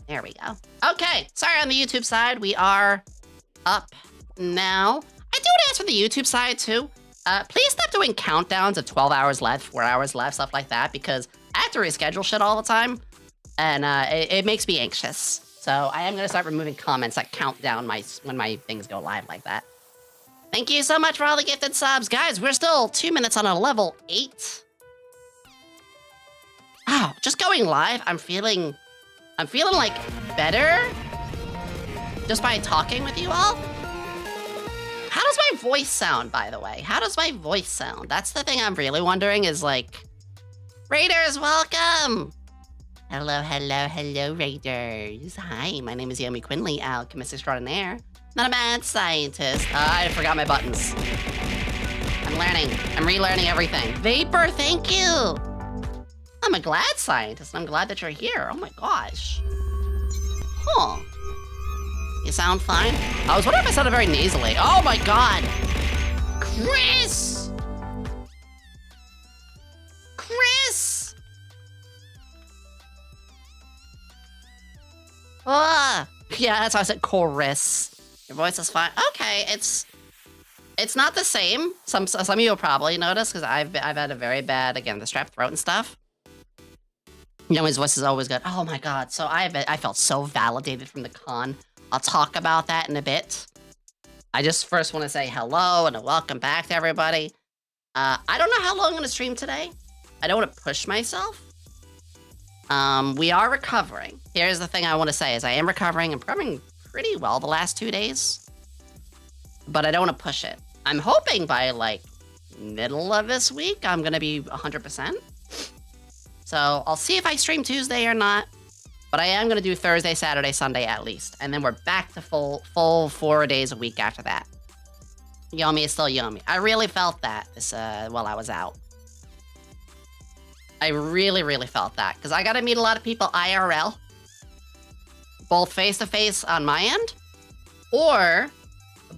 There we go. Okay, sorry on the YouTube side. We are up now. I do want to ask for the YouTube side too. Please stop doing countdowns of 12 hours left, 4 hours left, stuff like that, because I have to reschedule shit all the time, and it makes me anxious. So I am going to start removing comments that count down when my things go live like that. Thank you so much for all the gifted subs. Guys, we're still 2 minutes on a level 8. Oh, just going live, I'm feeling like better just by talking with you all. How does my voice sound, by the way? How does my voice sound? That's the thing I'm really wondering is like, Raiders, welcome. Hello, hello, hello, Raiders. Hi, my name is YomiQuinnley, alchemist extraordinaire. Not a mad scientist. I forgot my buttons. I'm learning. I'm relearning everything. Vapor, thank you. I'm a glad scientist. I'm glad that you're here. Oh my gosh. Huh. You sound fine? I was wondering if I sounded very nasally. Oh my god. Chris! Chris! Ah. Yeah, that's why I said Chris. Your voice is fine. Okay, it's not the same. Some of you will probably notice because I've had a very bad, again, the strep throat and stuff. Yomi's voice is always good. Oh my god. So I felt so validated from the con. I'll talk about that in a bit. I just first want to say hello and a welcome back to everybody. I don't know how long I'm going to stream today. I don't want to push myself. We are recovering. Here's the thing I want to say is I am recovering. I'm recovering pretty well the last 2 days. But I don't want to push it. I'm hoping by like middle of this week, I'm going to be 100%. So I'll see if I stream Tuesday or not. But I am going to do Thursday, Saturday, Sunday at least. And then we're back to full 4 days a week after that. Yomi is still Yomi. I really felt that this while I was out. I really, really felt that. Because I got to meet a lot of people IRL. Both face-to-face on my end. Or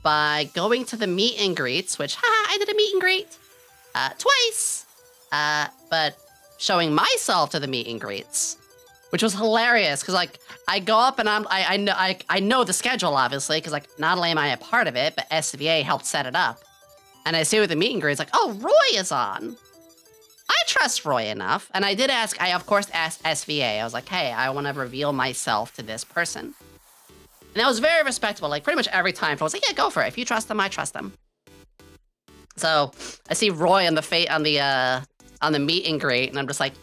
by going to the meet and greets. Which, haha, I did a meet and greet. Twice. But showing myself to the meet and greets. Which was hilarious, because like I go up and I know the schedule obviously, because like not only am I a part of it, but SVA helped set it up. And I see with the meet and greet, it's like, oh, Roy is on. I trust Roy enough, and I did ask. I of course asked SVA. I was like, hey, I want to reveal myself to this person, and that was very respectful. Like pretty much every time, I was like, yeah, go for it. If you trust them, I trust them. So I see Roy on the meet and greet, and I'm just like.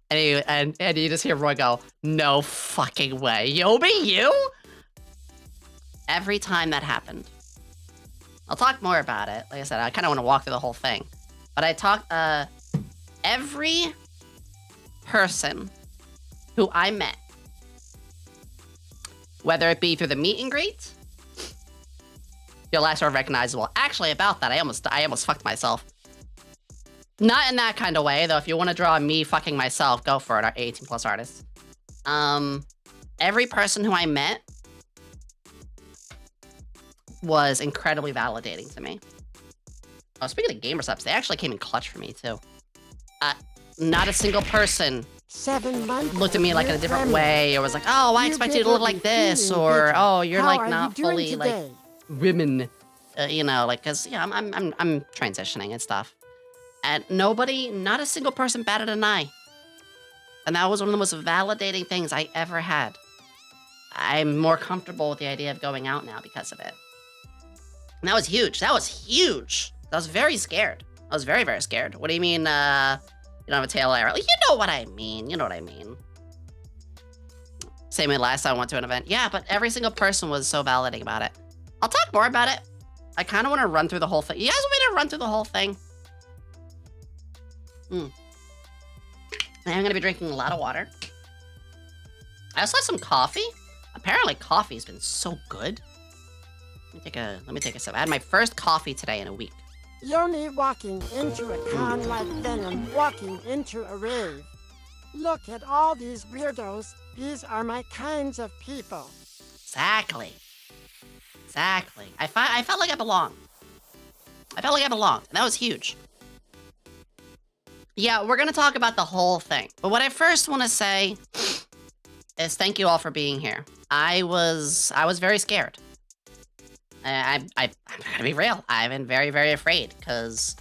And you just hear Roy go, no fucking way. Yomi, you? Every time that happened. I'll talk more about it. Like I said, I kind of want to walk through the whole thing. But I talked, every person who I met, whether it be through the meet and greet, your last are recognizable. Actually, about that, I almost fucked myself. Not in that kind of way, though. If you want to draw me fucking myself, go for it, our 18+ artists. Every person who I met was incredibly validating to me. Oh, speaking of gamer subs, they actually came in clutch for me, too. Not a single person 7 months looked at me like in a different way, or was like, oh, I expect you to look like this, or oh, you're like not fully like women, you know, like, cause yeah, I'm transitioning and stuff. And nobody, not a single person batted an eye. And that was one of the most validating things I ever had. I'm more comfortable with the idea of going out now because of it. And that was huge. That was huge. I was very scared. I was very, very scared. What do you mean, you don't have a tail arrow? You know what I mean. You know what I mean. Same way last time I went to an event. Yeah, but every single person was so validating about it. I'll talk more about it. I kind of want to run through the whole thing. You guys want me to run through the whole thing? And I'm going to be drinking a lot of water. I also have some coffee. Apparently coffee's been so good. Let me take a sip. I had my first coffee today in a week. Yomi walking into a con like Venom, walking into a rave. Look at all these weirdos. These are my kinds of people. Exactly. Exactly. I felt like I belonged. I felt like I belonged. And that was huge. Yeah, we're going to talk about the whole thing. But what I first want to say is thank you all for being here. I was very scared. I'm gonna be real. I've been very, very afraid because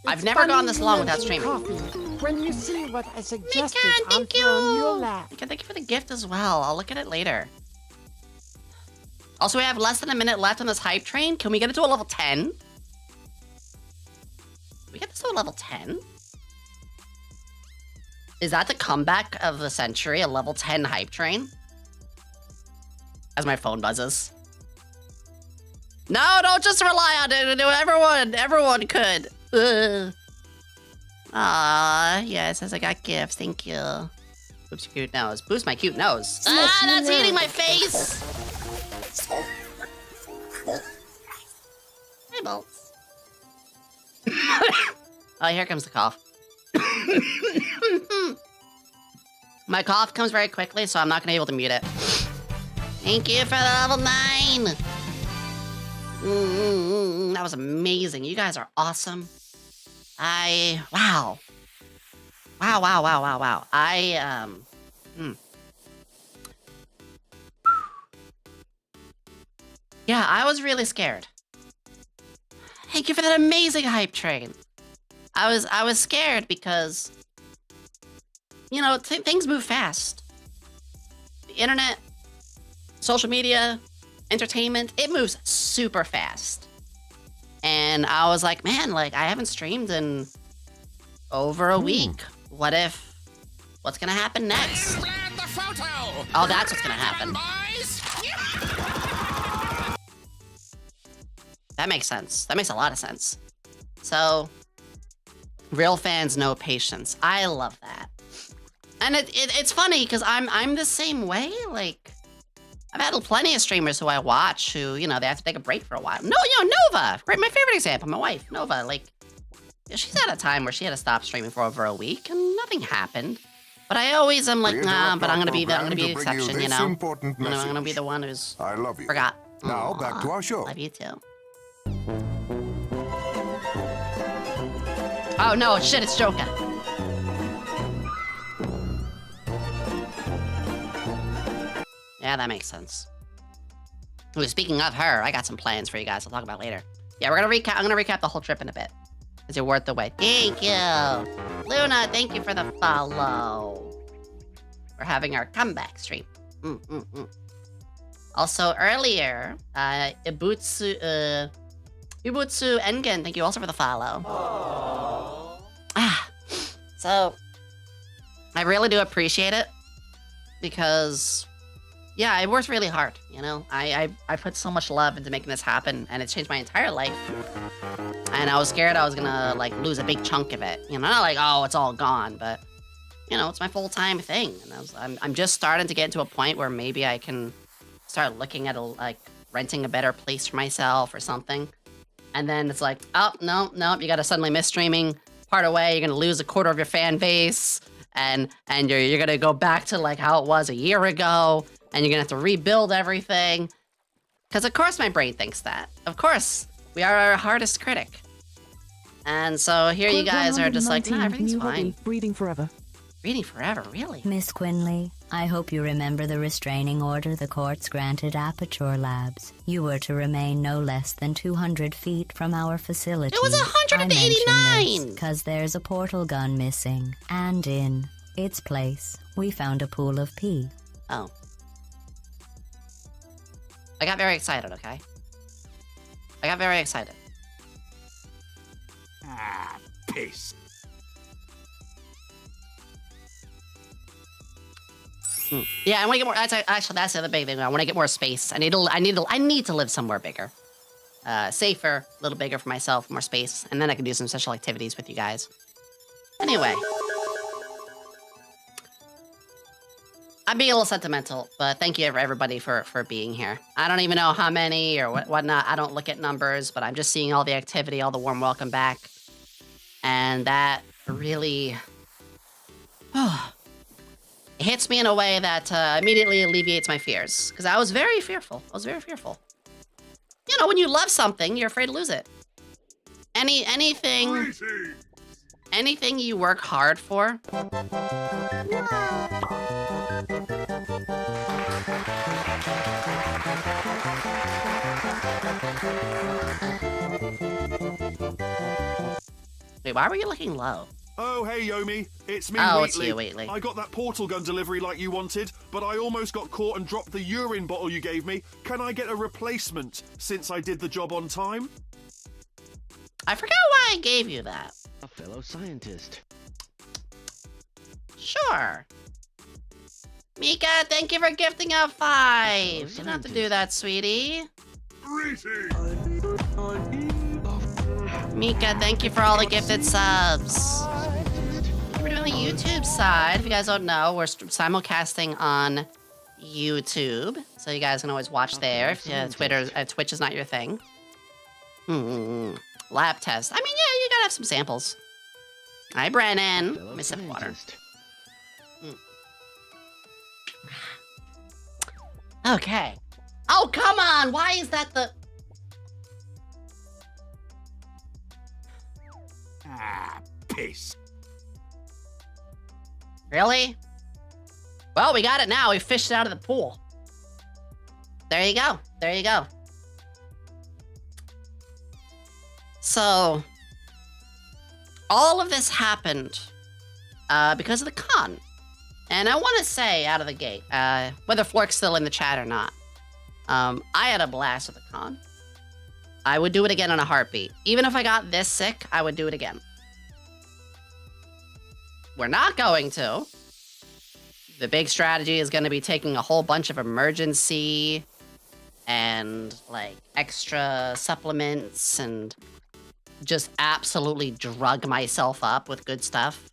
I've never gone this long without streaming. Coffee. When you see what I suggested, Mika, I'm thank sure you'll laugh. Mika, thank you for the gift as well. I'll look at it later. Also, we have less than a minute left on this hype train. Can we get it to a level 10? Can we get this to a level 10? Is that the comeback of the century, a level 10 hype train? As my phone buzzes. No, don't just rely on it. Everyone could. Ugh. Aw, yes, as I got gifts, thank you. Oops, your cute nose. Boost my cute nose. Ah, that's eating my face! Hey, Bolts. Oh, here comes the cough. My cough comes very quickly, so I'm not gonna be able to mute it. Thank you for the level 9! That was amazing. You guys are awesome. Wow. Wow. Yeah, I was really scared. Thank you for that amazing hype train. I was scared because, you know, things move fast. The internet, social media, entertainment, it moves super fast. And I was like, man, like, I haven't streamed in over a week. What's gonna happen next? Oh, that's what's gonna happen. That makes sense. That makes a lot of sense. So, real fans know patience. I love that. And it's funny, because I'm the same way, like, I've had plenty of streamers who I watch who, you know, they have to take a break for a while. No, you know, Nova, my favorite example, my wife, Nova, like, she's had a time where she had to stop streaming for over a week and nothing happened. But I always am like, nah, but I'm gonna be the exception, you know? I'm gonna be the one who's I love you. forgot. Now back to our show. Love you too. Oh no, shit, it's Joker. Yeah, that makes sense. Ooh, speaking of her, I got some plans for you guys. I'll talk about later. Yeah, I'm gonna recap the whole trip in a bit. Is it worth the wait? Thank you, Luna. Thank you for the follow. We're having our comeback stream. Also earlier, Ibutsu Engen. Thank you also for the follow. So I really do appreciate it because, yeah, I worked really hard, you know? I put so much love into making this happen, and it's changed my entire life. And I was scared I was gonna, like, lose a big chunk of it. You know, not like, oh, it's all gone, but, you know, it's my full-time thing. And I'm just starting to get to a point where maybe I can start looking at, like, renting a better place for myself or something. And then it's like, oh, no, you gotta suddenly miss streaming. Part away, you're gonna lose a quarter of your fan base. And you're gonna go back to, like, how it was a year ago. And you're gonna have to rebuild everything. Because of course my brain thinks that. Of course, we are our hardest critic. And so here you guys are just like, nah, everything's fine. Breeding forever. Breeding forever, really? Miss Quinnley, I hope you remember the restraining order the courts granted Aperture Labs. You were to remain no less than 200 feet from our facility. It was 189! Because there's a portal gun missing. And in its place, we found a pool of pee. Oh. I got very excited, okay? I got very excited. Ah, peace. Yeah, I want to get more. Actually, that's the other big thing. I want to get more space. I need to live somewhere bigger, safer, a little bigger for myself, more space, and then I can do some social activities with you guys. Anyway, I'm being a little sentimental, but thank you everybody for being here. I don't even know how many or whatnot. I don't look at numbers, but I'm just seeing all the activity, all the warm welcome back, and that really. It hits me in a way that immediately alleviates my fears. Because I was very fearful. You know, when you love something, you're afraid to lose it. Anything anything you work hard for. Wait, why were you looking low? Oh, hey, Yomi. It's me, Oh, Wheatley. it's you, Wheatley. I got that portal gun delivery like you wanted, but I almost got caught and dropped the urine bottle you gave me. Can I get a replacement since I did the job on time? I forgot why I gave you that. A fellow scientist. Sure. Mika, thank you for gifting a 5. You don't have to do that, sweetie. Mika, thank you for all the gifted subs. We're doing the YouTube side. If you guys don't know, we're simulcasting on YouTube, so you guys can always watch there. If Twitch is not your thing. Lab test. I mean, yeah, you gotta have some samples. Hi, Brennan. Let me sip water. Okay. Oh, come on! Why is that the... Piss. Really? Well, we got it now. We fished it out of the pool. There you go. There you go. So, all of this happened because of the con. And I want to say out of the gate, whether Flork's still in the chat or not, I had a blast with the con. I would do it again in a heartbeat. Even if I got this sick, I would do it again. We're not going to. The big strategy is going to be taking a whole bunch of emergency and like extra supplements and just absolutely drug myself up with good stuff.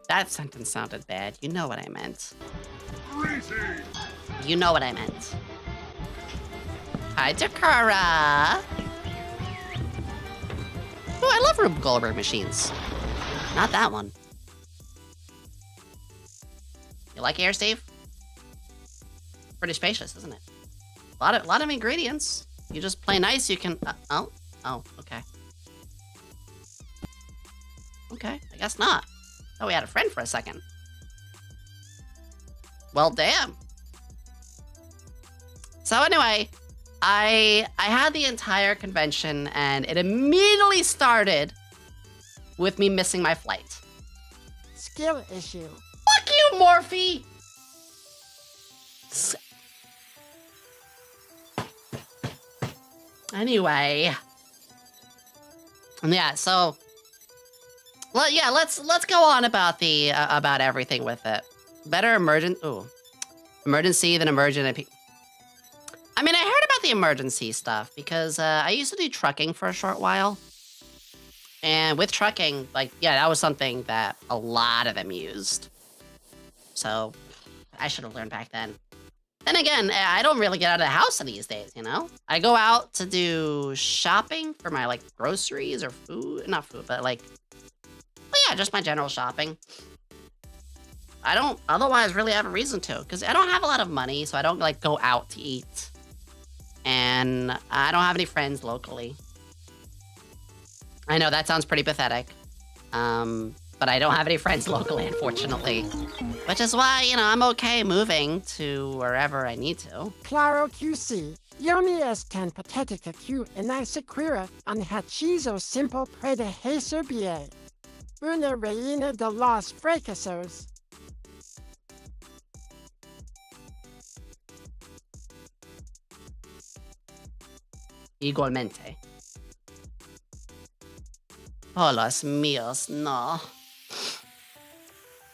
That sentence sounded bad. You know what I meant. You know what I meant. Hi, Takara. Oh, I love Rube Goldberg machines. Not that one. You like here, Steve? Pretty spacious, isn't it? A lot of ingredients. You just play nice, you can... oh, okay. Okay, I guess not. Oh, we had a friend for a second. Well, damn. So anyway, I had the entire convention, and it immediately started with me missing my flight. Skill issue. Fuck you, Morphe! Anyway. Yeah, so... well, yeah, let's go on about the about everything with it. Better emergency than emergent. I mean, I heard about the emergency stuff because I used to do trucking for a short while, and with trucking, like, yeah, that was something that a lot of them used. So I should have learned back then. Then again, I don't really get out of the house these days, you know? I go out to do shopping for my, like, groceries or food. Not food, but, like, well, yeah, just my general shopping. I don't otherwise really have a reason to, because I don't have a lot of money, so I don't, like, go out to eat. And I don't have any friends locally. I know that sounds pretty pathetic. But I don't have any friends locally, unfortunately. Which is why, you know, I'm okay moving to wherever I need to. Claro QC. Yomi es tan patética que en sequira an hachizo simple puede resolver. Una reina de los fracasos. Igualmente. Oh, los míos, no.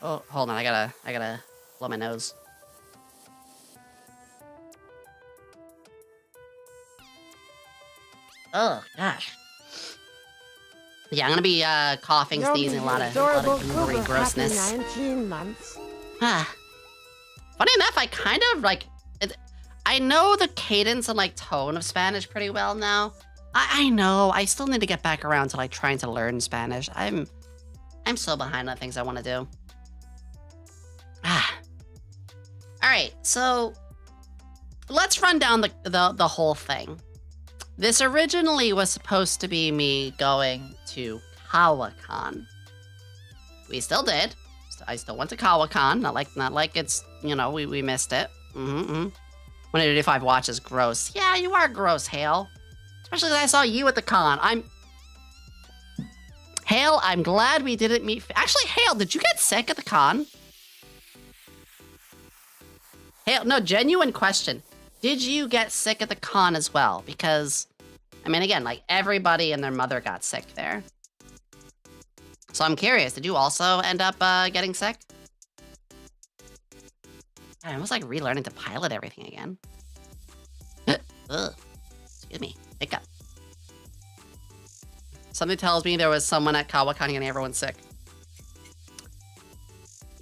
Oh, hold on, I gotta blow my nose. Oh, gosh. Yeah, I'm gonna be coughing, sneezing, a lot of gooey grossness. 19 months. Funny enough, I kind of like I know the cadence and like tone of Spanish pretty well now. I know. I still need to get back around to like trying to learn Spanish. I'm so behind on things I want to do. All right, so let's run down the whole thing. This originally was supposed to be me going to Kawacon, We still did. I still went to Kawacon. Not like it's, you know, we missed it. 185 watches, gross. Yeah, you are gross, Hale. Especially because I saw you at the con. Hale, I'm glad we didn't meet. Actually, Hale, did you get sick at the con? Hale, no, genuine question. Did you get sick at the con as well? Because, I mean, again, like everybody and their mother got sick there. So I'm curious, did you also end up getting sick? I almost like relearning to pilot everything again. Ugh. Excuse me. Hiccup. Something tells me there was someone at Kawacon getting everyone sick.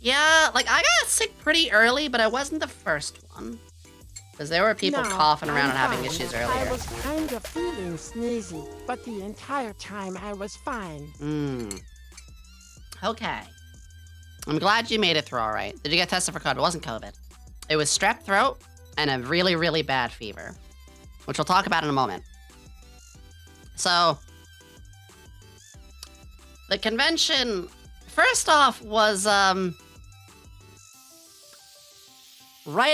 Yeah, like I got sick pretty early, but I wasn't the first one. Because there were people coughing around and having issues earlier. I was kind of feeling sneezy, but the entire time I was fine. Okay. I'm glad you made it through all right. Did you get tested for COVID? It wasn't COVID. It was strep throat and a really, really bad fever, which we'll talk about in a moment. So, the convention, first off, was, right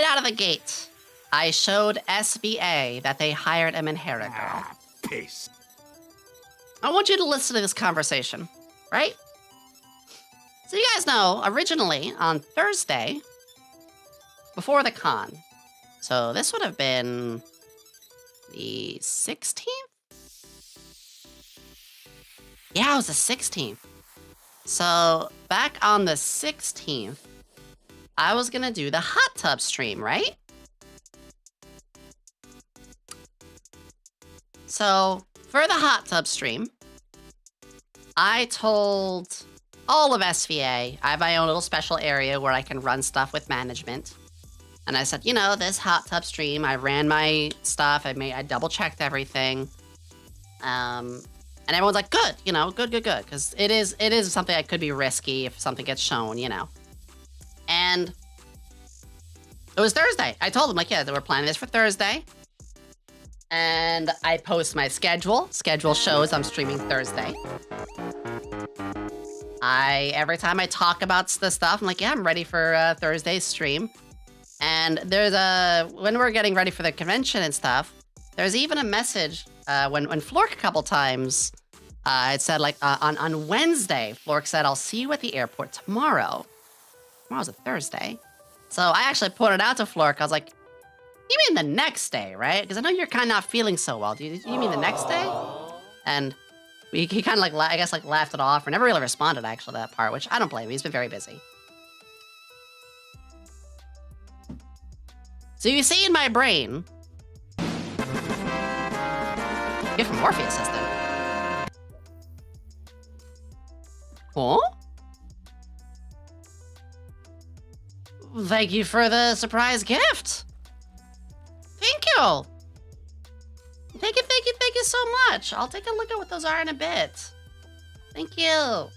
out of the gate, I showed SBA that they hired a Manhera girl. Piss. I want you to listen to this conversation, right? So you guys know, originally, on Thursday, before the con, so this would have been the 16th? Yeah, it was the 16th. So, back on the 16th, I was gonna do the hot tub stream, right? So, for the hot tub stream, I told all of SVA, I have my own little special area where I can run stuff with management. And I said, you know, this hot tub stream, I ran my stuff, I double checked everything. And everyone's like, good, you know, good. Because it is something that could be risky if something gets shown, you know. And it was Thursday. I told them, like, yeah, they were planning this for Thursday. And I post my schedule. Schedule shows I'm streaming Thursday. Every time I talk about the stuff, I'm like, yeah, I'm ready for Thursday's stream. And there's when we're getting ready for the convention and stuff, there's even a message when Flork a couple times, it said like on Wednesday, Flork said, I'll see you at the airport tomorrow. Tomorrow's a Thursday. So I actually pointed out to Flork, I was like, you mean the next day, right? Because I know you're kind of not feeling so well. Do you mean the next day? And he kind of like, I guess like laughed it off or never really responded actually to that part, which I don't blame him. He's been very busy. So you see in my brain, gift from Morpheus system. Huh? Thank you for the surprise gift. Thank you. Thank you so much. I'll take a look at what those are in a bit. Thank you.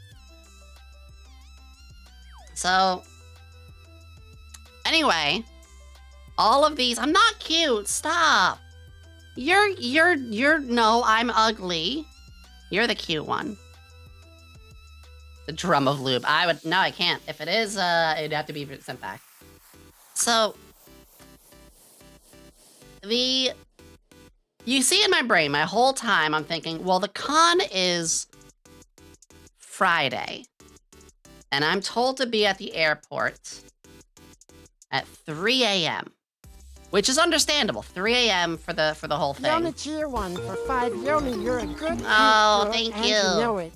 So, anyway, all of these, I'm not cute, stop. No, I'm ugly. You're the cute one. The drum of lube. No, I can't. If it is, it'd have to be sent back. So, you see in my brain, my whole time, I'm thinking, well, the con is Friday. And I'm told to be at the airport at 3 a.m. Which is understandable. 3 a.m. for the whole thing. Yomi tier 1 for 5. Yomi, you're a good Oh, thank and you. you know it.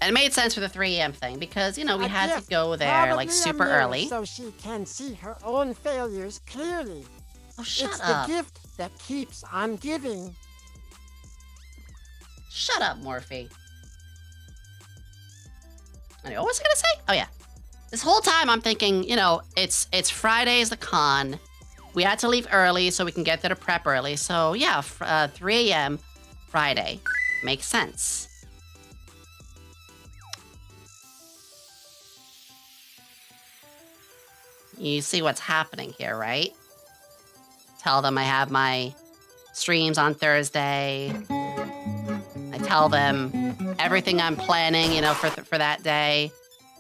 And it made sense for the 3 a.m. thing because, you know, we had to go there Probably like a super mirror early. so she can see her own failures clearly. Oh, shut it's up. the gift that keeps on giving. Shut up, Morphe. Anyway, what was I gonna say? Oh, yeah. This whole time I'm thinking, you know, it's Friday's the con. We had to leave early so we can get there to prep early. So, yeah, 3 a.m. Friday. Makes sense. You see what's happening here, right? Tell them I have my streams on Thursday. I tell them everything I'm planning, for that day.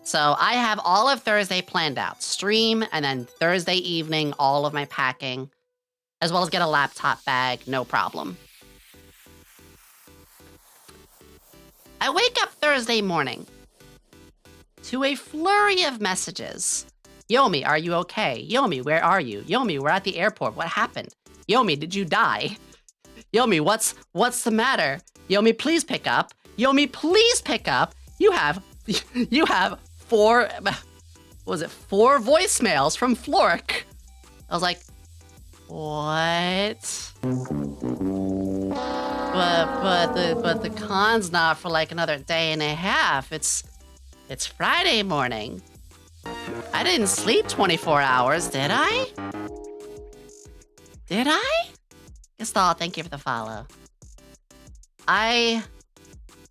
So I have all of Thursday planned out. Stream, and then Thursday evening, all of my packing, as well as get a laptop bag, no problem. I wake up Thursday morning to a flurry of messages. Yomi, are you okay? Yomi, where are you? Yomi, we're at the airport. What happened? Yomi, did you die? Yomi, what's the matter? Yomi, please pick up. Yomi, please pick up. You have four voicemails from Flork. I was like, what? But the con's not for like another day and a half. It's Friday morning. I didn't sleep 24 hours, did I? Did I? Gestalt, thank you for the follow.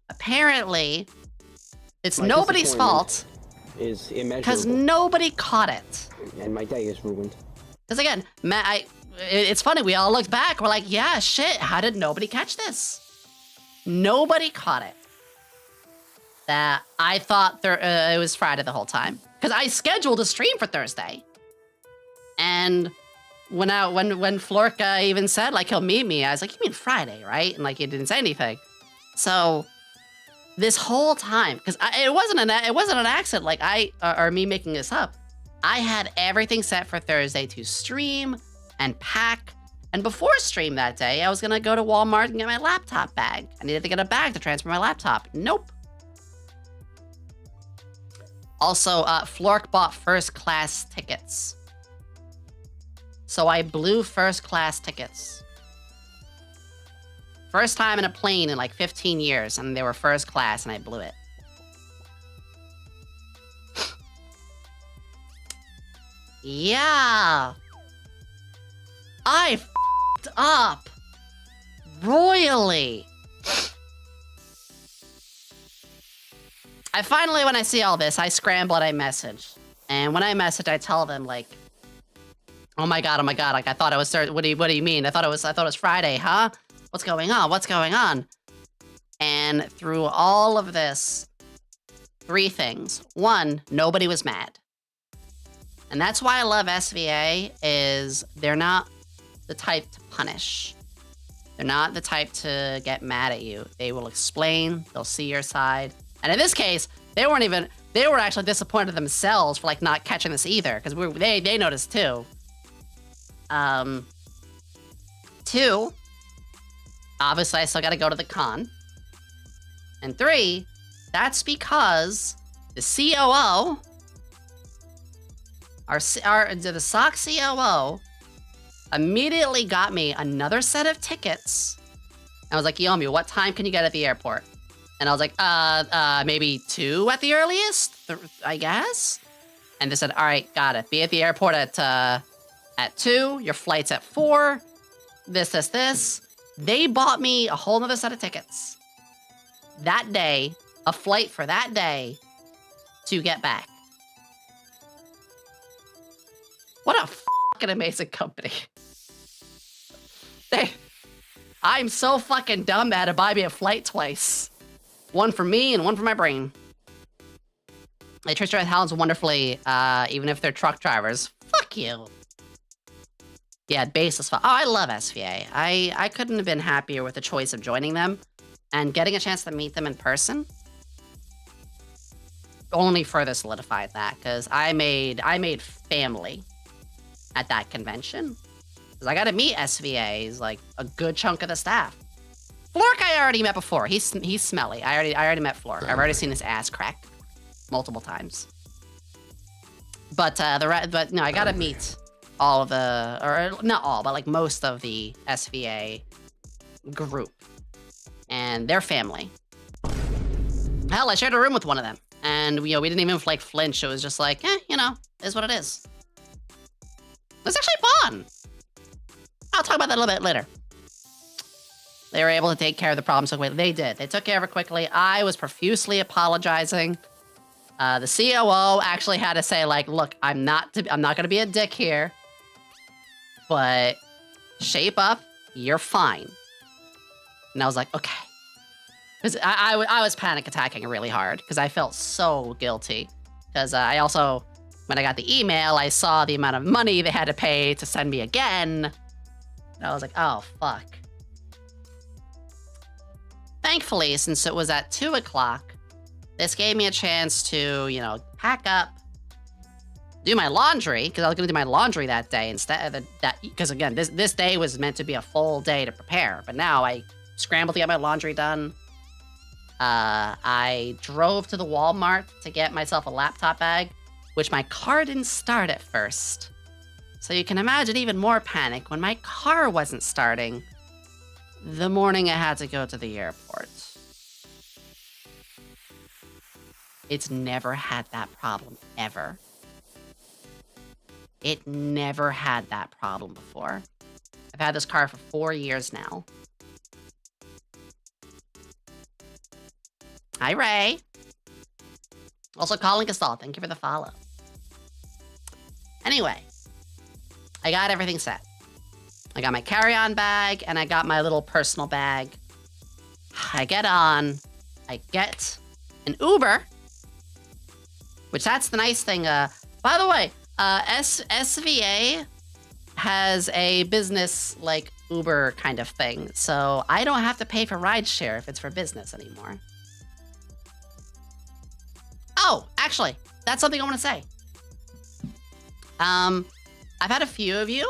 Apparently, it's My nobody's fault is because immeasurable, nobody caught it. and my day is ruined. Because again, it's funny, we all looked back, we're like, yeah, shit, how did nobody catch this? Nobody caught it. That I thought it was Friday the whole time. Because I scheduled a stream for Thursday. And when Florka even said, like, he'll meet me, I was like, you mean Friday, right? And, like, he didn't say anything. So, this whole time, because it wasn't an accident, like, or me making this up. I had everything set for Thursday to stream and pack. And before stream that day, I was going to go to Walmart and get my laptop bag. I needed to get a bag to transfer my laptop. Nope. Also, Flork bought first class tickets. So I blew first class tickets. First time in a plane in like 15 years, and they were first class, and I blew it. Yeah. I f***ed up. Royally. I finally, when I see all this, I scramble and I message. And when I message, I tell them, like, oh my god, like, I thought it was Thursday. What do you mean? I thought it was Friday, huh? What's going on? And through all of this, 3 things. 1, nobody was mad. And that's why I love SVA, is they're not the type to punish. They're not the type to get mad at you. They will explain, they'll see your side. And in this case, they were actually disappointed themselves for like not catching this either, because they noticed too. 2, obviously I still gotta go to the con. And 3, that's because the COO, the SOC COO, immediately got me another set of tickets. I was like, Yomi, what time can you get at the airport? And I was like, maybe 2 at the earliest, I guess? And they said, all right, got it. Be at the airport at 2, your flight's at 4, this. They bought me a whole nother set of tickets. That day, a flight for that day to get back. What a fucking amazing company. I'm so fucking dumb they had to buy me a flight twice. One for me and one for my brain. They treat their talents wonderfully, even if they're truck drivers. Fuck you. Yeah, base is fun. Oh, I love SVA. I couldn't have been happier with the choice of joining them and getting a chance to meet them in person. Only further solidified that, because I made family at that convention. Because I got to meet SVA's like a good chunk of the staff. Flork I already met before. He's smelly. I already met Flork. I've already seen his ass crack multiple times. But no, I gotta meet all of the, or not all, but like most of the SVA group and their family. Hell, I shared a room with one of them, and we didn't even like flinch. It was just like, is what it is. It's actually fun. I'll talk about that a little bit later. They were able to take care of the problem so quickly. They did. They took care of it quickly. I was profusely apologizing. The COO actually had to say, like, look, I'm not going to be a dick here, but shape up. You're fine. And I was like, okay. Because I was panic attacking really hard because I felt so guilty. Because I also, when I got the email, I saw the amount of money they had to pay to send me again. And I was like, oh, fuck. Thankfully, since it was at 2 o'clock, this gave me a chance to, you know, pack up, do my laundry, because I was going to do my laundry that day instead of that, because again, this day was meant to be a full day to prepare, but now I scrambled to get my laundry done. I drove to the Walmart to get myself a laptop bag, which my car didn't start at first. So you can imagine even more panic when my car wasn't starting the morning I had to go to the airport. It's never had that problem, ever. It never had that problem before. I've had this car for 4 years now. Hi, Ray. Also, Colin Gasol, thank you for the follow. Anyway, I got everything set. I got my carry-on bag, and I got my little personal bag. I get on. I get an Uber, which that's the nice thing. By the way, SVA has a business, like, Uber kind of thing, so I don't have to pay for rideshare if it's for business anymore. Oh, actually, that's something I want to say. I've had a few of you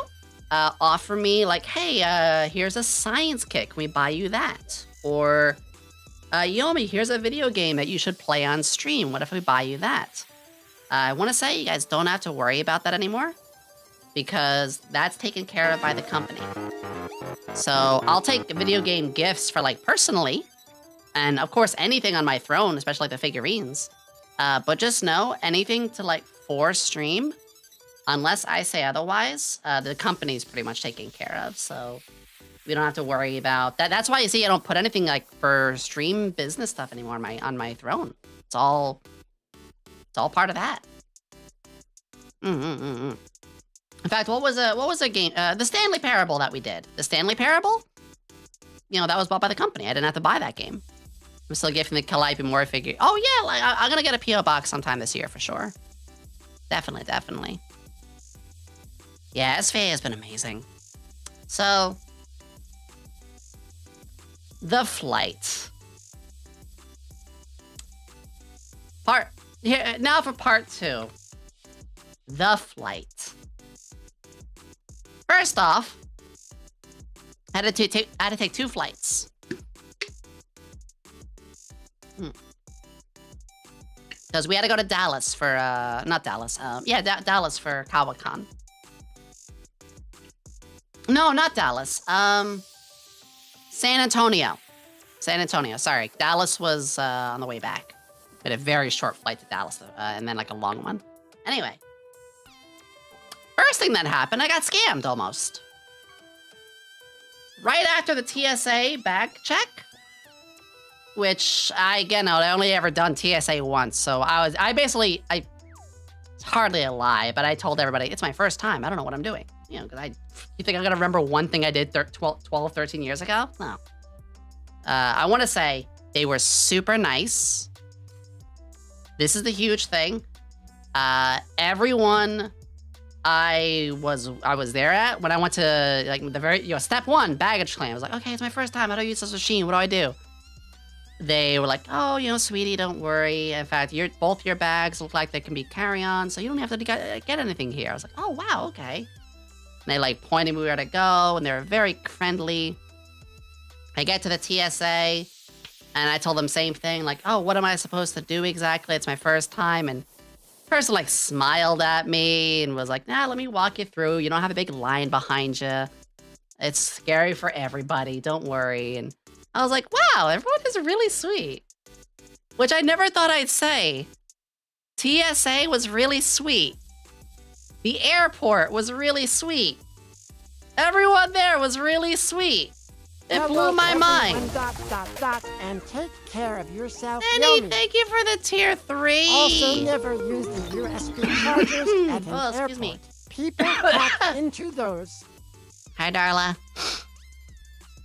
offer me, like, hey, here's a science kit. Can we buy you that? Or, Yomi, here's a video game that you should play on stream. What if we buy you that? I want to say you guys don't have to worry about that anymore because that's taken care of by the company. So I'll take video game gifts for, like, personally. And, of course, anything on my throne, especially like the figurines. But just know, anything to, like, for stream, unless I say otherwise, the company's pretty much taken care of, so we don't have to worry about that. That's why you see I don't put anything, like, for stream business stuff anymore on my throne. It's all part of that. In fact, what was a game? The Stanley Parable that we did. The Stanley Parable? You know, that was bought by the company. I didn't have to buy that game. I'm still gifting the Calliope Moore figure. Oh yeah, like, I'm gonna get a PO box sometime this year for sure. Definitely. Yeah, SVA has been amazing. So, the flight. Now for part 2. The flight. First off, I had to take 2 flights. Because we had to go to Dallas for, not Dallas, Dallas for Kawacon. No, not Dallas. San Antonio, sorry. Dallas was on the way back. We had a very short flight to Dallas, and then like a long one. Anyway. First thing that happened, I got scammed almost. Right after the TSA bag check, which I only ever done TSA once, so it's hardly a lie, but I told everybody, it's my first time, I don't know what I'm doing. You know, because you think I'm gonna remember one thing I did 12, 13 years ago? No. I want to say they were super nice. This is the huge thing. Everyone I was there at, when I went to, like, the very, step 1, baggage claim. I was like, okay, it's my first time, how do I use this machine? What do I do? They were like, oh, sweetie, don't worry. In fact, both your bags look like they can be carry-on, so you don't have to get anything here. I was like, oh, wow, okay. And they, like, pointed me where to go, and they were very friendly. I get to the TSA, and I told them same thing, like, oh, what am I supposed to do exactly? It's my first time, and the person, like, smiled at me and was like, nah, let me walk you through. You don't have a big line behind you. It's scary for everybody, don't worry. And I was like, wow, everyone is really sweet. Which I never thought I'd say. TSA was really sweet. The airport was really sweet. Everyone there was really sweet. It blew my mind. And take care of yourself, Annie, Yomi. thank you for the tier 3. Also, never use the USB chargers at an excuse airport. me. People hack into those. Hi, Darla.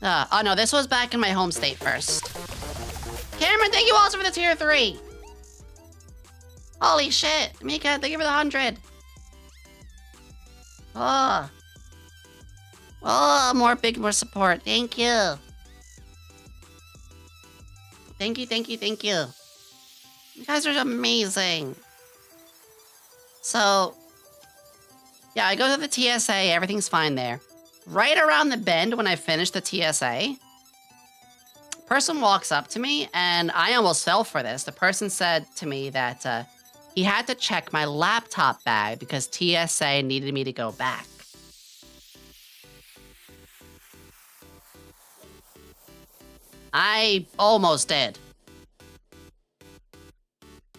Oh, no, this was back in my home state first. Cameron, thank you also for the tier 3. Holy shit. Mika, thank you for the 100. Oh. Oh, more support. Thank you. Thank you, thank you, thank you. You guys are amazing. So, yeah, I go to the TSA, everything's fine there. Right around the bend when I finish the TSA, person walks up to me, and I almost fell for this. The person said to me that he had to check my laptop bag because TSA needed me to go back. I almost did.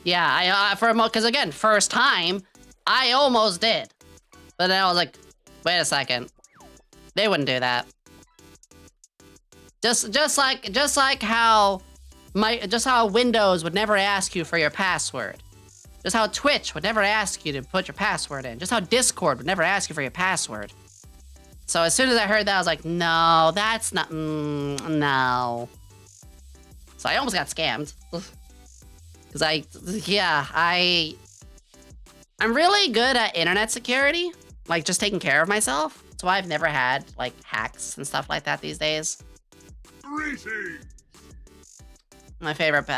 Yeah, because again, first time, I almost did. But then I was like, wait a second. They wouldn't do that. Just like how Windows would never ask you for your password. Just how Twitch would never ask you to put your password in. Just how Discord would never ask you for your password. So as soon as I heard that, I was like, no, that's not, no. So I almost got scammed. Because I'm really good at internet security. Like, just taking care of myself. That's why I've never had, like, hacks and stuff like that these days. Greetings! My favorite,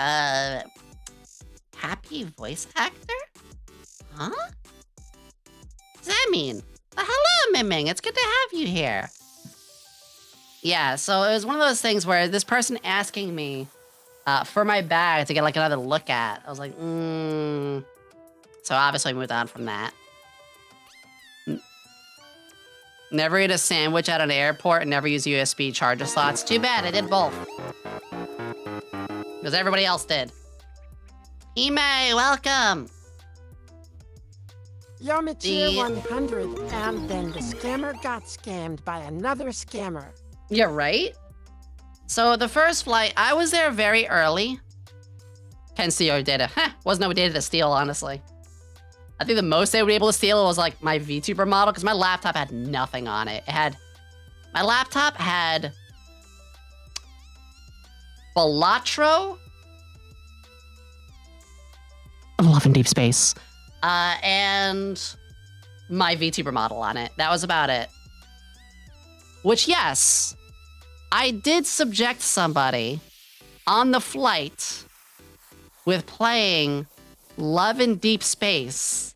happy voice actor? Huh? What does that mean? Hello, Miming. It's good to have you here. Yeah, so it was one of those things where this person asking me for my bag to get, like, another look at. I was like, So obviously I moved on from that. Never eat a sandwich at an airport and never use USB charger slots. Too bad, I did both. Because everybody else did. Ime, welcome! Yomi tier 100, and then the scammer got scammed by another scammer. You're right. So the first flight, I was there very early. Can't see your data. Wasn't no data to steal, honestly. I think the most they would be able to steal was like my Vtuber model, because my laptop had nothing on it. My laptop had Balatro. Love in Deep Space. And my Vtuber model on it. That was about it. Which, yes, I did subject somebody on the flight with playing Love in Deep Space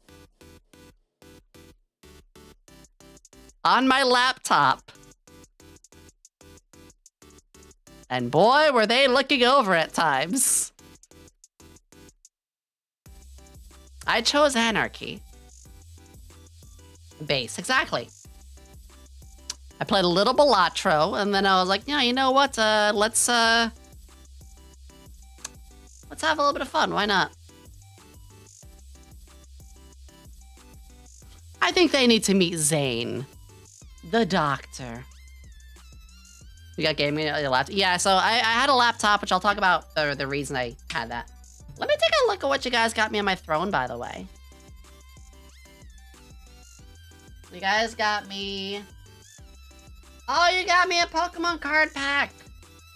on my laptop. And boy, were they looking over at times. I chose Anarchy. Base, exactly. I played a little Balatro, and then I was like, yeah, you know what? Let's have a little bit of fun. Why not? I think they need to meet Zane, the doctor. You got gaming on your laptop? Yeah, so I had a laptop, which I'll talk about the reason I had that. Let me take a look at what you guys got me on my throne, by the way. You guys got me... Oh, you got me a Pokemon card pack!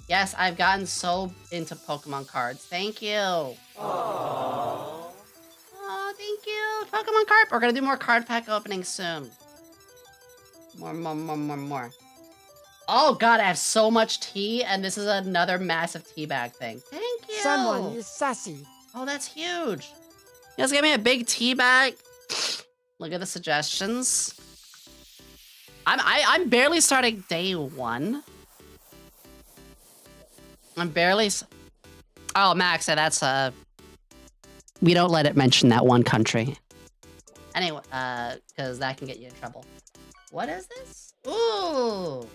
Yes, I've gotten so into Pokemon cards. Thank you. Oh, thank you. Pokemon card. We're gonna do more card pack openings soon. More. Oh god, I have so much tea, and this is another massive tea bag thing. Thank you. Someone is sassy. Oh, that's huge. You guys gave me a big tea bag. Look at the suggestions. I'm barely starting day 1. I'm barely... Oh, Max, that's we don't let it mention that one country. Anyway, because that can get you in trouble. What is this? Ooh!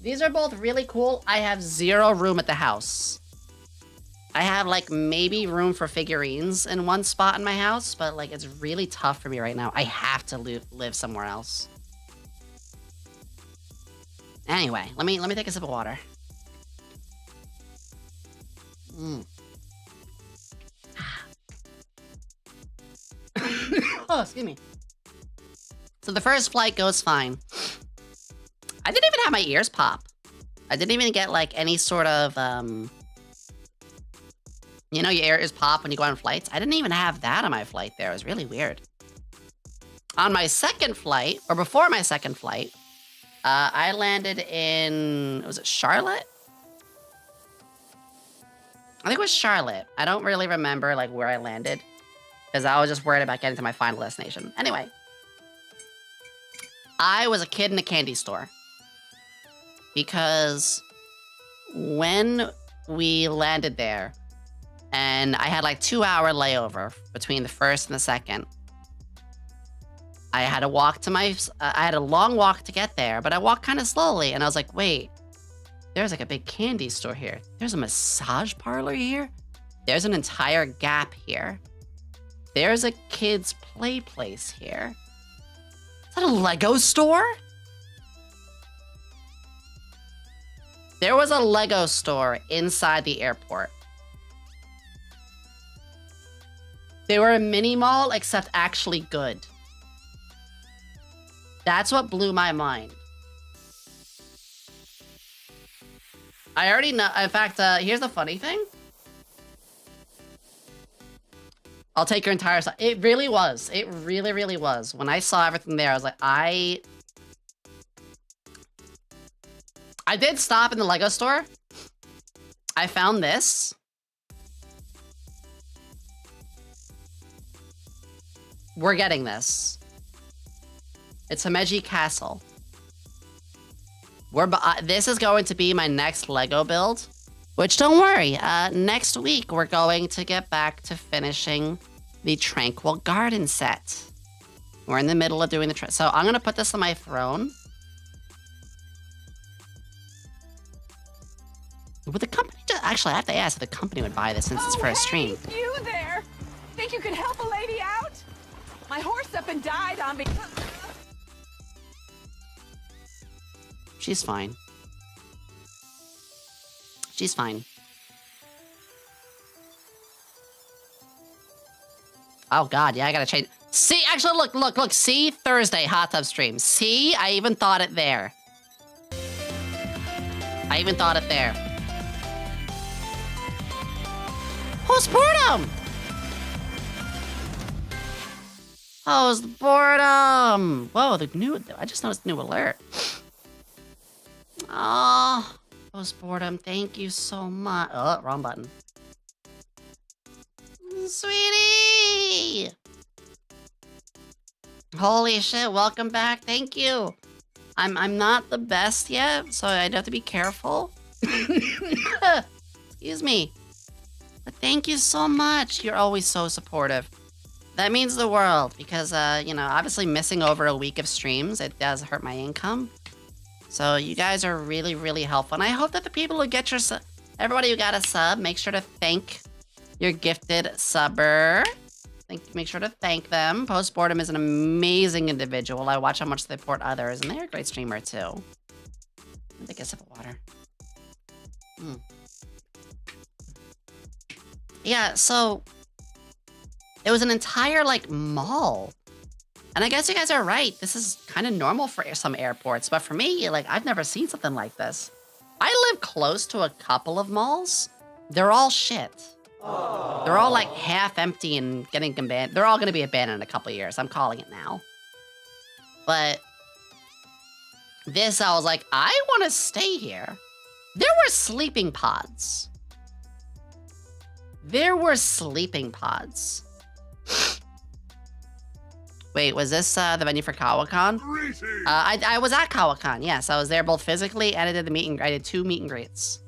These are both really cool. I have 0 room at the house. I have, like, maybe room for figurines in one spot in my house, but, like, it's really tough for me right now. I have to live somewhere else. Anyway, let me take a sip of water. Oh, excuse me. So the first flight goes fine. I didn't even have my ears pop. I didn't even get like any sort of, you know, your ears pop when you go on flights. I didn't even have that on my flight there. It was really weird. On my second flight, or before my second flight, I landed in, was it Charlotte? I think it was Charlotte. I don't really remember like where I landed because I was just worried about getting to my final destination. Anyway, I was a kid in a candy store because when we landed there and I had like 2-hour layover between the first and the second, I had to walk to I had a long walk to get there, but I walked kind of slowly and I was like, wait, there's like a big candy store here. There's a massage parlor here. There's an entire Gap here. There's a kids play place here. Is that a Lego store? There was a Lego store inside the airport. They were a mini mall, except actually good. That's what blew my mind. I already know. In fact, here's the funny thing. I'll take your entire side. It really was. It really, really was. When I saw everything there, I was like, I did stop in the Lego store. I found this. We're getting this. It's Himeji Castle. This is going to be my next Lego build, which don't worry, next week we're going to get back to finishing the Tranquil Garden set. We're in the middle of doing the so I'm gonna put this on my throne. Would the company actually, I have to ask if the company would buy this since it's for a stream. Hey, you there? Think you can help a lady out? My horse up and died on me. She's fine. She's fine. Oh god, yeah, I gotta change. See, actually, look. See, Thursday hot tub stream. See, I even thought it there. I even thought it there. Who's boredom? Oh, it's boredom. Whoa, I just noticed the new alert. Oh, post boredom. Thank you so much. Oh, wrong button. Sweetie! Holy shit, welcome back. Thank you. I'm not the best yet, so I'd have to be careful. Excuse me. But thank you so much. You're always so supportive. That means the world because, you know, obviously missing over a week of streams, it does hurt my income. So you guys are really, really helpful. And I hope that the people who get your everybody who got a sub, make sure to thank your gifted subber. Make sure to thank them. Postboredom is an amazing individual. I watch how much they support others, and they're a great streamer too. I'll take a sip of water. Yeah, so it was an entire like mall. And I guess you guys are right. This is kind of normal for some airports, but for me, like, I've never seen something like this. I live close to a couple of malls. They're all shit. They're all like half empty and getting abandoned. They're all going to be abandoned in a couple of years. I'm calling it now. But this, I was like, I want to stay here. There were sleeping pods. There were sleeping pods. Wait, was this the venue for Kawacon? I was at Kawacon, yes. I was there both physically and I did I did 2 meet and greets.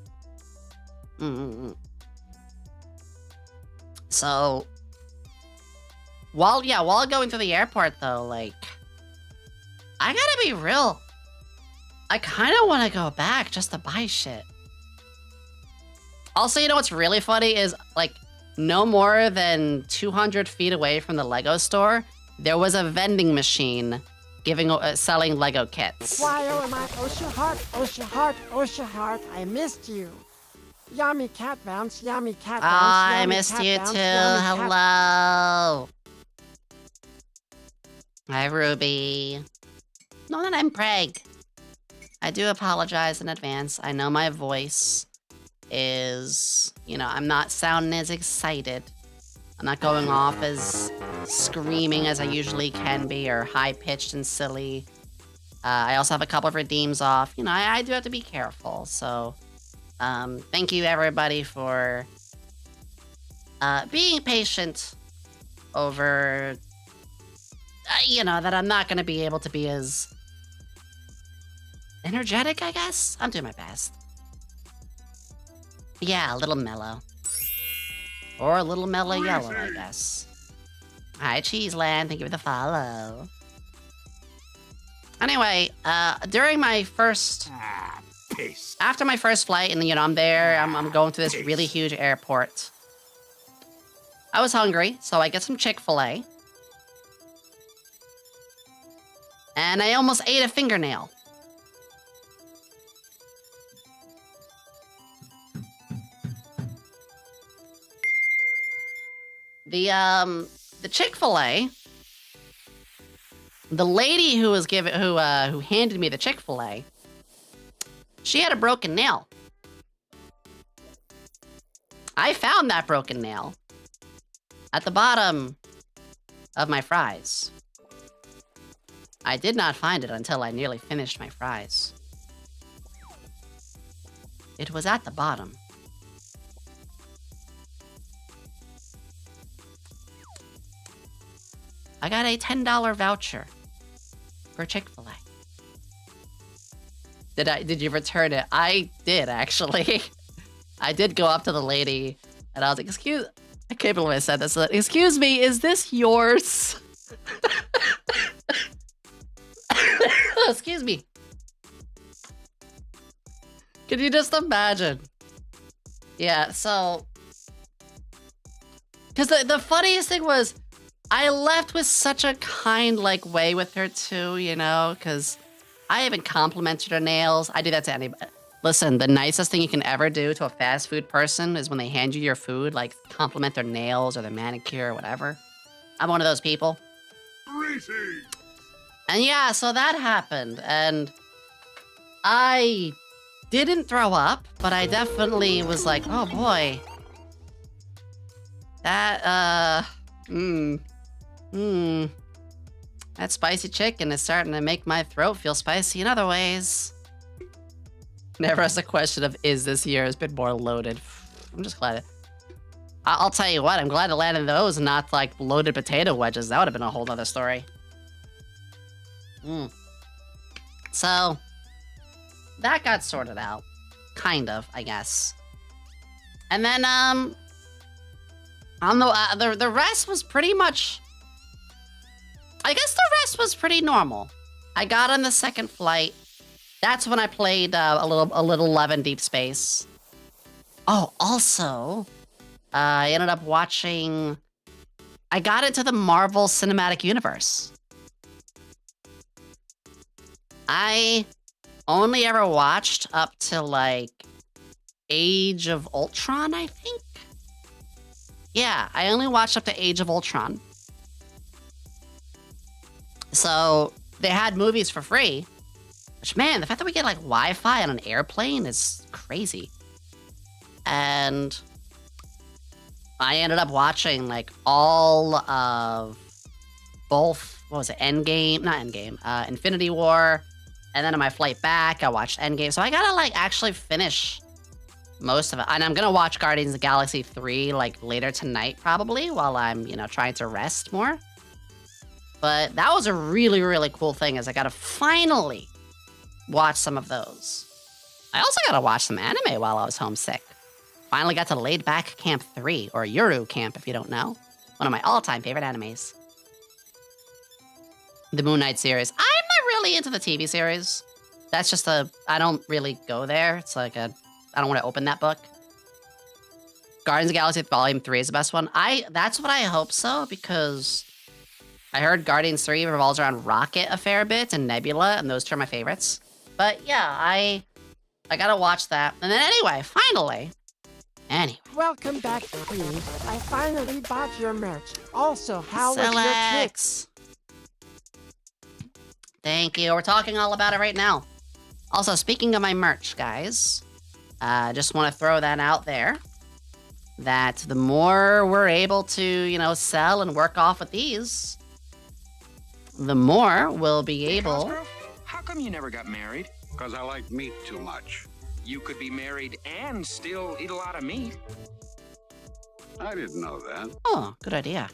So, while going through the airport though, like, I gotta be real. I kind of want to go back just to buy shit. Also, you know what's really funny is, like, no more than 200 feet away from the Lego store, there was a vending machine selling Lego kits. Why, oh my, Osha heart, I missed you. Yummy cat bounce, yummy cat bounce. I missed you too. Hello. Hi, Ruby. No, I'm Preg. I do apologize in advance. I know my voice is, I'm not sounding as excited. I'm not going off as screaming as I usually can be, or high-pitched and silly. I also have a couple of redeems off. I do have to be careful, so thank you everybody for being patient over, that I'm not going to be able to be as energetic, I guess? I'm doing my best. Yeah, a little mellow. Or a little mellow yellow, I guess. Hi, Cheeseland. Thank you for the follow. Anyway, during my first... After my first flight, and I'm there, I'm going through this really huge airport. I was hungry, so I get some Chick-fil-A. And I almost ate a fingernail. The Chick-fil-A, the lady who handed me the Chick-fil-A, she had a broken nail. I found that broken nail at the bottom of my fries. I did not find it until I nearly finished my fries. It was at the bottom. I got a $10 voucher for Chick-fil-A. Did you return it? I did, actually. I did go up to the lady, and I was like, I can't believe I said this. Excuse me, is this yours? Excuse me. Can you just imagine? Yeah, so... Because the funniest thing was, I left with such a kind, way with her, too, because I even complimented her nails. I do that to anybody. Listen, the nicest thing you can ever do to a fast food person is when they hand you your food, compliment their nails or their manicure or whatever. I'm one of those people. Greetings. And yeah, so that happened, and I didn't throw up, but I definitely was like, oh boy. That, that spicy chicken is starting to make my throat feel spicy in other ways. Never asked a question of, is this year has been more loaded? I'm just glad I'll tell you what, I'm glad it landed those and not, loaded potato wedges. That would have been a whole other story. So, that got sorted out. Kind of, I guess. And then, on the rest was pretty much... I guess the rest was pretty normal. I got on the second flight. That's when I played a little 11 Deep Space. Oh, also, I ended up watching... I got into the Marvel Cinematic Universe. I only ever watched up to, Age of Ultron, I think? Yeah, I only watched up to Age of Ultron. So, they had movies for free. Which, man, the fact that we get, Wi-Fi on an airplane is crazy. And I ended up watching, all of both, what was it, Endgame? Not Endgame, Infinity War. And then on my flight back, I watched Endgame. So I gotta, actually finish most of it. And I'm gonna watch Guardians of the Galaxy 3, later tonight, probably, while I'm, trying to rest more. But that was a really, really cool thing, is I gotta finally watch some of those. I also gotta watch some anime while I was homesick. Finally got to Laid Back Camp 3, or Yuru Camp, if you don't know. One of my all-time favorite animes. The Moon Knight series. I'm not really into the TV series. That's just I don't really go there. It's I don't want to open that book. Guardians of the Galaxy Volume 3 is the best one. That's what I hope so, because I heard Guardians 3 revolves around Rocket a fair bit and Nebula, and those two are my favorites. But yeah, I gotta watch that. And then anyway. Welcome back, Queen. I finally bought your merch. Also, how was your trip? Alex. Thank you. We're talking all about it right now. Also, speaking of my merch, guys, just want to throw that out there. That the more we're able to, you know, sell and work off with these, the more we'll be able... Cosgrove, how come you never got married? Because I like meat too much. You could be married and still eat a lot of meat. I didn't know that. Oh, good idea.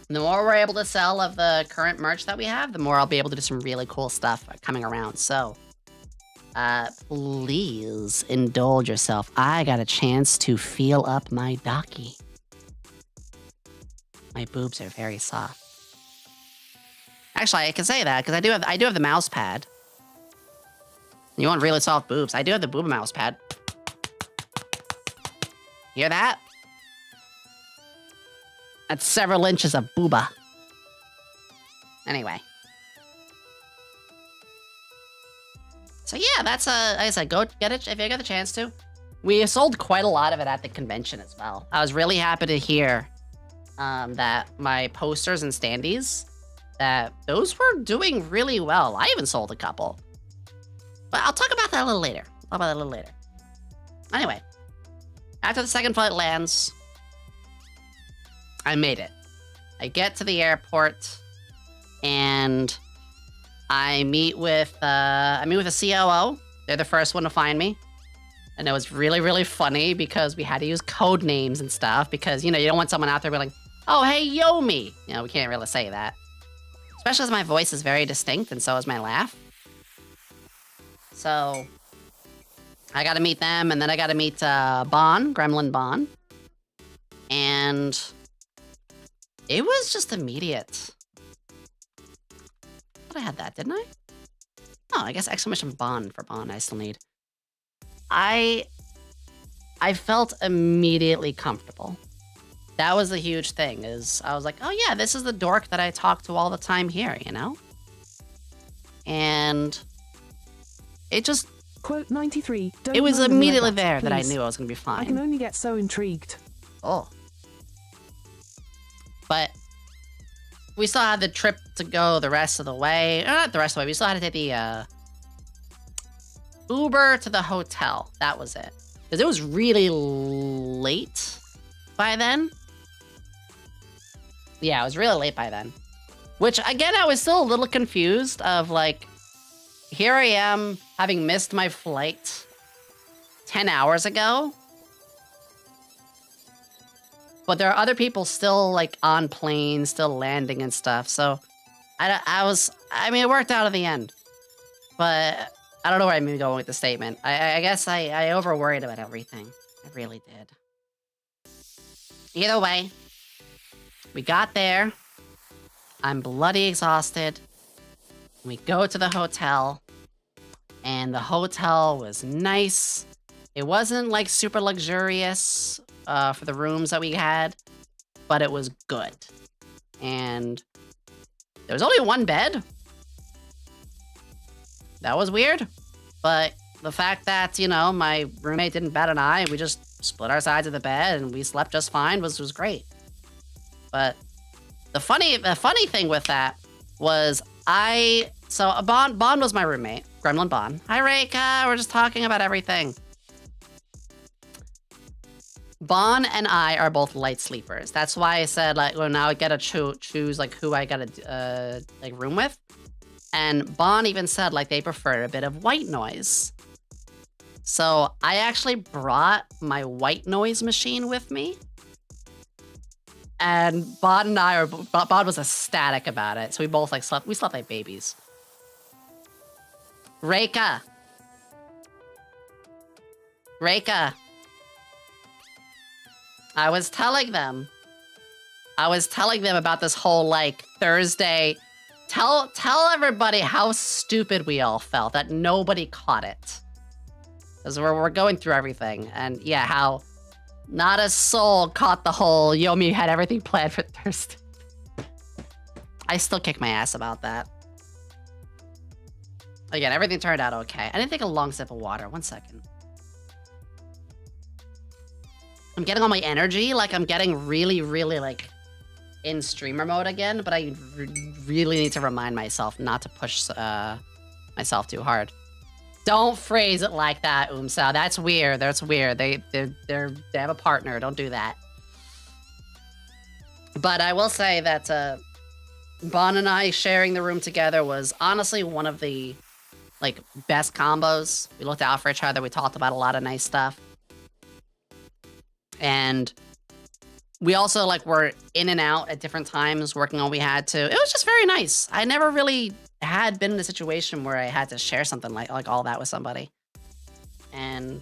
The more we're able to sell of the current merch that we have, the more I'll be able to do some really cool stuff coming around. So, please indulge yourself. I got a chance to feel up my docky. My boobs are very soft. Actually, I can say that because I do have the mouse pad. You want really soft boobs? I do have the boob mouse pad. Hear that? That's several inches of booba. Anyway. So yeah, that's like I said, go get it if you get the chance to. We sold quite a lot of it at the convention as well. I was really happy to hear that my posters and standees, that those were doing really well. I even sold a couple. But I'll talk about that a little later. Anyway, after the second flight lands, I made it. I get to the airport, and I meet with a COO. They're the first one to find me. And it was really, really funny because we had to use code names and stuff because, you know, you don't want someone out there being like, oh, hey, Yomi. You know, we can't really say that. Especially as my voice is very distinct and so is my laugh. So I got to meet them, and then I got to meet Bon, Gremlin Bon. And it was just immediate. I had that, didn't I? Oh, I guess exclamation Bon for Bon I still need. I felt immediately comfortable. That was the huge thing, is I was like, oh yeah, this is the dork that I talk to all the time here, you know? And it just... Quote 93. It was immediately there that I knew I was going to be fine. I can only get so intrigued. Oh. But we still had the trip to go the rest of the way. Or not the rest of the way. We still had to take the Uber to the hotel. That was it. Because it was really late by then. Yeah, it was really late by then. Which, again, I was still a little confused of, like, here I am having missed my flight 10 hours ago. But there are other people still, like, on planes, still landing and stuff. So, I mean, it worked out in the end. But I don't know where I'm going with the statement. I guess I over-worried about everything. I really did. Either way, we got there. I'm bloody exhausted. We go to the hotel. And the hotel was nice. It wasn't, like, super luxurious for the rooms that we had, but it was good. And there was only one bed. That was weird. But the fact that, you know, my roommate didn't bat an eye, we just split our sides of the bed and we slept just fine was great. But the funny thing with that was Bon was my roommate, Gremlin Bon. Hi, Reika. We're just talking about everything. Bon and I are both light sleepers. That's why I said, like, well, now I gotta choose, like, who I gotta, like, room with. And Bon even said, like, they prefer a bit of white noise. So I actually brought my white noise machine with me. And Bon was ecstatic about it. So we both, like, slept like babies. Reika. I was telling them about this whole, like, Thursday. Tell everybody how stupid we all felt, that nobody caught it. Because we're going through everything. And yeah, how not a soul caught the whole Yomi had everything planned for Thursday. I still kick my ass about that. Again, everything turned out okay. I didn't take a long sip of water. 1 second. I'm getting all my energy, like I'm getting really, really, like, in streamer mode again, but I really need to remind myself not to push myself too hard. Don't phrase it like that, Umsa. That's weird. That's weird. They have a partner. Don't do that. But I will say that Bon and I sharing the room together was honestly one of the like best combos. We looked out for each other. We talked about a lot of nice stuff. And we also like were in and out at different times working on what we had to. It was just very nice. I never really had been in a situation where I had to share something like all that with somebody. And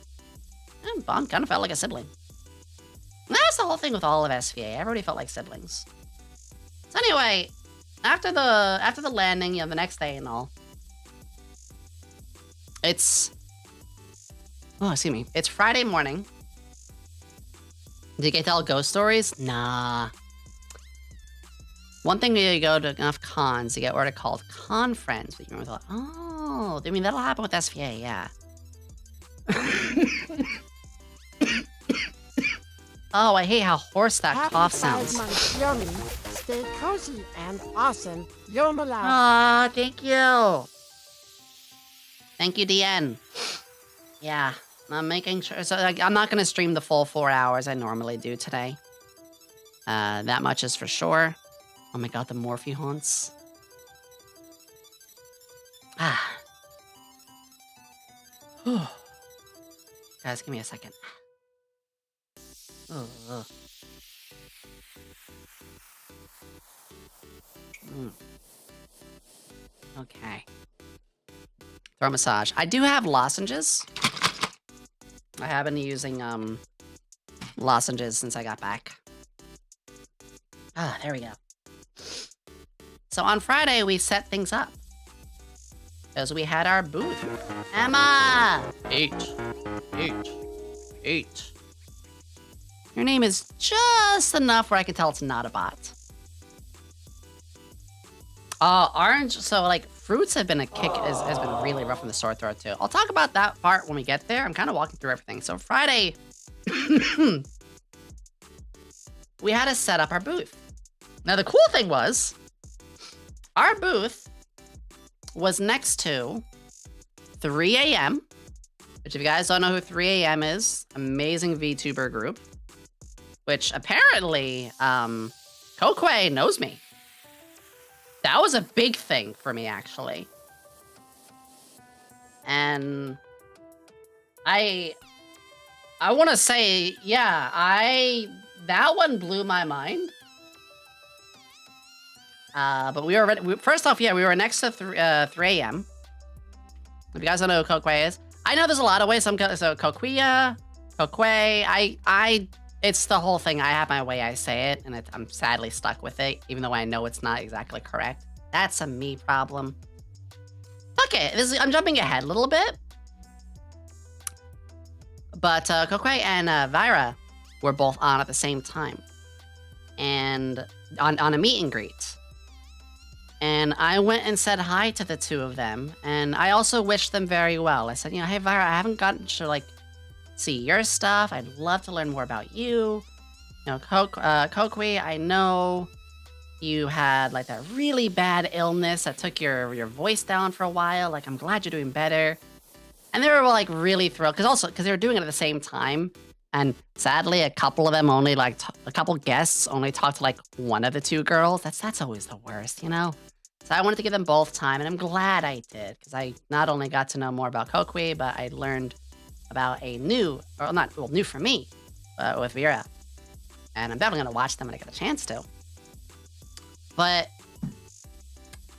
Bon kind of felt like a sibling. And that's the whole thing with all of SVA. Everybody felt like siblings. So anyway, after the landing, the next day and all, it's Friday morning. Did you get to tell ghost stories? Nah. One thing when you go to enough cons, you get what are called con friends. But you remember, oh, I mean, that'll happen with SVA, yeah. Oh, I hate how hoarse that cough sounds. Happy 5 months, Yomi. Stay cozy and awesome. Yomi. Aw, thank you. Thank you, DN. Yeah, I'm making sure. So I'm not going to stream the full 4 hours I normally do today. That much is for sure. Oh my god, the Morphe haunts. Guys, give me a second. Okay. Throat massage. I do have lozenges. I have been using lozenges since I got back. There we go. So on Friday, we set things up. Because we had our booth. Emma! H. Your name is just enough where I can tell it's not a bot. Orange, so like fruits have been a kick, has been really rough in the sore throat too. I'll talk about that part when we get there. I'm kind of walking through everything. So Friday, we had to set up our booth. Now the cool thing was, our booth was next to 3 AM, which if you guys don't know who 3 AM is, amazing VTuber group, which apparently, Kokwe knows me. That was a big thing for me, actually. And I want to say, yeah, that one blew my mind. But we were, first off, yeah, we were next to 3 AM. If you guys don't know who Kokwe is, I know there's a lot of ways. So Kokwe, it's the whole thing. I have my way I say it, and I'm sadly stuck with it, even though I know it's not exactly correct. That's a me problem. Okay, I'm jumping ahead a little bit. But Kokwe and Vyra were both on at the same time. And on a meet and greet. And I went and said hi to the two of them. And I also wished them very well. I said, hey, Vyra, I haven't gotten to, like, see your stuff. I'd love to learn more about you. Kokwe, I know you had, like, that really bad illness that took your voice down for a while. Like, I'm glad you're doing better. And they were, like, really thrilled. Because they were doing it at the same time. And sadly, a couple of them only, like, a couple guests only talked to, like, one of the two girls. That's always the worst, So I wanted to give them both time, and I'm glad I did. Because I not only got to know more about Kokwe, but I learned about a new for me, with Vera. And I'm definitely going to watch them when I get a chance to. But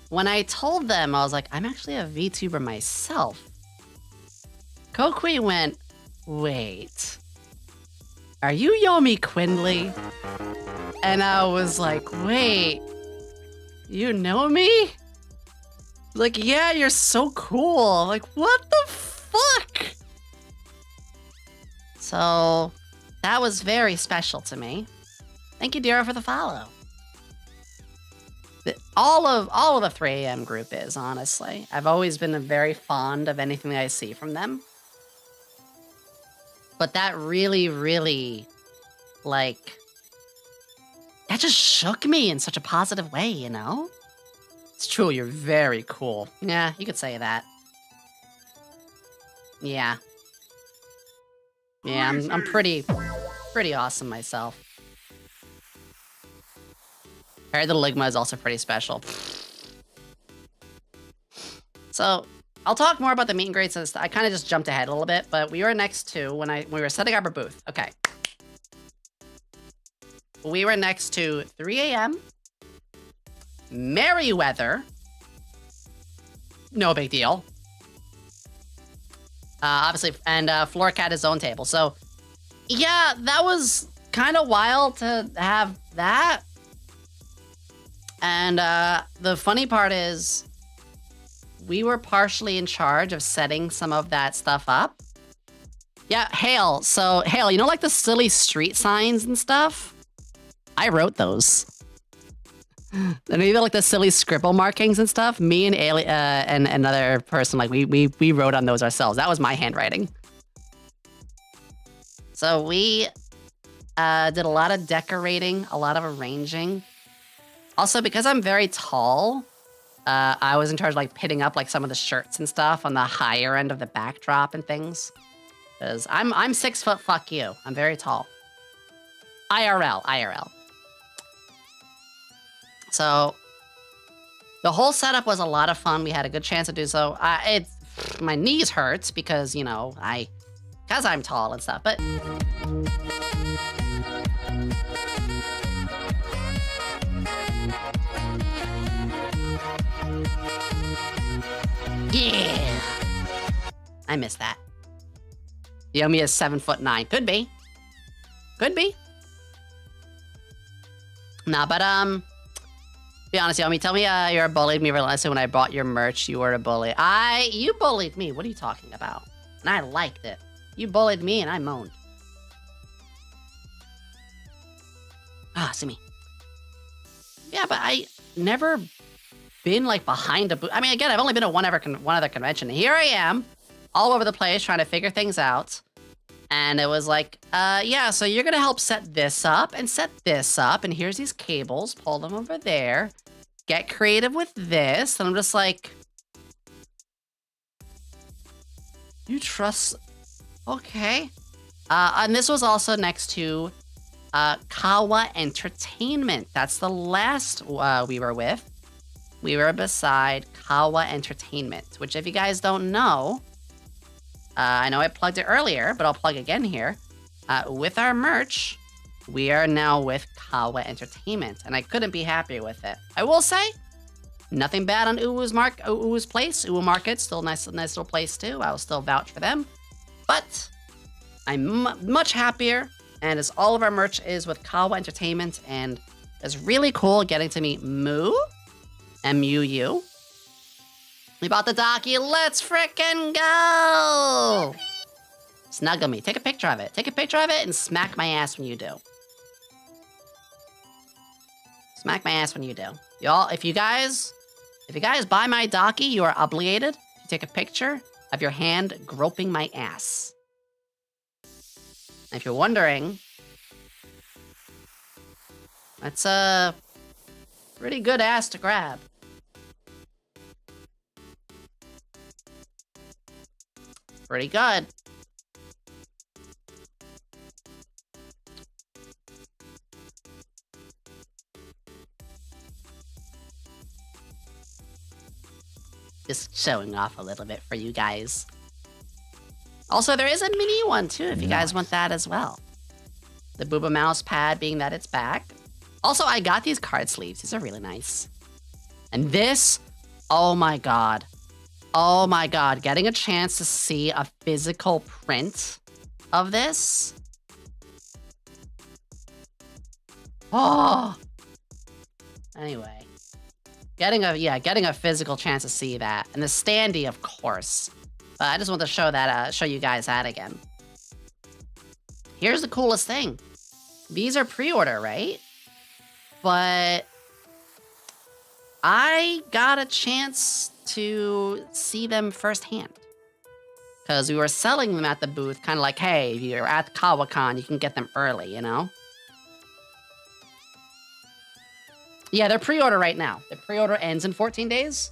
when I told them, I was like, I'm actually a VTuber myself. Kokwe went, wait, are you YomiQuinnley? And I was like, wait, you know me? Like, yeah, you're so cool. Like, what the fuck? So that was very special to me. Thank you, Dira, for the follow. All of the 3 AM group is, honestly. I've always been very fond of anything that I see from them. But that really, really, like, that just shook me in such a positive way, It's true, you're very cool. Yeah, you could say that. Yeah. Yeah, I'm pretty awesome myself. Harry the Ligma is also pretty special. So, I'll talk more about the meet and greets. I kind of just jumped ahead a little bit, but we were next to, when we were setting up our booth. Okay. We were next to 3 a.m., Merryweather, no big deal. Obviously, and Floorcat had his own table. So, yeah, that was kind of wild to have that. And the funny part is, we were partially in charge of setting some of that stuff up. Yeah, Hale. So, Hale, you know, like the silly street signs and stuff? I wrote those. And even like the silly scribble markings and stuff. Me and and another person, like we wrote on those ourselves. That was my handwriting. So we did a lot of decorating, a lot of arranging. Also, because I'm very tall, I was in charge of like pitting up like some of the shirts and stuff on the higher end of the backdrop and things. Because I'm 6 foot, fuck you. I'm very tall. IRL. So the whole setup was a lot of fun. We had a good chance to do so. My knees hurts because, you know, because I'm tall and stuff, but yeah, I miss that. Yomi is 7'9". Could be. Nah, but be honest, Yomi, tell me you're bullied me relentlessly when I bought your merch. You were a bully. You bullied me. What are you talking about? And I liked it. You bullied me and I moaned. See me. Yeah, but I never been like behind a booth. I mean, again, I've only been at one other convention. Here I am, all over the place trying to figure things out. And it was like, yeah, so you're gonna help set this up and set this up. And here's these cables, pull them over there. Get creative with this. And I'm just like, you trust, okay. And this was also next to Kawa Entertainment. That's the last we were with. We were beside Kawa Entertainment, which if you guys don't know, I know I plugged it earlier, but I'll plug again here. With our merch, we are now with Kawa Entertainment, and I couldn't be happier with it. I will say, nothing bad on Uwu's place. Uwu Market, still nice little place too. I will still vouch for them. But I'm much happier, and as all of our merch is with Kawa Entertainment, and it's really cool getting to meet Moo, M-U-U. We bought the Docky. Let's frickin' go! Snuggle me. Take a picture of it. Take a picture of it and smack my ass when you do. Smack my ass when you do. Y'all, if you guys buy my Docky, you are obligated to take a picture of your hand groping my ass. And if you're wondering, that's a pretty good ass to grab. Pretty good. Just showing off a little bit for you guys. Also, there is a mini one too, if you guys want that as well. The Booba mouse pad being that it's back. Also, I got these card sleeves. These are really nice. And this, oh my god. Oh my god, getting a chance to see a physical print of this. Oh. Anyway. Getting a physical chance to see that. And the standee, of course. But I just want to show you guys that again. Here's the coolest thing. These are pre-order, right? But I got a chance to see them firsthand. Because we were selling them at the booth, kind of like, hey, if you're at Kawacon, you can get them early, you know? Yeah, they're pre-order right now. The pre-order ends in 14 days.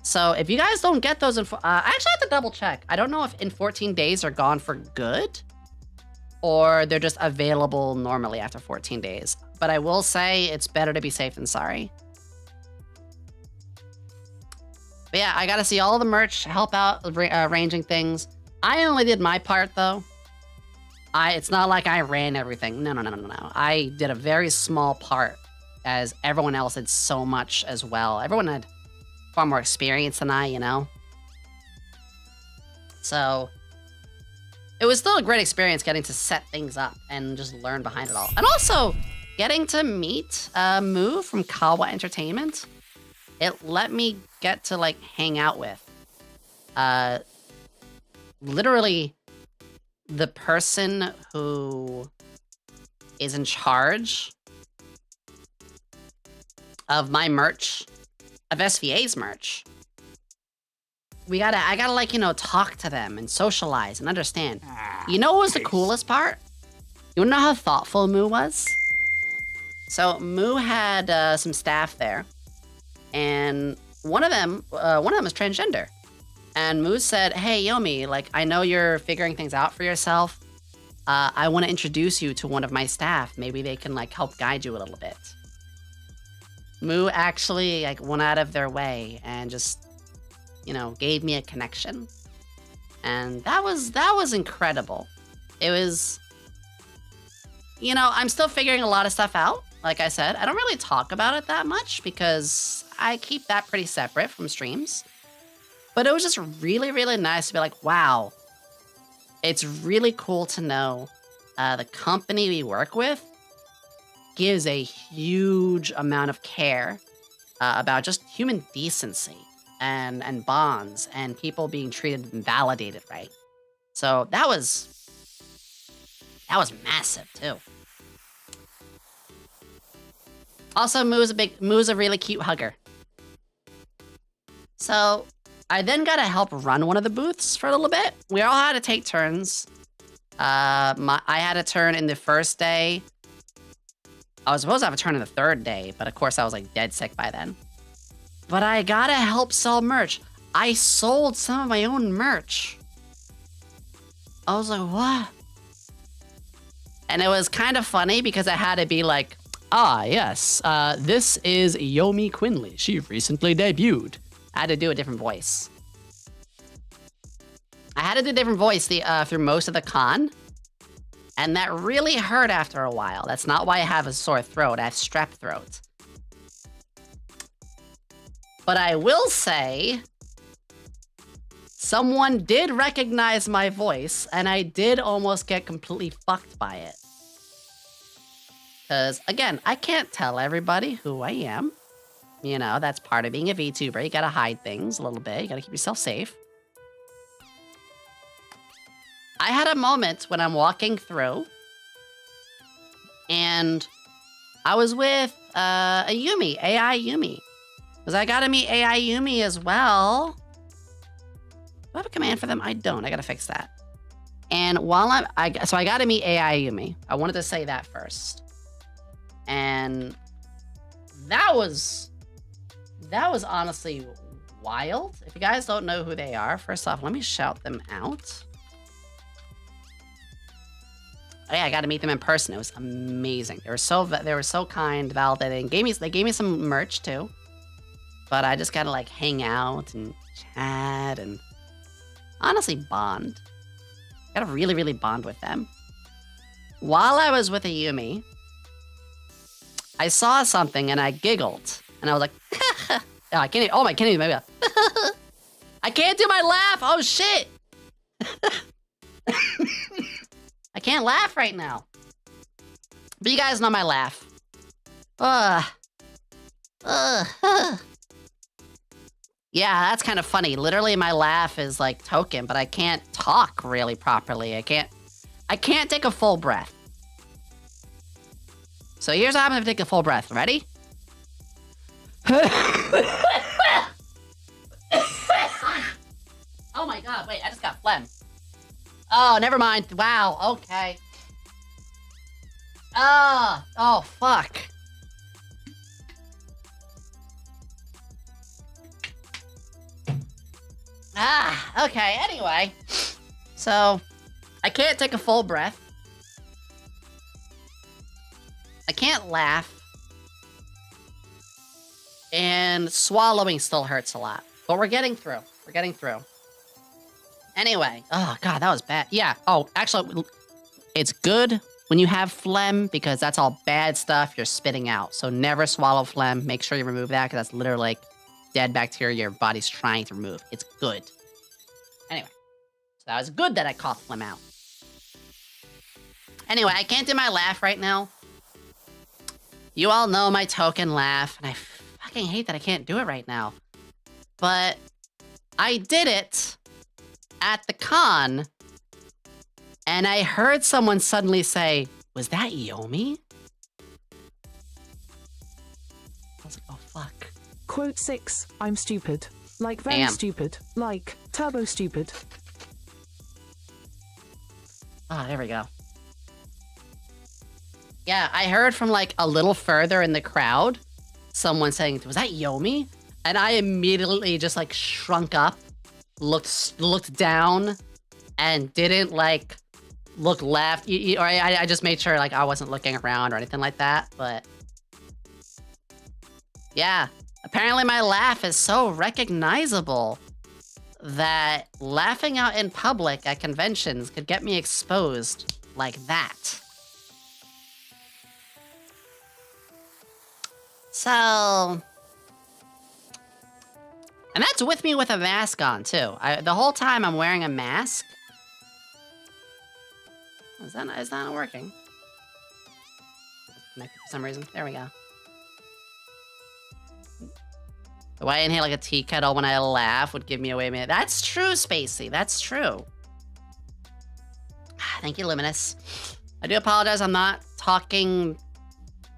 So if you guys don't get those, I actually have to double check. I don't know if in 14 days are gone for good, or they're just available normally after 14 days. But I will say it's better to be safe than sorry. But yeah, I got to see all the merch, help out arranging things. I only did my part though. It's not like I ran everything. No. I did a very small part, as everyone else did so much as well. Everyone had far more experience than I, you know? So it was still a great experience getting to set things up and just learn behind it all. And also getting to meet Moo from Kawa Entertainment. It let me get to like hang out with literally the person who is in charge of my merch, of SVA's merch. I gotta like, you know, talk to them and socialize and understand. You know what was the coolest part? You wanna know how thoughtful Moo was? So Moo had some staff there, and one of them is transgender. And Moo said, hey, Yomi, like, I know you're figuring things out for yourself. I want to introduce you to one of my staff. Maybe they can like help guide you a little bit. Moo actually like went out of their way and just, you know, gave me a connection. And that was incredible. It was, you know, I'm still figuring a lot of stuff out. Like I said, I don't really talk about it that much because I keep that pretty separate from streams. But it was just really, really nice to be like, wow, it's really cool to know the company we work with gives a huge amount of care about just human decency and bonds and people being treated and validated right. So that was massive too. Also, Moo's a really cute hugger. So I then got to help run one of the booths for a little bit. We all had to take turns. I had a turn in the first day. I was supposed to have a turn in the third day, but of course I was like dead sick by then. But I got to help sell merch. I sold some of my own merch. I was like, what? And it was kind of funny because I had to be like, yes, this is YomiQuinnley. She recently debuted. I had to do a different voice. I had to do a different voice through most of the con. And that really hurt after a while. That's not why I have a sore throat. I have strep throat. But I will say, someone did recognize my voice, and I did almost get completely fucked by it. Because, again, I can't tell everybody who I am. You know, that's part of being a VTuber. You gotta hide things a little bit. You gotta keep yourself safe. I had a moment when I'm walking through, and I was with a Yomi, AI Yomi. Because I gotta meet AI Yomi as well. Do I have a command for them? I don't. I gotta fix that. And while so I gotta meet AI Yomi. I wanted to say that first. And that was honestly wild. If you guys don't know who they are, first off, let me shout them out. Oh yeah, I got to meet them in person. It was amazing. They were so kind, validating. They gave me some merch too. But I just got to like hang out and chat and honestly bond. Got to really, really bond with them. While I was with a Yomi, I saw something and I giggled. And I was like, oh, I can't even, maybe I can't do my laugh. Oh, shit. I can't laugh right now. But you guys know my laugh. Yeah, that's kind of funny. Literally, my laugh is like token, but I can't talk really properly. I can't take a full breath. So here's what happens if I take a full breath. Ready? Oh my god, wait, I just got phlegm. Oh, never mind. Wow, okay. Oh, fuck. Okay, anyway. So, I can't take a full breath. I can't laugh. And swallowing still hurts a lot. But we're getting through. We're getting through. Anyway. Oh, God, that was bad. Yeah. Oh, actually, it's good when you have phlegm because that's all bad stuff you're spitting out. So never swallow phlegm. Make sure you remove that because that's literally like dead bacteria your body's trying to remove. It's good. Anyway. So that was good that I coughed phlegm out. Anyway, I can't do my laugh right now. You all know my token laugh, and I fucking hate that I can't do it right now. But I did it at the con, and I heard someone suddenly say, "Was that Yomi?" I was like, oh fuck. Quote 6, I'm stupid. Like very Damn. stupid. Like turbo stupid. Ah, there we go. Yeah, I heard from like a little further in the crowd, someone saying, "Was that Yomi?" And I immediately just like shrunk up, looked down, and didn't like look left. Or I just made sure like I wasn't looking around or anything like that. But yeah, apparently my laugh is so recognizable that laughing out in public at conventions could get me exposed like that. So, and that's with me with a mask on too. The whole time I'm wearing a mask. Is that not working? Connected for some reason. There we go. The way I inhale like a tea kettle when I laugh would give me away. Man, that's true, Spacey. That's true. Thank you, Luminous. I do apologize. I'm not talking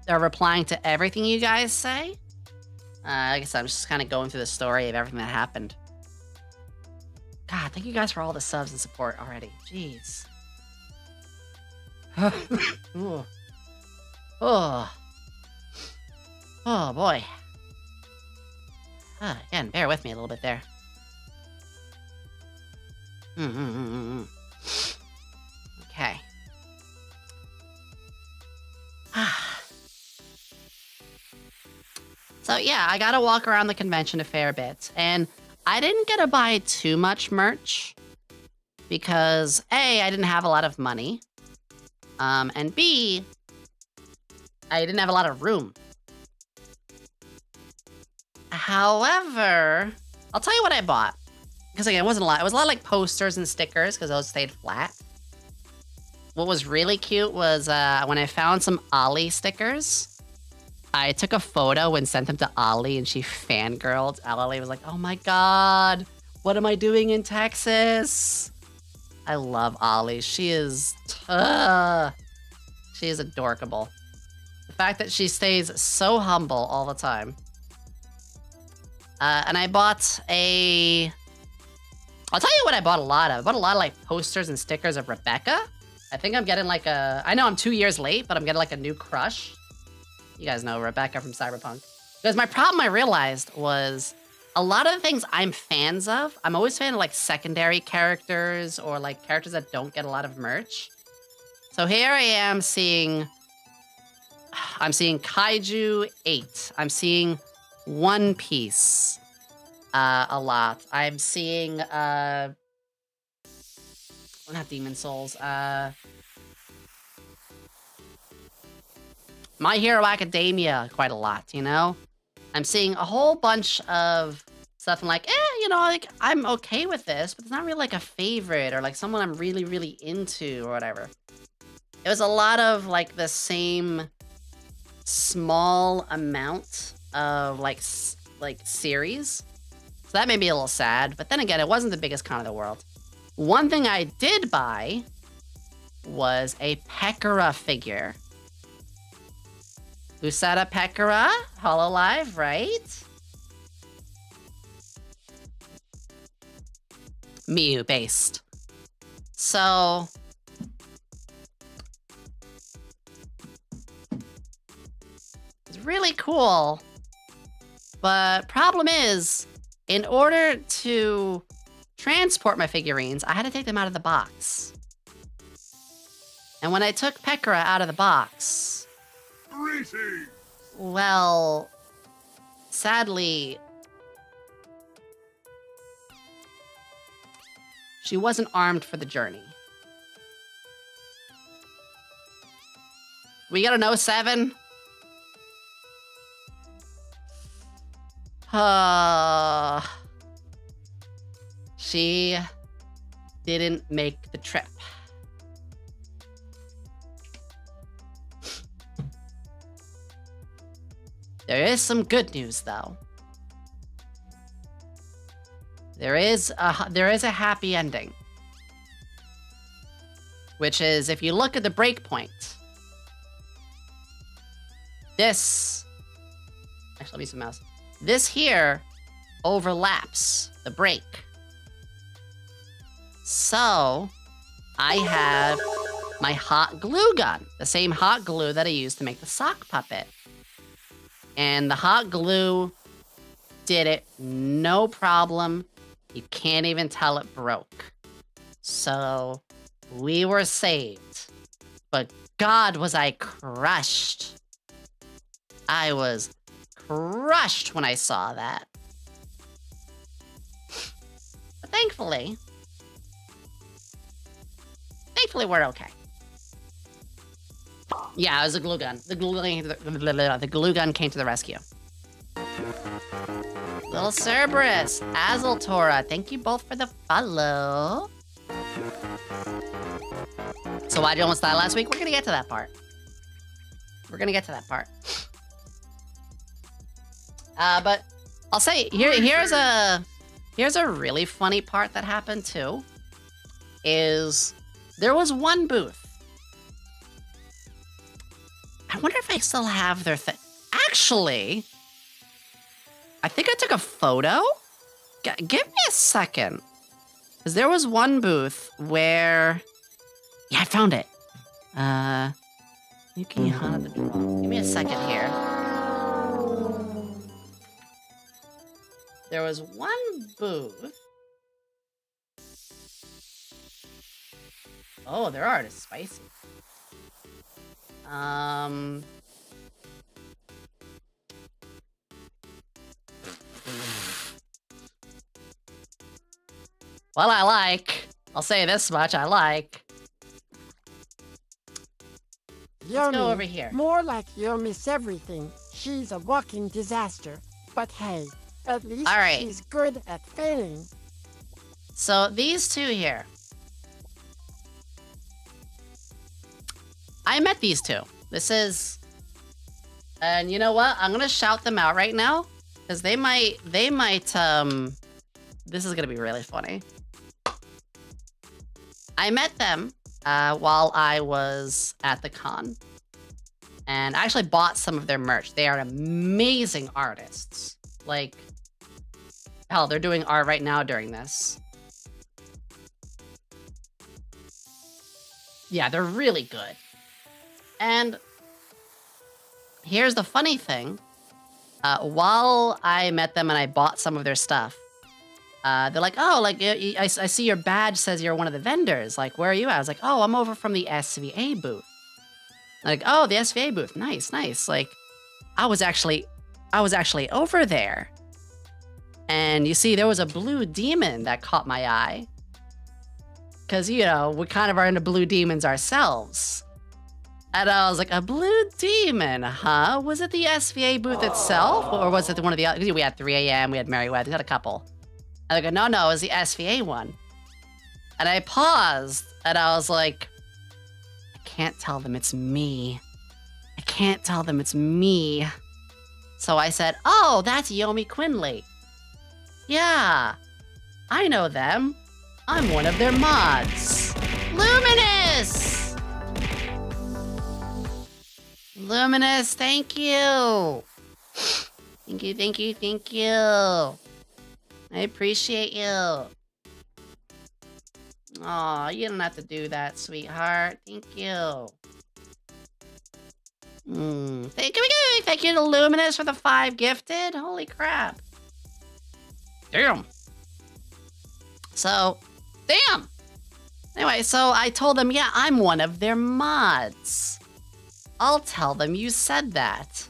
or replying to everything you guys say. I guess I'm just kind of going through the story of everything that happened. God, thank you guys for all the subs and support already. Jeez. Ooh. Oh. Oh, boy. Again, bear with me a little bit there. Okay. So yeah, I gotta walk around the convention a fair bit, and I didn't get to buy too much merch because A, I didn't have a lot of money, and B, I didn't have a lot of room. However, I'll tell you what I bought. Because again, it wasn't a lot. It was a lot of like posters and stickers because those stayed flat. What was really cute was when I found some Ollie stickers, I took a photo and sent them to Ollie and she fangirled. Ollie was like, "Oh my God, what am I doing in Texas?" I love Ollie. She is adorable. The fact that she stays so humble all the time. And I bought I'll tell you what I bought a lot of. I bought a lot of like posters and stickers of Rebecca. I think I'm getting like I know I'm 2 years late, but I'm getting like a new crush. You guys know Rebecca from Cyberpunk. Because my problem I realized was a lot of the things I'm fans of, I'm always a fan of like secondary characters or like characters that don't get a lot of merch. So here I am I'm seeing Kaiju 8. I'm seeing One Piece a lot. I'm seeing not Demon Souls. My Hero Academia quite a lot, you know? I'm seeing a whole bunch of stuff and like, you know, like I'm okay with this, but it's not really like a favorite or like someone I'm really, really into or whatever. It was a lot of like the same small amount of like series. So that made me a little sad, but then again, it wasn't the biggest con in the world. One thing I did buy was a Pekora figure. Usada Pekora, Hololive, right? Miyu based. So it's really cool. But problem is, in order to transport my figurines, I had to take them out of the box. And when I took Pekora out of the box, well, sadly, she wasn't armed for the journey. We got an 07? She didn't make the trip. There is some good news, though. There is a happy ending. Which is, if you look at the breakpoint, this... Actually, let me use the mouse. This here overlaps the break. So, I have my hot glue gun. The same hot glue that I used to make the sock puppet. And the hot glue did it, no problem. You can't even tell it broke. So, we were saved. But God, was I crushed. I was crushed when I saw that. But thankfully, we're okay. Yeah, it was a glue gun. The glue gun came to the rescue. Little Cerberus, Azaltora, thank you both for the follow. So why did you almost die last week? We're gonna get to that part. But I'll say here's a really funny part that happened too. Is there was one booth. I wonder if I still have their thing. Actually, I think I took a photo. Give me a second. Because there was one booth where... Yeah, I found it. Yuki Hana the Drum. Give me a second here. There was one booth. Oh, their art is spicy. Well, I'll say this much, I like. Let's go over here. More like Yomi's everything. She's a walking disaster. But hey, at least she's good at failing. So these two here. I met these two. This is... And you know what? I'm gonna shout them out right now. Because they might, this is gonna be really funny. I met them while I was at the con. And I actually bought some of their merch. They are amazing artists. Like, hell, they're doing art right now during this. Yeah, they're really good. And here's the funny thing. While I met them and I bought some of their stuff, they're like, oh, like, I see your badge says you're one of the vendors. Like, where are you at? I was like, oh, I'm over from the SVA booth. Like, oh, the SVA booth. Nice, nice. Like, I was actually over there. And you see, there was a blue demon that caught my eye. Because, you know, we kind of are into blue demons ourselves. And I was like, a blue demon, huh? Was it the SVA booth itself? Or was it one of the other? We had 3 a.m., we had Merryweather, we had a couple. And I go, no, it was the SVA one. And I paused, and I was like, I can't tell them it's me. I can't tell them it's me. So I said, oh, that's YomiQuinnley. Yeah, I know them. I'm one of their mods. Luminous! Luminous, thank you. Thank you, thank you, thank you. I appreciate you. Aw, you don't have to do that, sweetheart. Thank you. Thank you to Luminous for the 5 gifted. Holy crap. Damn. So, damn. Anyway, so I told them, yeah, I'm one of their mods. I'll tell them you said that.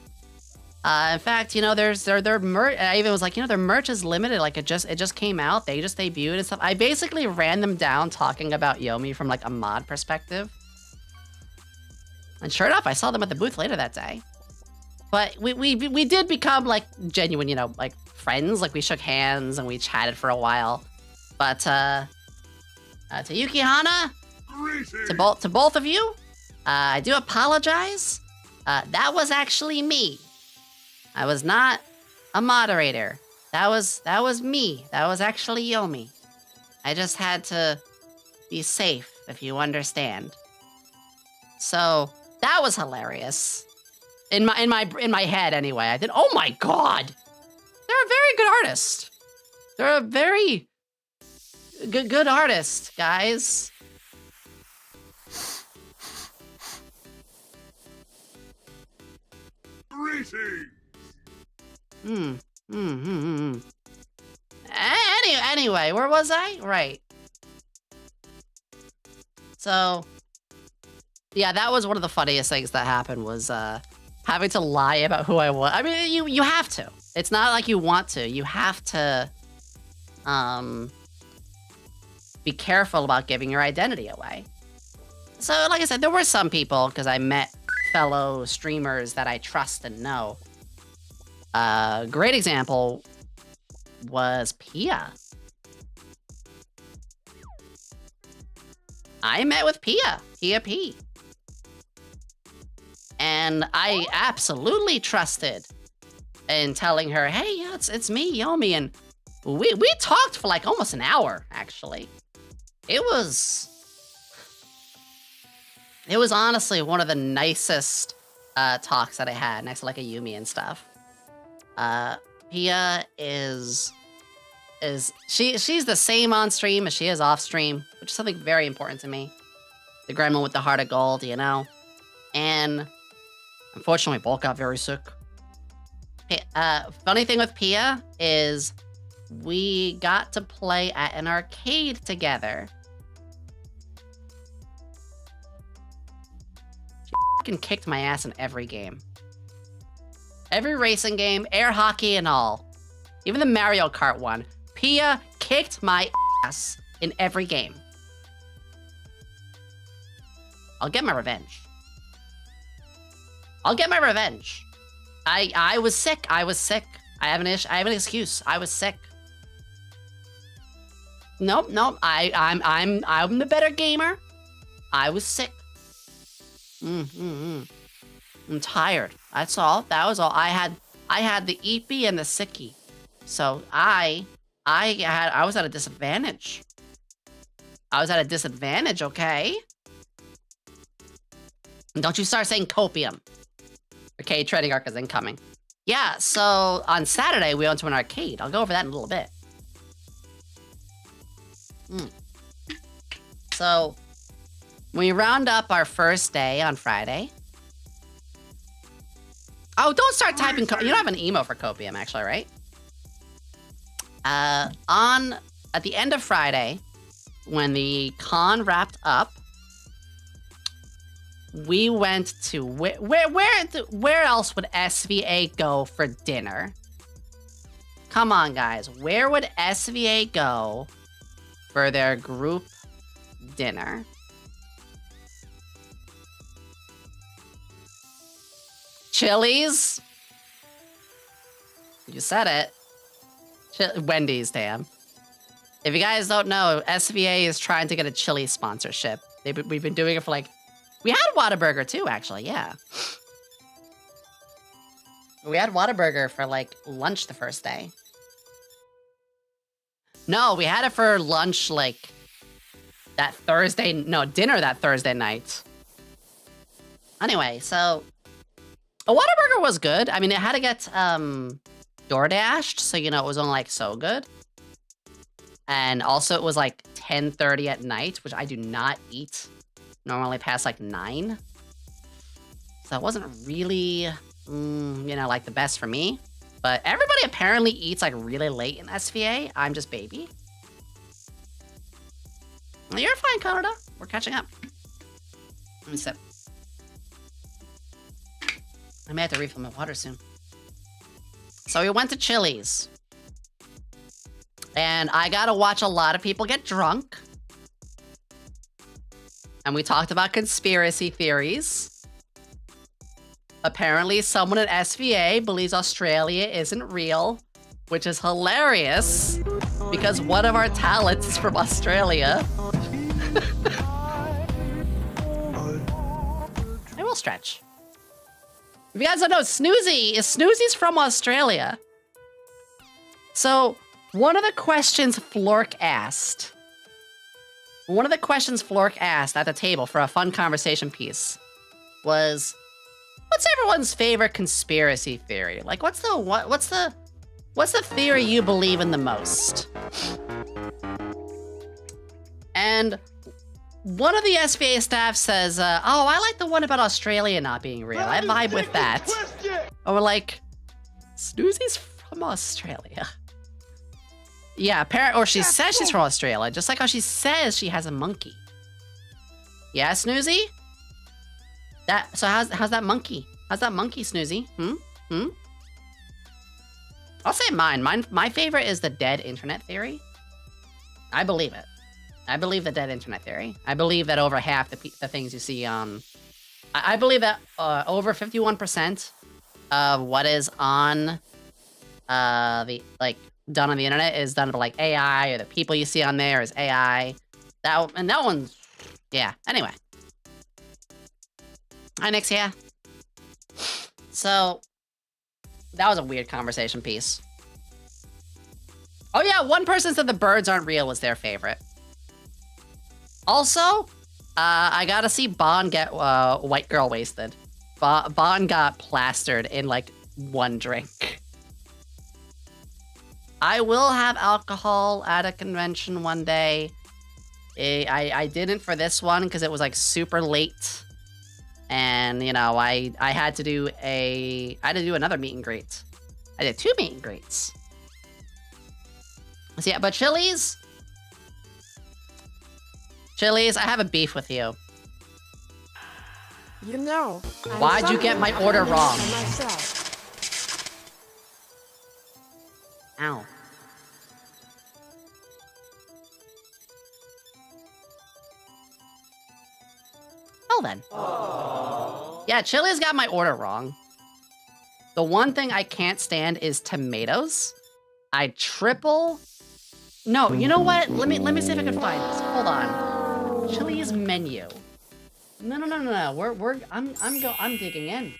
In fact, you know, their merch. I even was like, you know, their merch is limited. Like it just came out. They just debuted and stuff. I basically ran them down talking about Yomi from like a mod perspective. And sure enough, I saw them at the booth later that day. But we did become like genuine, you know, like friends. Like we shook hands and we chatted for a while. But to Yukihana, to both of you, I do apologize. That was actually me. I was not a moderator. That was me. That was actually Yomi. I just had to be safe, if you understand. So that was hilarious. In my head, anyway. I did. Oh my god, they're a very good artist. They're a very good artist, guys. Anyway, where was I? Right. So, yeah, that was one of the funniest things that happened was having to lie about who I was. I mean, you have to. It's not like you want to. You have to be careful about giving your identity away. So, like I said, there were some people, because I met fellow streamers that I trust and know. Great example was Pia. I met with Pia P. And I absolutely trusted in telling her, hey, yeah, it's me, Yomi. And we talked for like almost an hour, actually. It was honestly one of the nicest talks that I had next to like a Yumi and stuff. Pia she's the same on stream as she is off stream, which is something very important to me. The gremlin with the heart of gold, you know? And unfortunately, both got very sick. Funny thing with Pia is we got to play at an arcade together. She fucking kicked my ass in every game. Every racing game, air hockey and all. Even the Mario Kart one. Pia kicked my ass in every game. I'll get my revenge. I'll get my revenge. I was sick. I have an excuse. I was sick. Nope. I'm the better gamer. I was sick. I'm tired. That's all. That was all. I had the eepy and the sicky. So I was at a disadvantage. Okay? And don't you start saying copium. Arcade trading arc is incoming. Yeah, so on Saturday we went to an arcade. I'll go over that in a little bit. So we round up our first day on Friday. Oh, don't start typing. You don't have an emo for copium, actually, right? At the end of Friday, when the con wrapped up, we went to where else would SVA go for dinner? Come on, guys. Where would SVA go for their group dinner? Chili's? You said it. Wendy's, damn. If you guys don't know, SVA is trying to get a Chili's sponsorship. We've been doing it for like... We had Whataburger too, actually, yeah. We had Whataburger for like lunch the first day. No, we had it for lunch like that Thursday... No, dinner that Thursday night. Anyway, so... A Whataburger was good. I mean, it had to get DoorDashed, so, you know, it was only, like, so good. And also, it was, like, 10:30 at night, which I do not eat normally past, like, 9. So it wasn't really, you know, like, the best for me. But everybody apparently eats, like, really late in SVA. I'm just baby. No, you're fine, Canada. We're catching up. Let me sip. I may have to refill my water soon. So we went to Chili's. And I got to watch a lot of people get drunk. And we talked about conspiracy theories. Apparently, someone at SVA believes Australia isn't real, which is hilarious because one of our talents is from Australia. I will stretch. If you guys don't know, Snoozy's from Australia. So, one of the questions Flork asked at the table for a fun conversation piece was, what's everyone's favorite conspiracy theory? Like, what's the theory you believe in the most? And one of the SVA staff says, oh, I like the one about Australia not being real. I vibe with that. And we're like, Snoozy's from Australia. Yeah, or she says she's from Australia, just like how she says she has a monkey. Yeah, Snoozy? So how's that monkey? How's that monkey, Snoozy? I'll say mine. My favorite is the dead internet theory. I believe it. I believe the dead internet theory. I believe that over half the things you see on... I believe that over 51% of what is on done on the internet is done by like AI, or the people you see on there is AI. That one's... Yeah, anyway. Hi, Nick's here. So, that was a weird conversation piece. Oh yeah, one person said the birds aren't real was their favorite. Also, I gotta see Bond get white girl wasted. Bond got plastered in like one drink. I will have alcohol at a convention one day. I didn't for this one because it was like super late. And, you know, I had to do another meet and greet. I did 2 meet and greets. So yeah, but Chili's, I have a beef with you. You know, Why'd you get my order wrong? Ow. Well then. Yeah, Chili's got my order wrong. The one thing I can't stand is tomatoes. No, you know what? Let me see if I can find this. Hold on. Chili's menu. No. I'm digging in.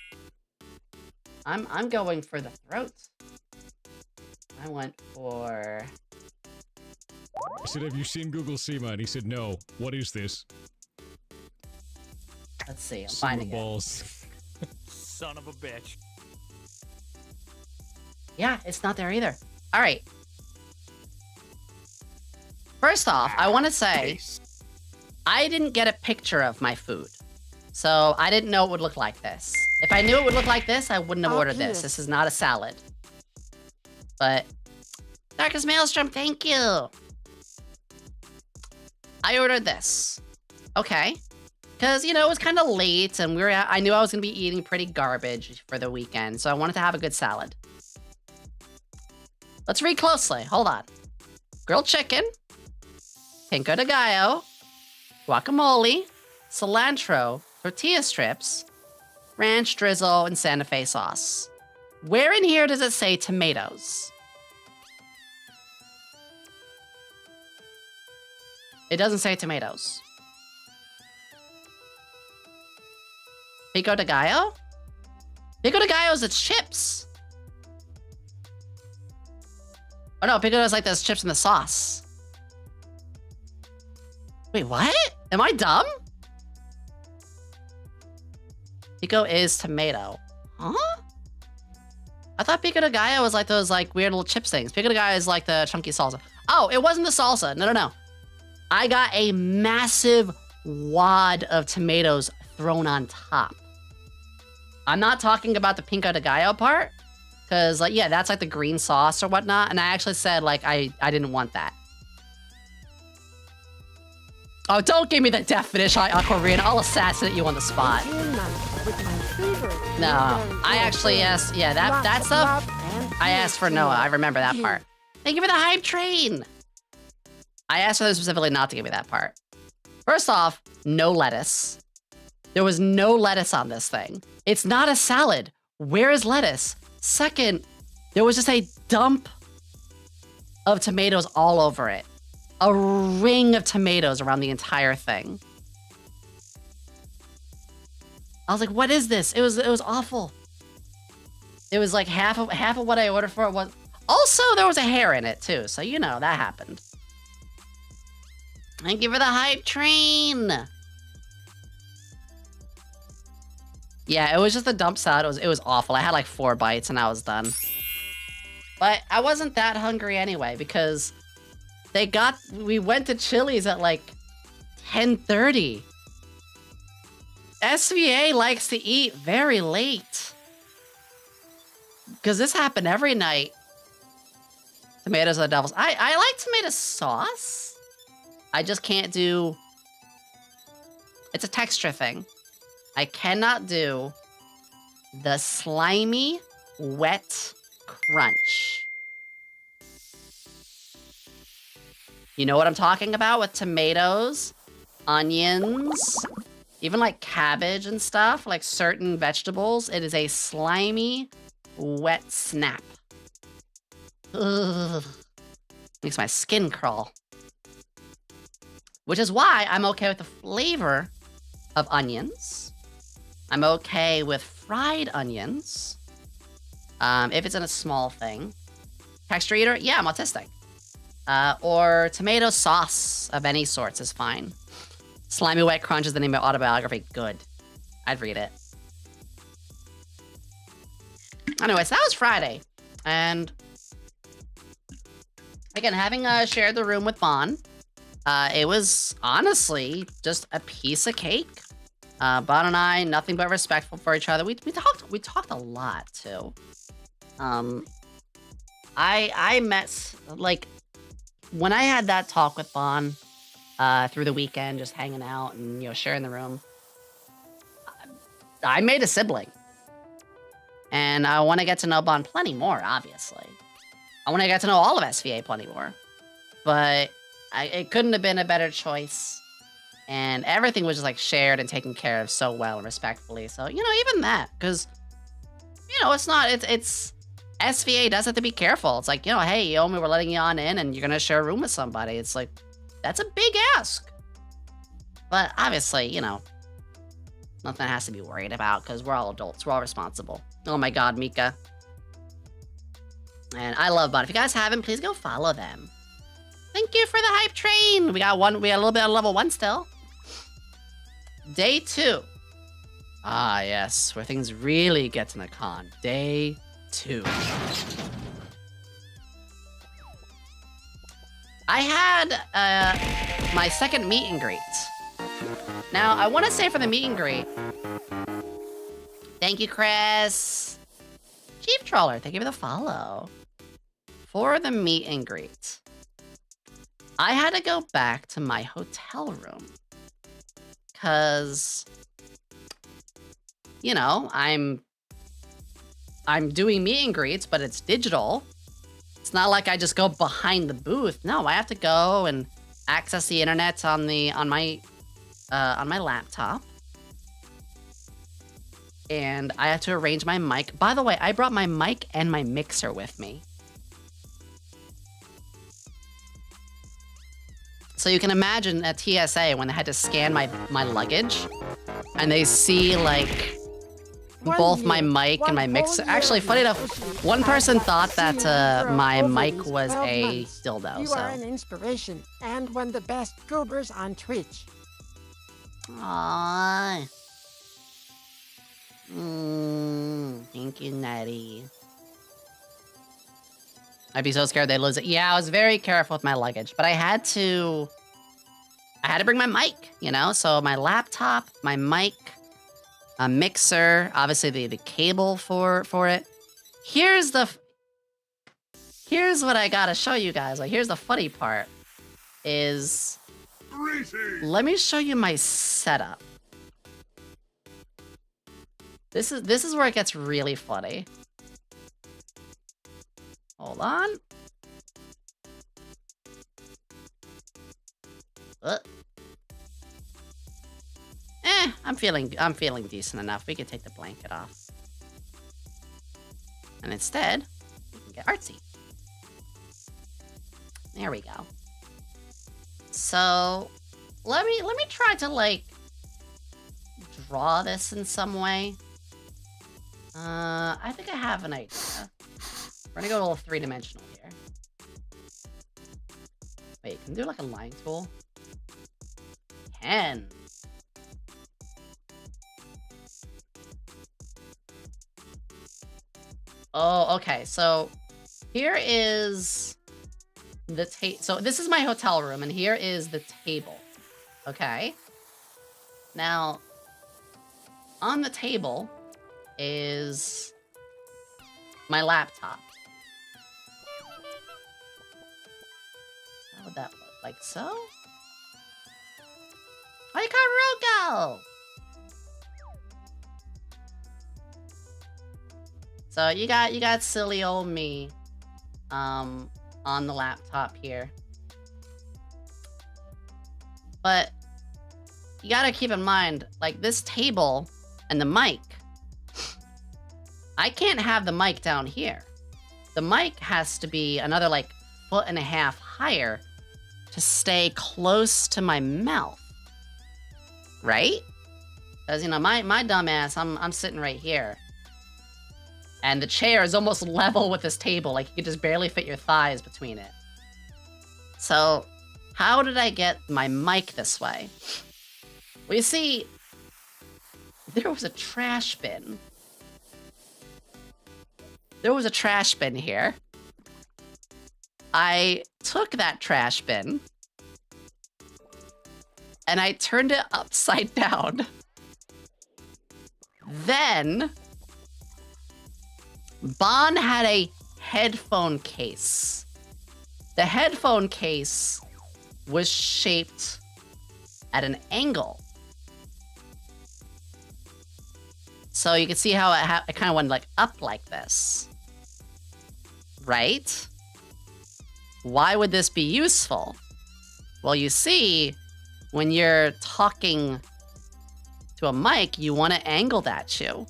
I'm going for the throat. I went for... I said, have you seen Google SEMA? And he said, no. What is this? Let's see, I'm finding balls. Son of a bitch. Yeah, it's not there either. All right. First off, I want to say, I didn't get a picture of my food. So I didn't know it would look like this. If I knew it would look like this, I wouldn't have ordered this. This is not a salad. But, Darkest Maelstrom, thank you. I ordered this. Okay. Because, you know, it was kind of late, and I knew I was going to be eating pretty garbage for the weekend, so I wanted to have a good salad. Let's read closely. Hold on. Grilled chicken, pico de gallo, guacamole, cilantro, tortilla strips, ranch drizzle, and Santa Fe sauce. Where in here does it say tomatoes? It doesn't say tomatoes. Pico de gallo? Pico de gallo is its chips. Oh no, pico is like those chips in the sauce. Wait, what? Am I dumb? Pico is tomato. Huh? I thought pico de gallo was like those like weird little chips things. Pico de gallo is like the chunky salsa. Oh, it wasn't the salsa. No. I got a massive wad of tomatoes thrown on top. I'm not talking about the pico de gallo part, because, like, yeah, that's like the green sauce or whatnot, and I actually said, like, I didn't want that. Oh, don't give me the definition, Korean. I'll assassinate you on the spot. 18 months with my favorite. No, I actually asked. Yeah, that stuff. I asked for Noah. I remember that part. Thank you for the hype train. I asked for them specifically not to give me that part. First off, no lettuce. There was no lettuce on this thing. It's not a salad. Where is lettuce? Second, there was just a dump of tomatoes all over it. A ring of tomatoes around the entire thing. I was like, what is this? It was awful. It was like half of what I ordered for it was. Also, there was a hair in it too, so you know that happened. Thank you for the hype train. Yeah, it was just a dump salad. It was awful. I had like 4 bites and I was done. But I wasn't that hungry anyway because we went to Chili's at like 10:30. SVA likes to eat very late. Because this happened every night. Tomatoes are the devils. I like tomato sauce. I just can't do... It's a texture thing. I cannot do the slimy, wet crunch. You know what I'm talking about with tomatoes, onions, even like cabbage and stuff, like certain vegetables. It is a slimy, wet snap. Ugh. Makes my skin crawl. Which is why I'm okay with the flavor of onions. I'm okay with fried onions. If it's in a small thing. Texture eater? Yeah, I'm autistic. Or tomato sauce of any sorts is fine. Slimy Wet Crunch is the name of my autobiography. Good. I'd read it. Anyways, that was Friday. And again, having shared the room with Bon, it was honestly just a piece of cake. Bon and I, nothing but respectful for each other. We talked a lot too. I met, like, when I had that talk with Bon through the weekend, just hanging out and, you know, sharing the room, I made a sibling. And I want to get to know Bon plenty more, obviously. I want to get to know all of SVA plenty more. But it couldn't have been a better choice. And everything was just, like, shared and taken care of so well and respectfully. So, you know, even that, because, you know, it's SVA does have to be careful. It's like, you know, hey, Yomi, we're letting you on in and you're going to share a room with somebody. It's like, that's a big ask. But obviously, you know, nothing has to be worried about because we're all adults. We're all responsible. Oh my God, Mika. And I love Bon. If you guys haven't, please go follow them. Thank you for the hype train. We got a little bit of level 1 still. Day 2. Ah, yes, where things really get in the con. Day 2. I had my second meet and greet. Now, I want to say for the meet and greet, thank you, Chris. Chief Troller, thank you for the follow. For the meet and greet, I had to go back to my hotel room. Because, you know, I'm doing meet and greets, but it's digital. It's not like I just go behind the booth. No, I have to go and access the internet on my laptop. And I have to arrange my mic. By the way, I brought my mic and my mixer with me. So you can imagine at TSA when they had to scan my luggage and they see like both my mic and my mixer. Actually, funny enough, one person thought that my mic was a dildo. You are an inspiration and one of the best goobers on Twitch. Aww. Thank you, Natty. I'd be so scared they'd lose it. Yeah, I was very careful with my luggage, but I had to bring my mic, you know? So my laptop, my mic, a mixer, obviously the cable for it. Here's what I gotta show you guys. Like, here's the funny part is Let me show you my setup. This is where it gets really funny. Hold on. I'm feeling decent enough. We can take the blanket off. And instead, we can get artsy. There we go. So, let me try to like draw this in some way. I think I have an idea. We're gonna go a little three-dimensional here. Wait, can we do like a line tool? Can. Oh, okay. So here is the table. So this is my hotel room, and here is the table. Okay. Now, on the table is my laptop. How would that look? Like so? Like Haruko! So you got silly old me on the laptop here. But you gotta keep in mind, like this table and the mic, I can't have the mic down here. The mic has to be another like 1.5 feet higher to stay close to my mouth. Right? Because you know, my dumbass, I'm sitting right here. And the chair is almost level with this table, like you could just barely fit your thighs between it. So, how did I get my mic this way? Well, you see, there was a trash bin. There was a trash bin here. I took that trash bin and I turned it upside down. Then Bon had a headphone case. The headphone case was shaped at an angle. So you can see how it kind of went like up like this. Right? Why would this be useful? Well, you see, when you're talking to a mic, you want to angle that shoe.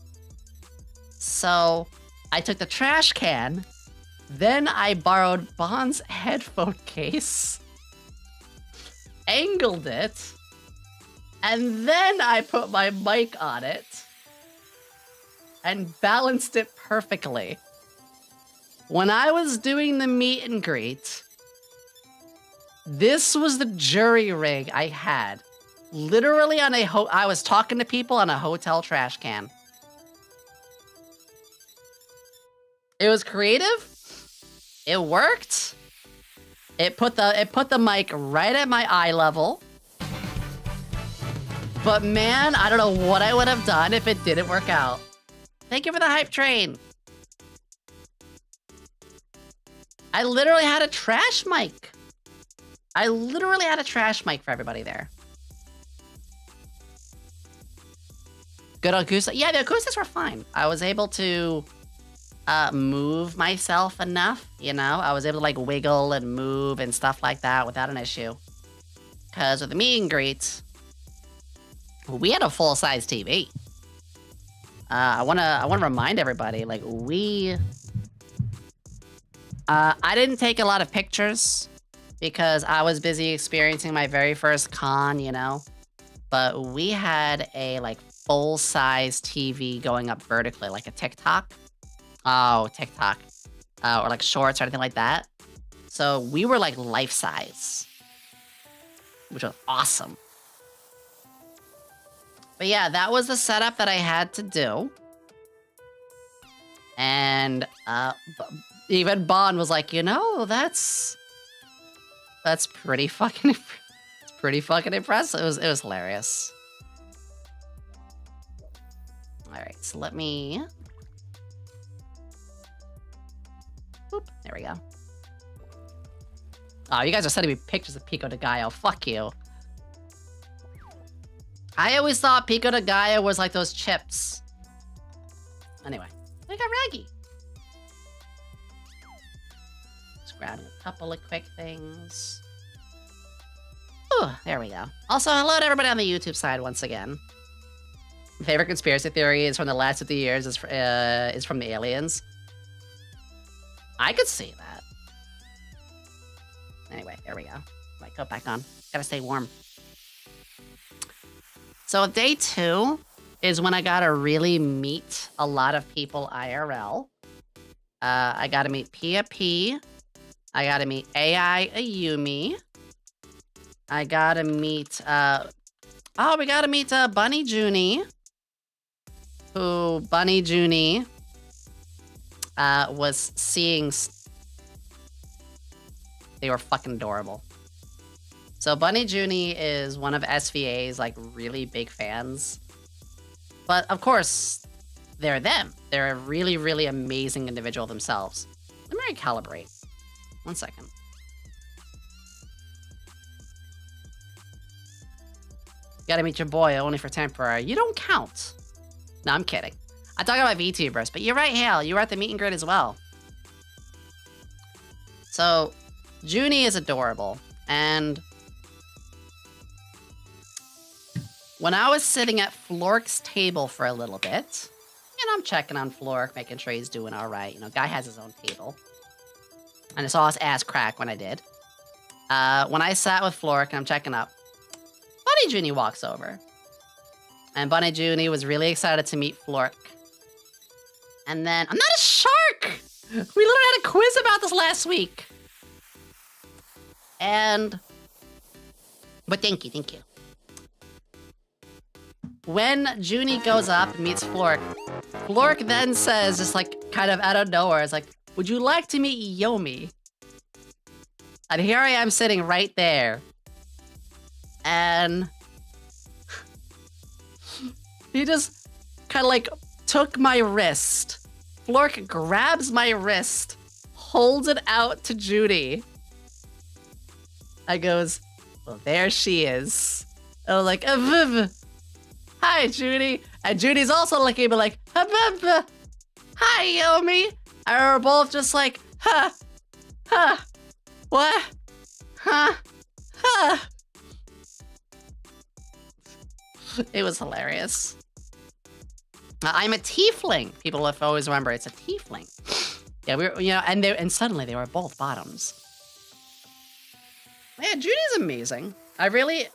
So I took the trash can, then I borrowed Bon's headphone case, angled it, and then I put my mic on it and balanced it perfectly. When I was doing the meet and greet, this was the jury rig I had. Literally on I was talking to people on a hotel trash can. It was creative. It worked. It put the mic right at my eye level. But man, I don't know what I would have done if it didn't work out. Thank you for the hype train. I literally had a trash mic. I literally had a trash mic for everybody there. Good acoustics. Yeah, the acoustics were fine. I was able to move myself enough, you know? I was able to like wiggle and move and stuff like that without an issue. Because with the meet and greets, we had a full-size TV. I wanna remind everybody, like I didn't take a lot of pictures because I was busy experiencing my very first con, you know? But we had a like full-size TV going up vertically, like a TikTok. Oh, TikTok. Or like shorts or anything like that. So we were like life-size, which was awesome. But yeah, that was the setup that I had to do. And even Bon was like, you know, that's pretty fucking impressive. It was hilarious. All right, so let me. Boop, there we go. Oh, you guys are sending me pictures of Pico de Gallo. Fuck you. I always thought Pico de Gallo was like those chips. Anyway, I got Raggy. Just grabbing a couple of quick things. Ooh, there we go. Also, hello to everybody on the YouTube side once again. My favorite conspiracy theory is from the last 50 years is from the aliens. I could see that. Anyway, there we go. My coat back on. Gotta stay warm. So day 2 is when I gotta really meet a lot of people IRL. I gotta meet Pia P. I gotta meet AI Ayumi. I gotta meet, we gotta meet Bunny Junie. Who Bunny Junie was seeing. They were fucking adorable. So Bunny Junie is one of SVA's like really big fans. But of course, they're them. They're a really, really amazing individual themselves. Let me recalibrate. 1 second. Gotta meet your boy only for temporary. You don't count. No, I'm kidding. I'm talking about VTubers, but you're right, Hale. You were at the meet and greet as well. So, Junie is adorable, and when I was sitting at Flork's table for a little bit, I'm checking on Flork, making sure he's doing all right. Guy has his own table. And I saw his ass crack when I did. When I sat with Flork and I'm checking up, Bunny Junie walks over. And Bunny Junie was really excited to meet Flork. And then, I'm not a shark! We literally had a quiz about this last week. But thank you. When Junie goes up and meets Flork, Flork then says, just like kind of out of nowhere, it's like, would you like to meet Yomi? And here I am sitting right there. And he just kind of like took my wrist. Flork grabs my wrist, holds it out to Junie. I goes, well, there she is. And I'm like, hi, Junie. And Junie's also looking at me like, hi, Yomi. And we're both just like, what? It was hilarious. I'm a tiefling. People have always remember it's a tiefling. Yeah, and suddenly they were both bottoms. Yeah, Junie's amazing. I really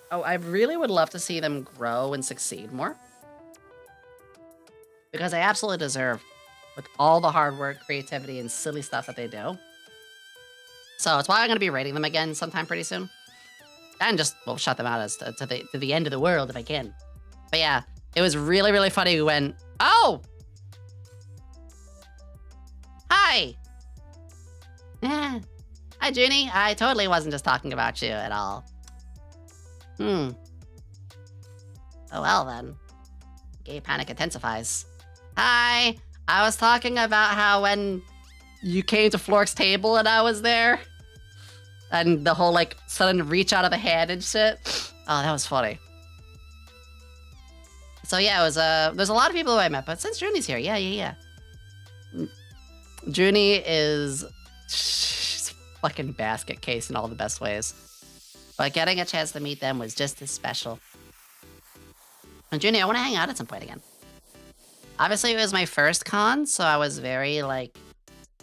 would love to see them grow and succeed more. Because they absolutely deserve with all the hard work, creativity, and silly stuff that they do. So it's why I'm going to be rating them again sometime pretty soon. And just, shut them out as to the end of the world if I can. But yeah, it was really, really funny when, oh! Hi! Hi, Junie. I totally wasn't just talking about you at all. Oh, well then. Gay panic intensifies. Hi! I was talking about how when you came to Flork's table and I was there, and the whole, like, sudden reach out of the hand and shit. Oh, that was funny. So yeah, it was, there's a lot of people who I met, but since Junie's here, yeah. Junie is she's a fucking basket case in all the best ways. But getting a chance to meet them was just as special. And Junie, I want to hang out at some point again. Obviously, it was my first con, so I was very, like,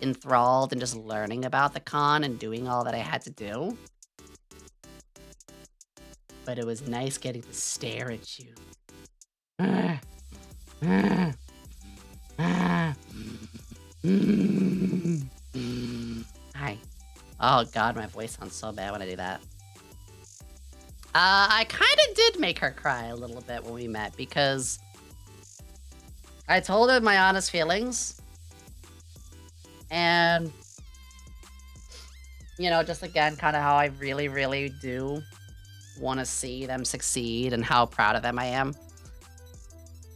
enthralled and just learning about the con and doing all that I had to do. But it was nice getting to stare at you. Hi. Oh god, my voice sounds so bad when I do that. I kind of did make her cry a little bit when we met because I told her my honest feelings. And, just again, kind of how I really, really do want to see them succeed and how proud of them I am.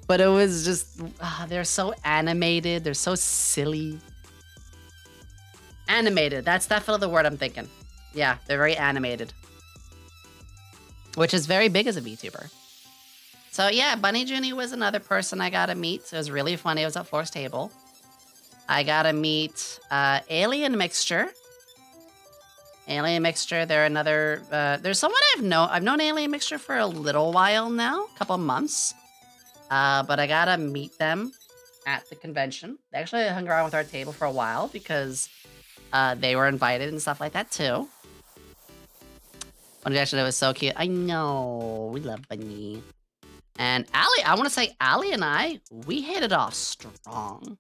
But it was just, they're so animated. They're so silly. Animated. That's definitely the word I'm thinking. Yeah, they're very animated. Which is very big as a VTuber. So yeah, Bunny Junie was another person I got to meet. It was really funny. It was at Floor's table. I got to meet Alien Mixture. Alien Mixture, they're another, there's someone I've known Alien Mixture for a little while now, a couple months. But I got to meet them at the convention. They actually hung around with our table for a while because they were invited and stuff like that too. Bunny actually was so cute. I know, we love Bunny. And Allie, I want to say Allie and I, we hit it off strong.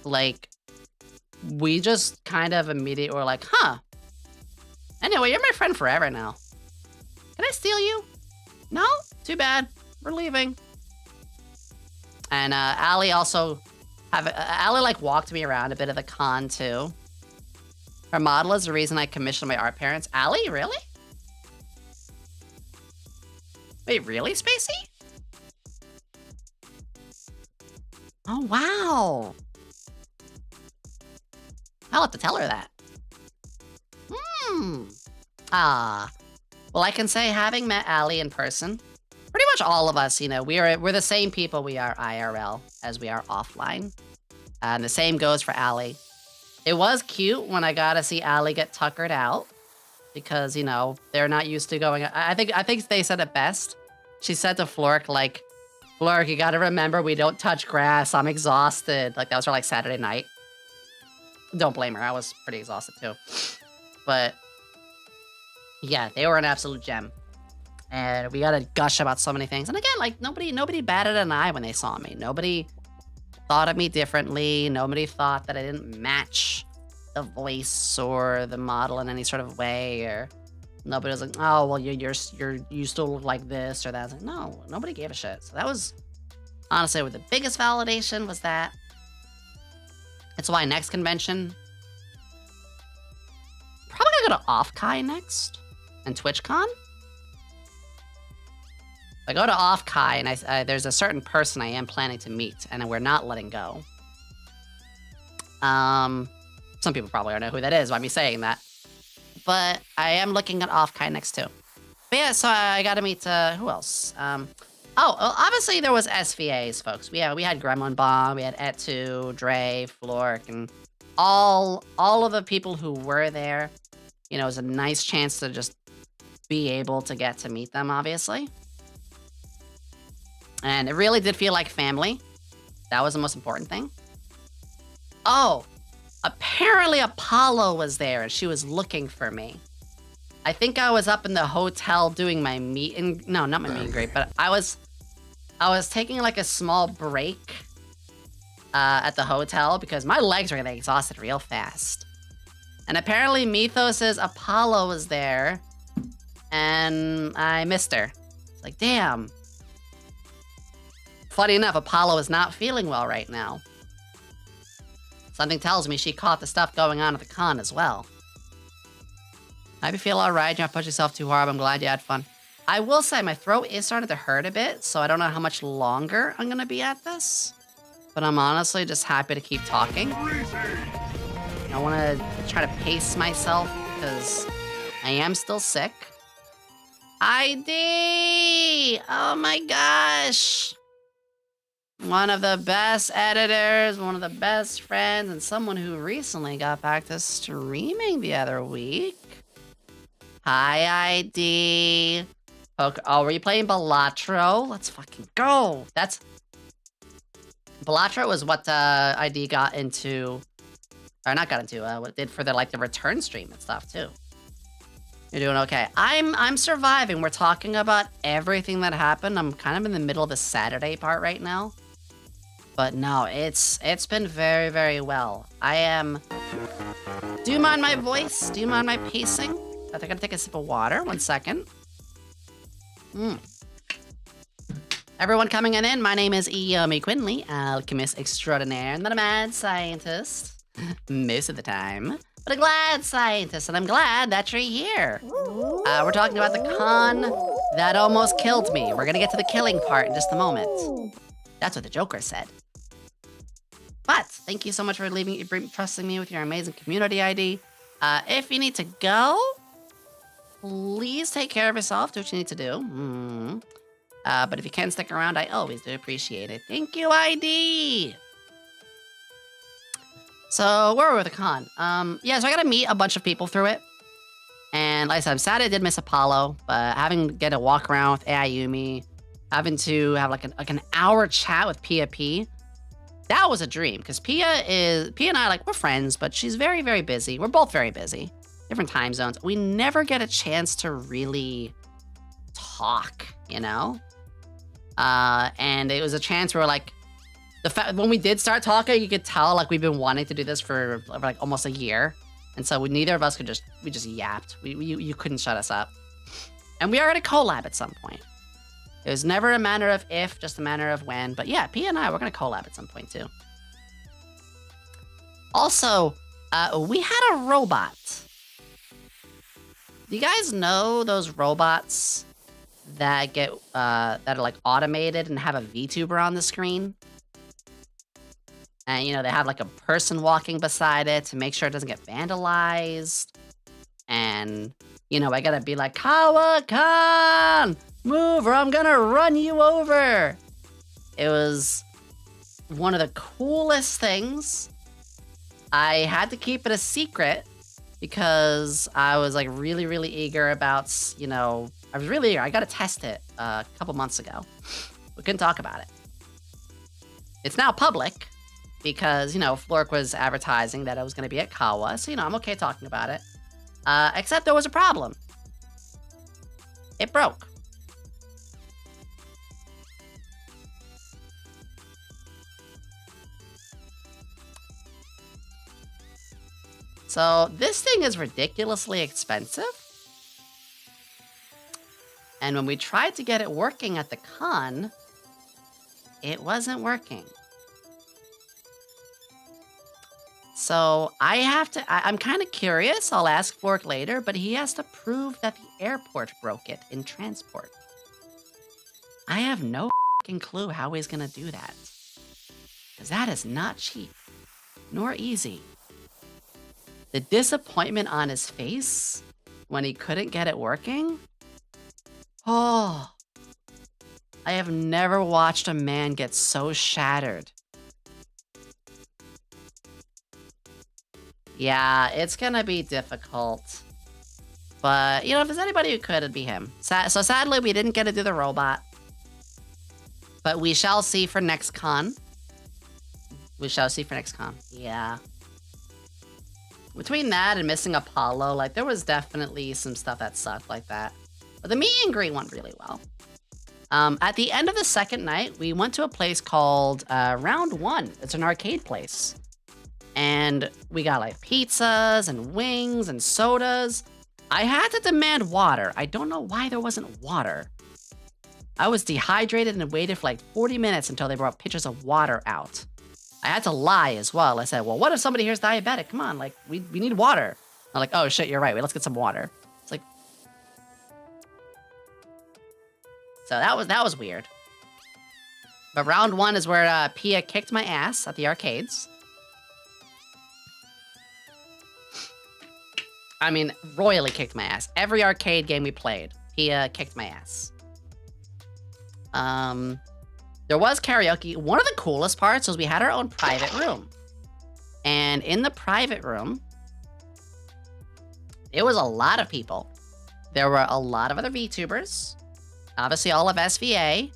Like, we just kind of immediately were like, huh. Anyway, you're my friend forever now. Can I steal you? No? Too bad. We're leaving. And Allie also, Allie like walked me around a bit of the con too. Her model is the reason I commissioned my art parents. Allie, really? Wait, really, Spacey? Oh, wow. I'll have to tell her that. Well, I can say having met Allie in person, pretty much all of us, you know, we're the same people we are IRL as we are offline. And the same goes for Allie. It was cute when I got to see Allie get tuckered out because, you know, they're not used to going. I think they said it best. She said to Flork, like, Flork, you got to remember we don't touch grass. I'm exhausted. Like, that was her like Saturday night. Don't blame her. I was pretty exhausted too. But yeah, they were an absolute gem. And we got to gush about so many things. And again, like nobody batted an eye when they saw me. Nobody thought of me differently. Nobody thought that I didn't match the voice or the model in any sort of way. Or nobody was like, oh, well, you still look like this or that. I was like, no, nobody gave a shit. So that was honestly what the biggest validation was that. It's why next convention, probably gonna go to Off-Kai next and TwitchCon. If I go to Off-Kai and there's a certain person I am planning to meet and we're not letting go. Some people probably don't know who that is by me saying that. But I am looking at Off-Kai next too. But yeah, so I got to meet, who else? Oh, well, obviously there was SVAs, folks. We had Gremlin Bomb, we had Etu, Dre, Flork, and all of the people who were there. You know, it was a nice chance to just be able to get to meet them, obviously. And it really did feel like family. That was the most important thing. Oh, apparently Apollo was there and she was looking for me. I think I was up in the hotel doing my no, not my meet and greet, but I was taking like a small break at the hotel because my legs were getting exhausted real fast. And apparently Mythos's Apollo was there and I missed her. It's like, damn. Funny enough, Apollo is not feeling well right now. Something tells me she caught the stuff going on at the con as well. I hope you feel alright. You don't push yourself too hard. I'm glad you had fun. I will say my throat is starting to hurt a bit, so I don't know how much longer I'm gonna be at this. But I'm honestly just happy to keep talking. I want to try to pace myself because I am still sick. ID! Oh my gosh! One of the best editors, one of the best friends, and someone who recently got back to streaming the other week. Hi, ID. Oh, were you playing Balatro? Let's fucking go. Balatro was what ID got into, or not got into, what did for the return stream and stuff too. You're doing okay. I'm surviving. We're talking about everything that happened. I'm kind of in the middle of the Saturday part right now. But no, it's been very, very well. I am... Do you mind my voice? Do you mind my pacing? I think I'm gonna take a sip of water. 1 second. Everyone coming in, my name is YomiQuinnley, alchemist extraordinaire, not a mad scientist. Most of the time. But a glad scientist, and I'm glad that you're here. We're talking about the con that almost killed me. We're gonna get to the killing part in just a moment. That's what the Joker said. But thank you so much for trusting me with your amazing community ID. If you need to go, please take care of yourself. Do what you need to do. But if you can stick around, I always do appreciate it. Thank you, ID. So where were we with the con? Yeah, so I got to meet a bunch of people through it. And like I said, I'm sad I did miss Apollo, but having to get a walk around with AI Yomi, having to have like an hour chat with Pia P, that was a dream. Because Pia and I, like, we're friends, but she's very, very busy. We're both very busy. Different time zones. We never get a chance to really talk, you know? And it was a chance where, like, when we did start talking, you could tell, like, we've been wanting to do this for like almost a year. And so neither of us could we just yapped. You couldn't shut us up. And we are going to collab at some point. It was never a matter of if, just a matter of when. But yeah, P and I, we're going to collab at some point too. Also, we had a robot. Do you guys know those robots that that are like automated and have a VTuber on the screen? And, you know, they have like a person walking beside it to make sure it doesn't get vandalized. And, you know, I gotta be like, Kawacon, move or I'm gonna run you over. It was one of the coolest things. I had to keep it a secret because I was like really, really eager about, you know, I was really eager. I got to test it a couple months ago. We couldn't talk about it. It's now public. Because, you know, Flork was advertising that I was going to be at Kawa, so, you know, I'm okay talking about it. Except there was a problem. It broke. So, this thing is ridiculously expensive. And when we tried to get it working at the con, it wasn't working. So I'm kind of curious. I'll ask Fork later, but he has to prove that the airport broke it in transport. I have no clue how he's going to do that. Because that is not cheap, nor easy. The disappointment on his face when he couldn't get it working. Oh, I have never watched a man get so shattered. Yeah, it's gonna be difficult. But, you know, if there's anybody who could, it'd be him. So sadly, we didn't get to do the robot. But we shall see for next con. We shall see for next con. Yeah. Between that and missing Apollo, like, there was definitely some stuff that sucked like that. But the meet and greet went really well. At the end of the second night, we went to a place called Round One. It's an arcade place. And we got like pizzas and wings and sodas. I had to demand water. I don't know why there wasn't water. I was dehydrated and waited for like 40 minutes until they brought pitchers of water out. I had to lie as well. I said, well, what if somebody here's diabetic? Come on, like, we need water. I'm like, oh shit, you're right. Wait, let's get some water. It's like... So that was weird. But round one is where Pia kicked my ass at the arcades. I mean, royally kicked my ass. Every arcade game we played, Pia kicked my ass. There was karaoke. One of the coolest parts was we had our own private room. And in the private room, it was a lot of people. There were a lot of other VTubers. Obviously, all of SVA.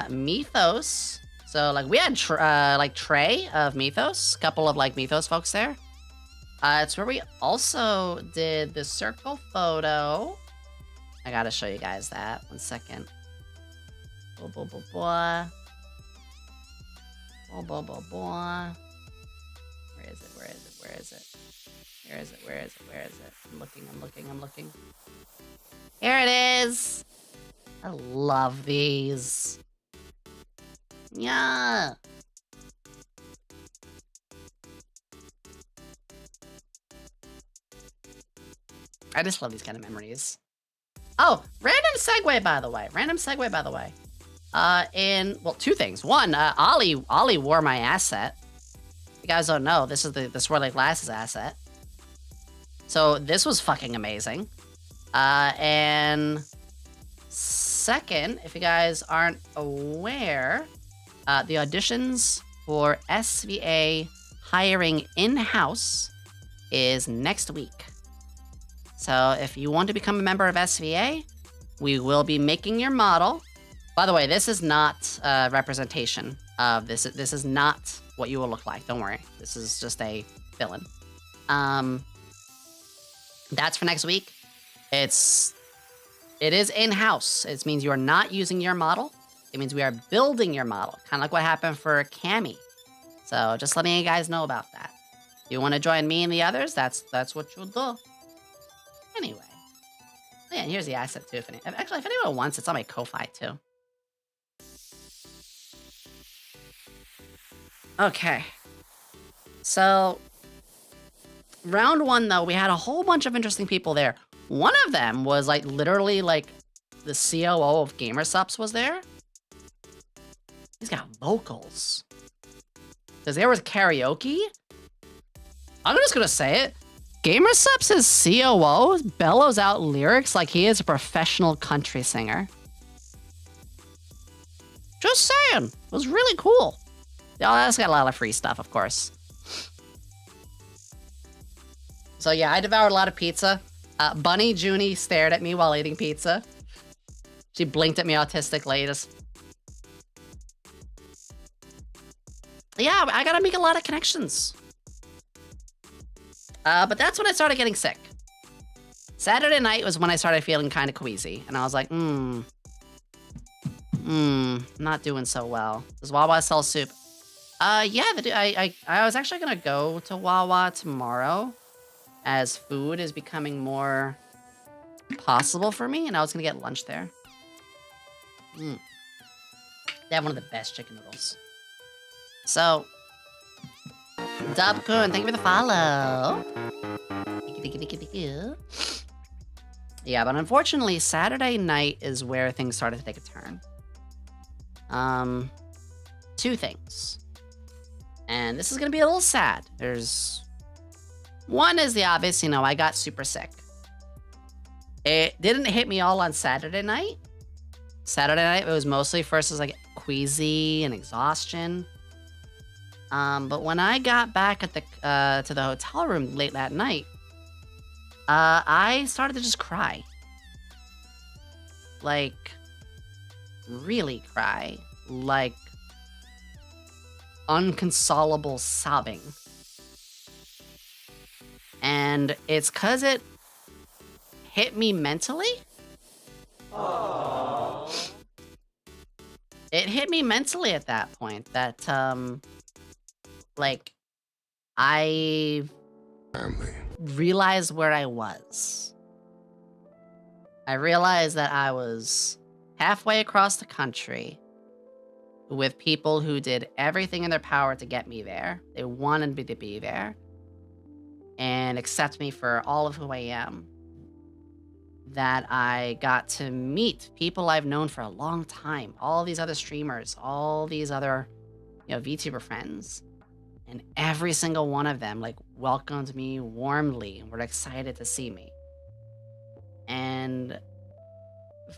Mythos. So, like, we had, like, Trey of Mythos. A couple of, like, Mythos folks there. It's where we also did the circle photo. I gotta show you guys that. 1 second. Boy, boy, boy, boy. Boy, boy, boy, boy. Where is it? Where is it? Where is it? Where is it? Where is it? Where is it? I'm looking, I'm looking, I'm looking. Here it is! I love these. Yeah! I just love these kind of memories. Oh, random segue, by the way. Random segue, by the way. Well, two things. One, Ollie wore my asset. You guys don't know, this is the Swirly Glasses asset. So this was fucking amazing. And second, if you guys aren't aware, the auditions for SVA hiring in-house is next week. So if you want to become a member of SVA, we will be making your model. By the way, this is not representation of this. This is not what you will look like. Don't worry. This is just a fill-in. That's for next week. It is in-house. It means you are not using your model. It means we are building your model, kind of like what happened for Cammy. So just letting you guys know about that. If you want to join me and the others, that's what you'll do. Anyway. Yeah, and here's the asset too. If anyone wants, it's on my Ko-Fi too. Okay. So, round 1 though, we had a whole bunch of interesting people there. One of them was like literally like the COO of Gamersupps was there. He's got vocals. Because there was karaoke. I'm just gonna say it. Gamersupps' COO bellows out lyrics like he is a professional country singer. Just saying. It was really cool. Y'all, that's got a lot of free stuff, of course. So yeah, I devoured a lot of pizza. Bunny Junie stared at me while eating pizza. She blinked at me autistically. Yeah, I gotta make a lot of connections. But that's when I started getting sick. Saturday night was when I started feeling kind of queasy. And I was like, not doing so well. Does Wawa sell soup? Yeah, I was actually gonna go to Wawa tomorrow, as food is becoming more possible for me, and I was gonna get lunch there. They have one of the best chicken noodles. So, Dubkun, thank you for the follow. Yeah, but unfortunately, Saturday night is where things started to take a turn. Two things. And this is gonna be a little sad. One is the obvious, I got super sick. It didn't hit me all on Saturday night. Saturday night, it was mostly first as like queasy and exhaustion. But when I got back at to the hotel room late that night, I started to just cry. Like, really cry. Like, unconsolable sobbing. And it's 'cause it hit me mentally. Aww. It hit me mentally at that point that, like, I realized where I was. I realized that I was halfway across the country with people who did everything in their power to get me there. They wanted me to be there and accept me for all of who I am. That I got to meet people I've known for a long time. All these other streamers, all these other, VTuber friends. And every single one of them, like, welcomed me warmly and were excited to see me. And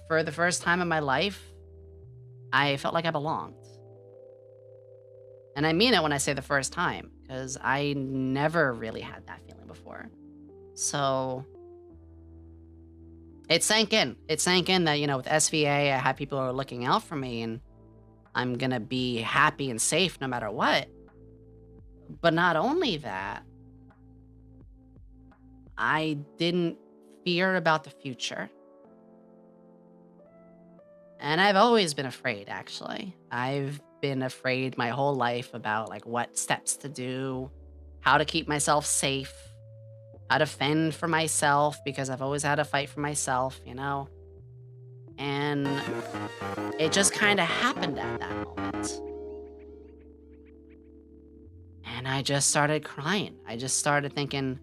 for the first time in my life, I felt like I belonged. And I mean it when I say the first time, because I never really had that feeling before. So it sank in. It sank in that, with SVA, I had people who were looking out for me, and I'm gonna be happy and safe no matter what. But not only that, I didn't fear about the future. And I've always been afraid, actually. I've been afraid my whole life about, like, what steps to do, how to keep myself safe, how to fend for myself, because I've always had to fight for myself, And it just kind of happened at that moment. And I just started crying. I just started thinking,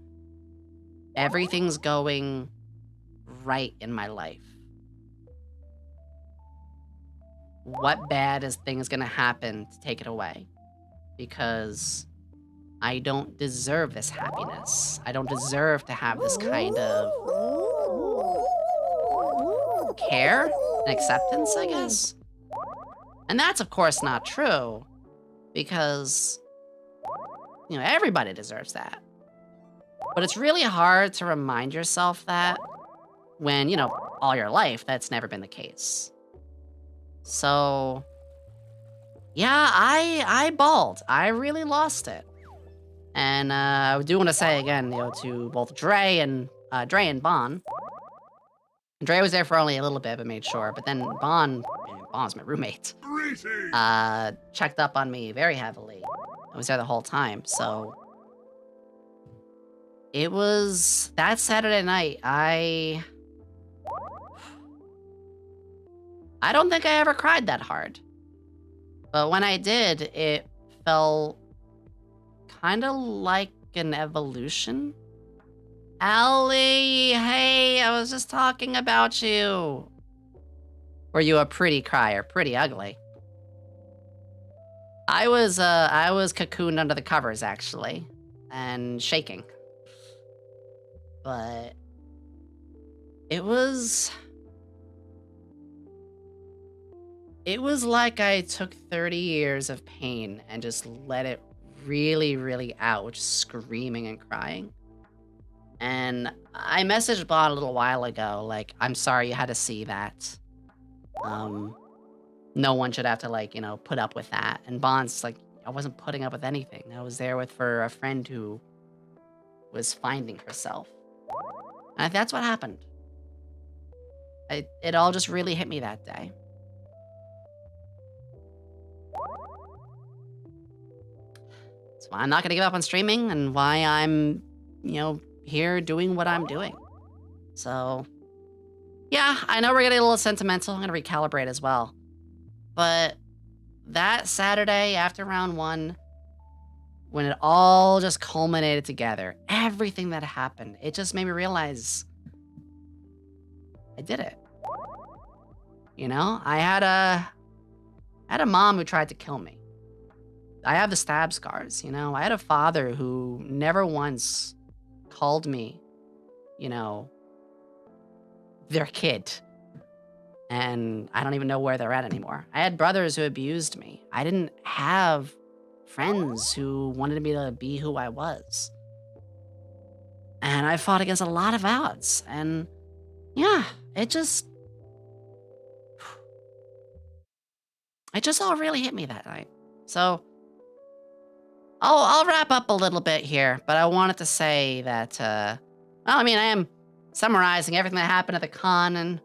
everything's going right in my life. What bad thing is going to happen to take it away? Because I don't deserve this happiness. I don't deserve to have this kind of care and acceptance, I guess. And that's, of course, not true, because, you know, everybody deserves that. But it's really hard to remind yourself that when, you know, all your life, that's never been the case. So, yeah, I bawled. I really lost it. And I do want to say again, you know, to both Dre and Bon. Dre was there for only a little bit, but made sure. But then Bon's my roommate. Checked up on me very heavily. I was there the whole time, so it was that Saturday night. I don't think I ever cried that hard, but when I did, it felt kind of like an evolution. Allie, hey, I was just talking about you. Were you a pretty crier? Pretty ugly. I was cocooned under the covers, actually, and shaking. But it was like I took 30 years of pain and just let it really, really out, just screaming and crying. And I messaged Bon a little while ago, like, I'm sorry you had to see that. No one should have to, like, you know, put up with that. And Bon's like, I wasn't putting up with anything. I was there for a friend who was finding herself. And that's what happened. It all just really hit me that day. That's why I'm not gonna give up on streaming and why I'm, you know, here doing what I'm doing. So, yeah, I know we're getting a little sentimental. I'm gonna recalibrate as well. But that Saturday after round 1, when it all just culminated together, everything that happened, it just made me realize I did it. You know, I had a mom who tried to kill me. I have the stab scars, you know. I had a father who never once called me, you know, their kid. And I don't even know where they're at anymore. I had brothers who abused me. I didn't have friends who wanted me to be who I was. And I fought against a lot of odds. And yeah, it just all really hit me that night. So I'll wrap up a little bit here, but I wanted to say that, well, I mean, I am summarizing everything that happened at the con, and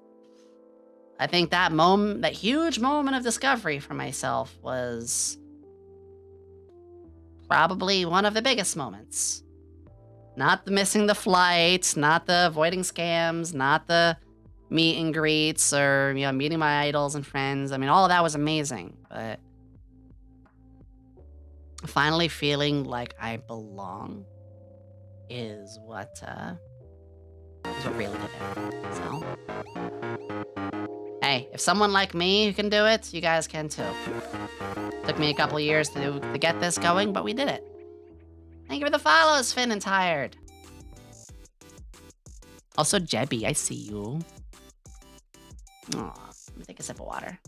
I think that moment, that huge moment of discovery for myself was probably one of the biggest moments. Not the missing the flights, not the avoiding scams, not the meet and greets, or, you know, meeting my idols and friends. I mean, all of that was amazing, but finally feeling like I belong is what really did it. So, hey, if someone like me who can do it, you guys can too. Took me a couple years to get this going, but we did it. Thank you for the follows, Finn and Tired. Also, Jebby, I see you. Aw, let me take a sip of water.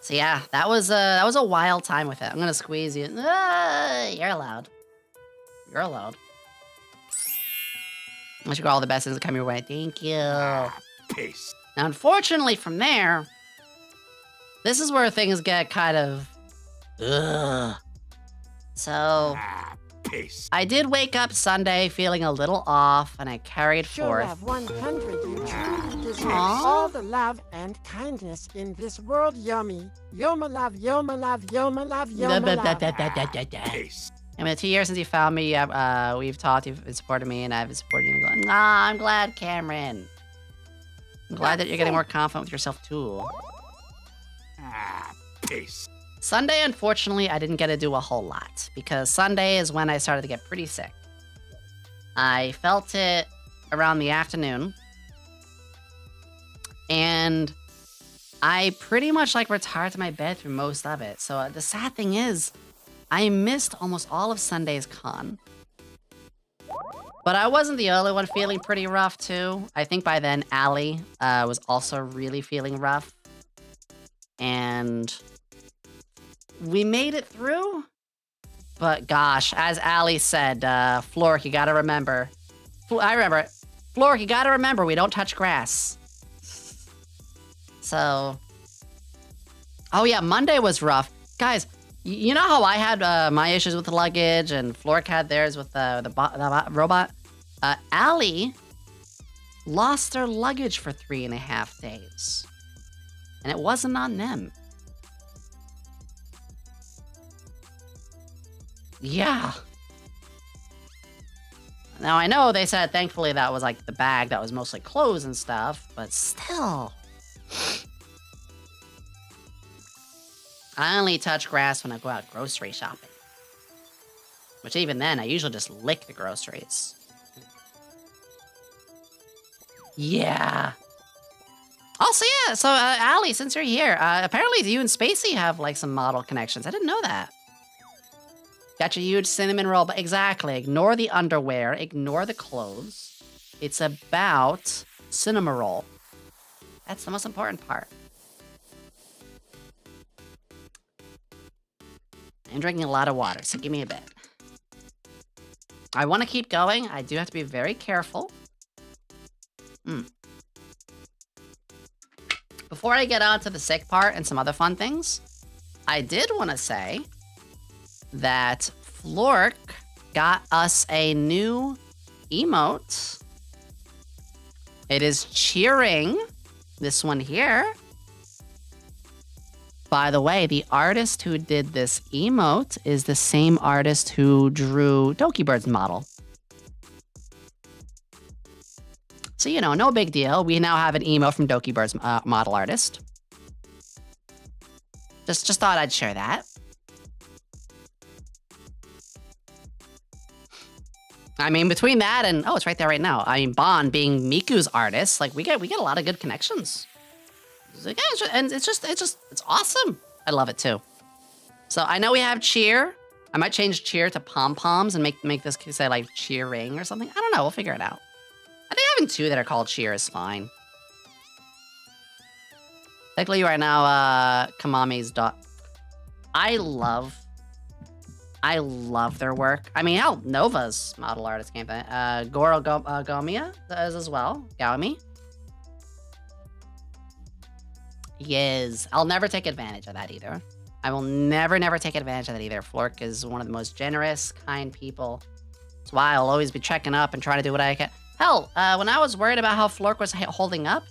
So yeah, that was a wild time with it. I'm gonna squeeze you. You're allowed. You're allowed. I wish you all the best things that come your way. Thank you. Peace. Now, unfortunately, from there, this is where things get kind of So, Peace. I did wake up Sunday feeling a little off, and I carried Sure forth. have 100. You truly deserve Aw. all the love and kindness in this world, Yomi. Yoma love, Yoma love, Yoma love, Yoma love. Peace. I mean, 2 years since you found me, we've talked, you've supported me, and I've been supporting you. Going, I'm glad, Cameron. I'm glad that you're getting more confident with yourself, too. Peace. Sunday, unfortunately, I didn't get to do a whole lot, because Sunday is when I started to get pretty sick. I felt it around the afternoon, and I pretty much, like, retired to my bed through most of it. So the sad thing is, I missed almost all of Sunday's con. But I wasn't the only one feeling pretty rough, too. I think by then, Allie was also really feeling rough. And we made it through. But gosh, as Allie said, Floric, you gotta remember. I remember it. Floric, you gotta remember, we don't touch grass. So... Oh yeah, Monday was rough. Guys, you know how I had my issues with the luggage and Floric had theirs with the robot? Allie lost their luggage for 3.5 days. And it wasn't on them. Yeah. Now I know they said thankfully that was like the bag that was mostly clothes and stuff, but still. I only touch grass when I go out grocery shopping. Which even then, I usually just lick the groceries. Yeah. Also, yeah, so Allie, since you're here, apparently you and Spacey have like some model connections. I didn't know that. Got your huge cinnamon roll, but exactly. Ignore the underwear, ignore the clothes. It's about cinema roll. That's the most important part. I'm drinking a lot of water, so give me a bit. I want to keep going. I do have to be very careful. Before I get on to the sick part and some other fun things, I did want to say that Flork got us a new emote. It is cheering. This one here. By the way, the artist who did this emote is the same artist who drew Dokibird's model. So, you know, no big deal. We now have an emote from Dokibird's model artist. Just thought I'd share that. I mean, between that and, oh, it's right there right now. I mean, Bond being Miku's artist, like we get a lot of good connections. And it's awesome. I love it too. So I know we have cheer. I might change cheer to pom-poms and make this say like cheering or something. I don't know. We'll figure it out. I think having two that are called cheer is fine. Technically right now, Kamami's dot. I love their work. I mean, hell, Nova's model artist came thing. Goro Gomia does as well. Yomi. Yes. I'll never take advantage of that either. I will never take advantage of that either. Flork is one of the most generous, kind people. That's why I'll always be checking up and trying to do what I can. Hell, when I was worried about how Flork was holding up,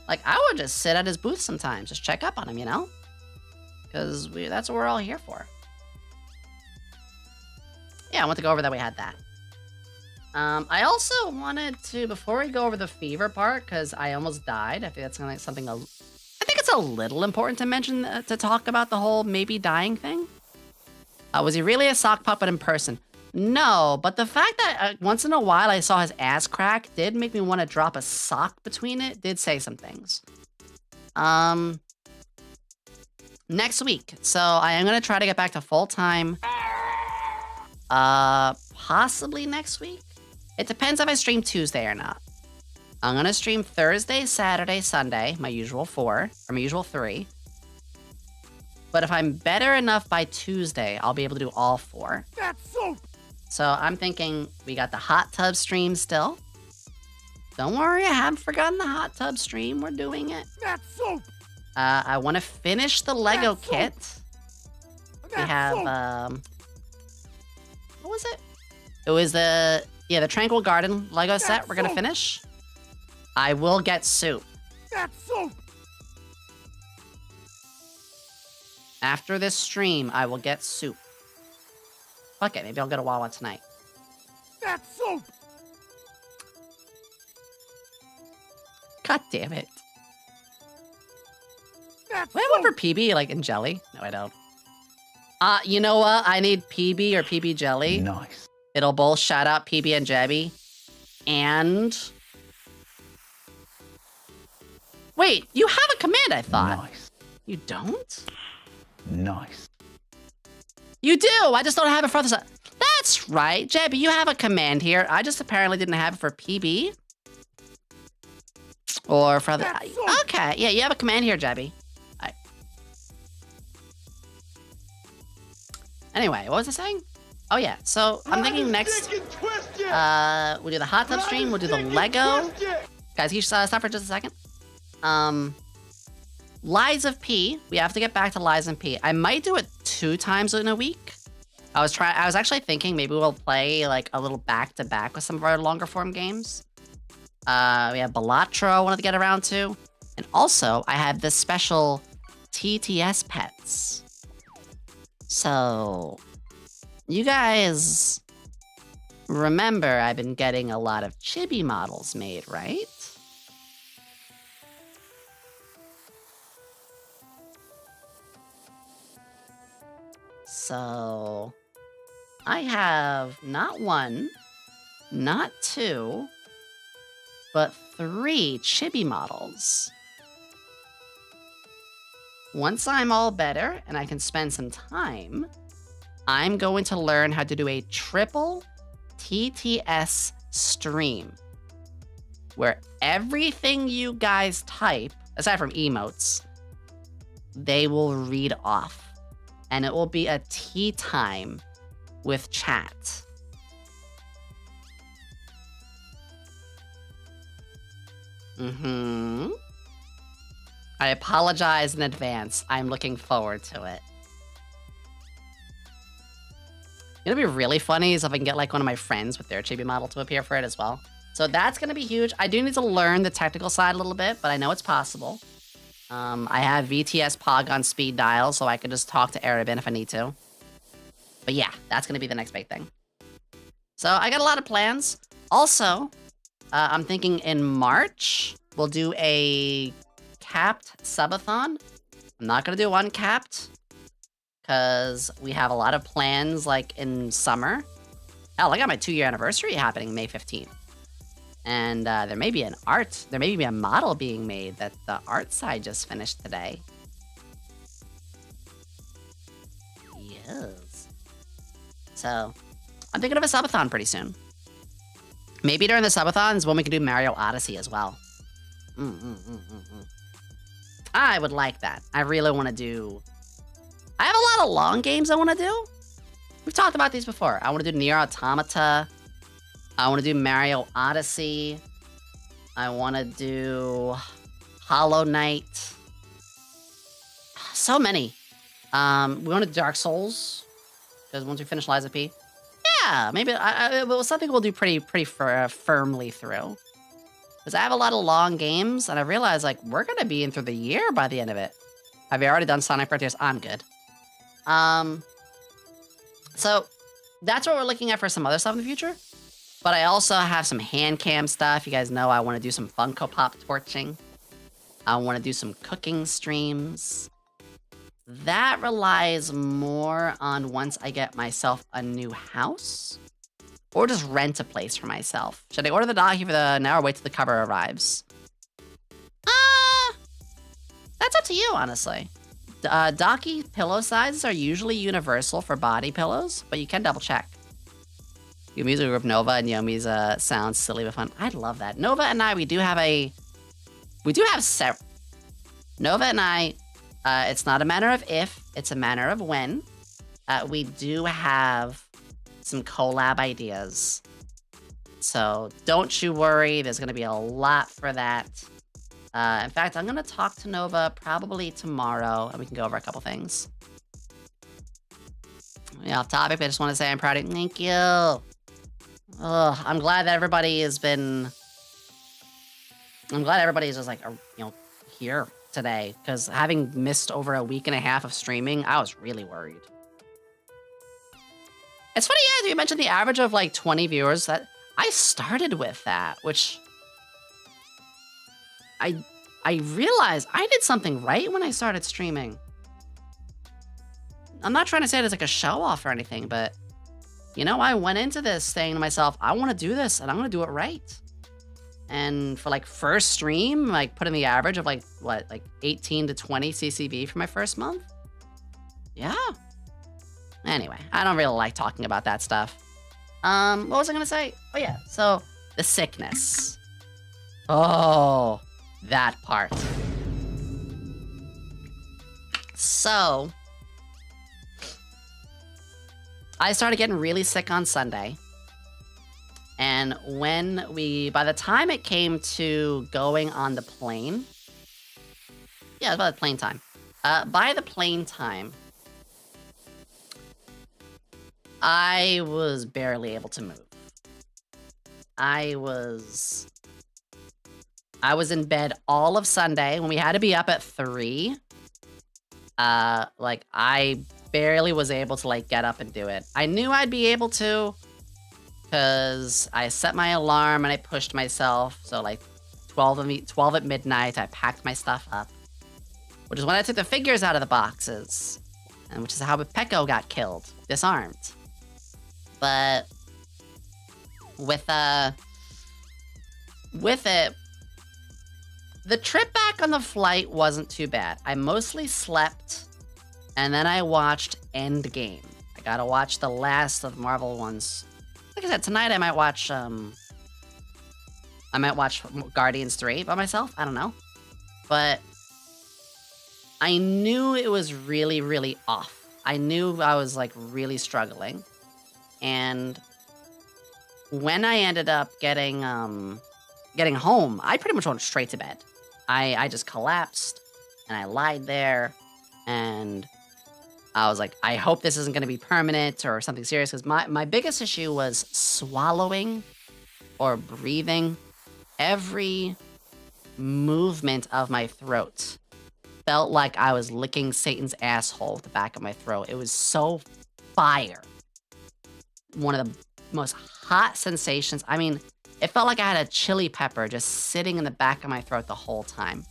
like, I would just sit at his booth sometimes, just check up on him, you know? Because that's what we're all here for. Yeah, I want to go over that we had that. I also wanted to, before we go over the fever part, because I almost died, I think that's gonna something, I think it's a little important to mention, to talk about the whole maybe dying thing. Was he really a sock puppet in person? No, but the fact that once in a while I saw his ass crack did make me want to drop a sock between it, did say some things. Next week. So I am going to try to get back to full-time. Possibly next week? It depends if I stream Tuesday or not. I'm going to stream Thursday, Saturday, Sunday, my usual 4, or my usual 3. But if I'm better enough by Tuesday, I'll be able to do all 4. That's so... So I'm thinking we got the hot tub stream still. Don't worry, I haven't forgotten the hot tub stream. We're doing it. That's so... I want to finish the Lego kit. We have, what was it? It was the Tranquil Garden Lego set we're going to finish. I will get soup. That's so... After this stream, I will get soup. Fuck it, maybe I'll go to Wawa tonight. That's so... God damn it. That's Do I have one for PB, like in jelly? No, I don't. You know what? I need PB or PB jelly. Nice. It'll both shout out PB and Jebby. And... Wait, you have a command, I thought. Nice. You don't? Nice. You do! I just don't have it for this. That's That's right. Jebby, you have a command here. I just apparently didn't have it for PB. Or for the... Okay, yeah, you have a command here, Jebby. Anyway, what was I saying? Oh, yeah. So, I'm thinking next... we'll do the hot tub stream. We'll do the Lego. Guys, can you stop for just a second? Lies of P. We have to get back to Lies of P. I might do it 2 times in a week. I was actually thinking maybe we'll play like a little back-to-back with some of our longer form games. We have Balatro I wanted to get around to. And also, I have this special TTS pets. So, you guys remember I've been getting a lot of chibi models made, right? So, I have not 1, not 2, but 3 chibi models. Once I'm all better and I can spend some time, I'm going to learn how to do a triple TTS stream where everything you guys type, aside from emotes, they will read off. And it will be a tea time with chat. I apologize in advance. I'm looking forward to it. It'll be really funny is if I can get like one of my friends with their chibi model to appear for it as well. So that's going to be huge. I do need to learn the technical side a little bit, but I know it's possible. I have VTS Pog on speed dial, so I can just talk to Arabin if I need to. But yeah, that's going to be the next big thing. So I got a lot of plans. Also, I'm thinking in March, we'll do a capped subathon. I'm not going to do uncapped because we have a lot of plans like in summer. Hell, I got my 2-year anniversary happening May 15th. And there may be a model being made that the art side just finished today. Yes. So, I'm thinking of a subathon pretty soon. Maybe during the subathons when we can do Mario Odyssey as well. I would like that. I really want to do... I have a lot of long games I want to do. We've talked about these before. I want to do Nier Automata. I want to do Mario Odyssey. I want to do Hollow Knight. So many. We want to do Dark Souls. Because once we finish Lies of P. Yeah, maybe it was something we'll do pretty firmly through. Because I have a lot of long games, and I realize, like, we're going to be in through the year by the end of it. Have you already done Sonic Frontiers? I'm good. So, that's what we're looking at for some other stuff in the future. But I also have some hand cam stuff. You guys know I want to do some Funko Pop torching. I want to do some cooking streams. That relies more on once I get myself a new house. Or just rent a place for myself. Should I order the docky for the now or wait till the cover arrives? That's up to you, honestly. Docky pillow sizes are usually universal for body pillows, but you can double check. Your music group Nova and Yomi's sounds silly but fun. I love that. Nova and I, we do have Nova and I, it's not a matter of if, it's a matter of when. We do have some collab ideas. So don't you worry, there's gonna be a lot for that. In fact, I'm gonna talk to Nova probably tomorrow and we can go over a couple things. Yeah, off topic, but I just want to say I'm proud of you. Thank you. Ugh, I'm glad that everybody has been... I'm glad everybody's just like, here today. Because having missed over a week and a half of streaming, I was really worried. It's funny, yeah, you mentioned the average of like 20 viewers. That I started with that, which... I realized I did something right when I started streaming. I'm not trying to say it as like a show off or anything, but... You know, I went into this saying to myself, I want to do this and I'm going to do it right. And for like first stream, like put in the average of like, what, like 18 to 20 CCV for my first month? Yeah. Anyway, I don't really like talking about that stuff. What was I gonna say? Oh yeah, so the sickness. Oh, that part. So, I started getting really sick on Sunday. And by the time it came to going on the plane, yeah, it was about the plane time. By the plane time, I was barely able to move. I was in bed all of Sunday when we had to be up at 3. Like, I barely was able to, like, get up and do it. I knew I'd be able to, because I set my alarm and I pushed myself. So, like, 12 at midnight, I packed my stuff up. Which is when I took the figures out of the boxes. And which is how Pecco got killed. Disarmed. But with it, the trip back on the flight wasn't too bad. I mostly slept, and then I watched Endgame. I gotta watch the last of the Marvel ones. Like I said, tonight I might watch Guardians 3 by myself. I don't know. But I knew it was really, really off. I knew I was, like, really struggling. And when I ended up getting home, I pretty much went straight to bed. I just collapsed, and I lied there, and I was like, I hope this isn't going to be permanent or something serious, because my biggest issue was swallowing or breathing. Every movement of my throat felt like I was licking Satan's asshole at the back of my throat. It was so fire. One of the most hot sensations. I mean, it felt like I had a chili pepper just sitting in the back of my throat the whole time.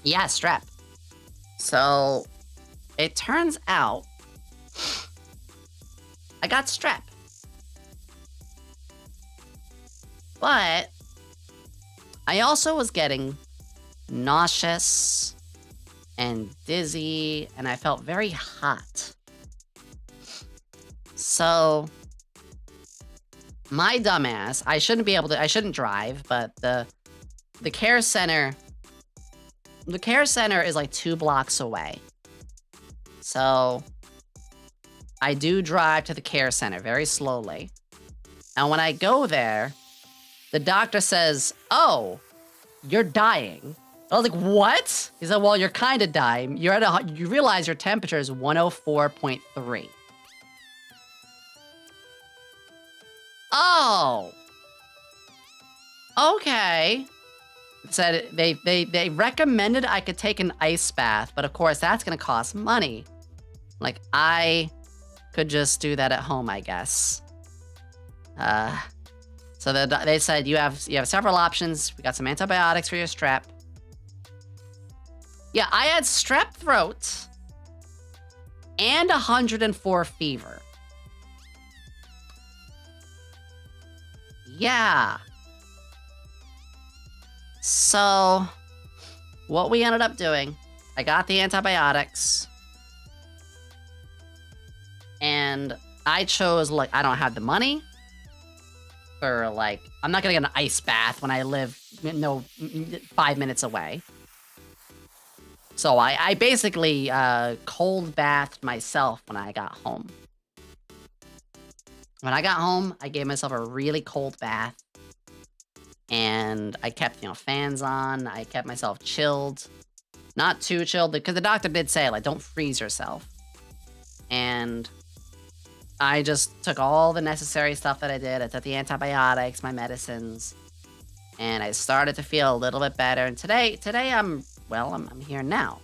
Yeah, strep. So, it turns out I got strep. But I also was getting nauseous and dizzy, and I felt very hot. So, my dumbass, I shouldn't drive, but the care center is like 2 blocks away. So, I do drive to the care center very slowly. And when I go there, the doctor says, "Oh, you're dying." I was like, "What?" He said, "Well, you're kind of dying. You realize your temperature is 104.3. Oh. Okay. Said they recommended I could take an ice bath, but of course that's gonna cost money. Like, I could just do that at home, I guess. So they said you have several options. We got some antibiotics for your strep. Yeah, I had strep throat and 104 fever. Yeah. So, what we ended up doing, I got the antibiotics, and I chose, like, I don't have the money for, like, I'm not gonna get an ice bath when I live, 5 minutes away. So I basically cold bathed myself when I got home. When I got home, I gave myself a really cold bath. And I kept, fans on. I kept myself chilled. Not too chilled, because the doctor did say, like, don't freeze yourself. And I just took all the necessary stuff that I did. I took the antibiotics, my medicines. And I started to feel a little bit better. And today I'm here now.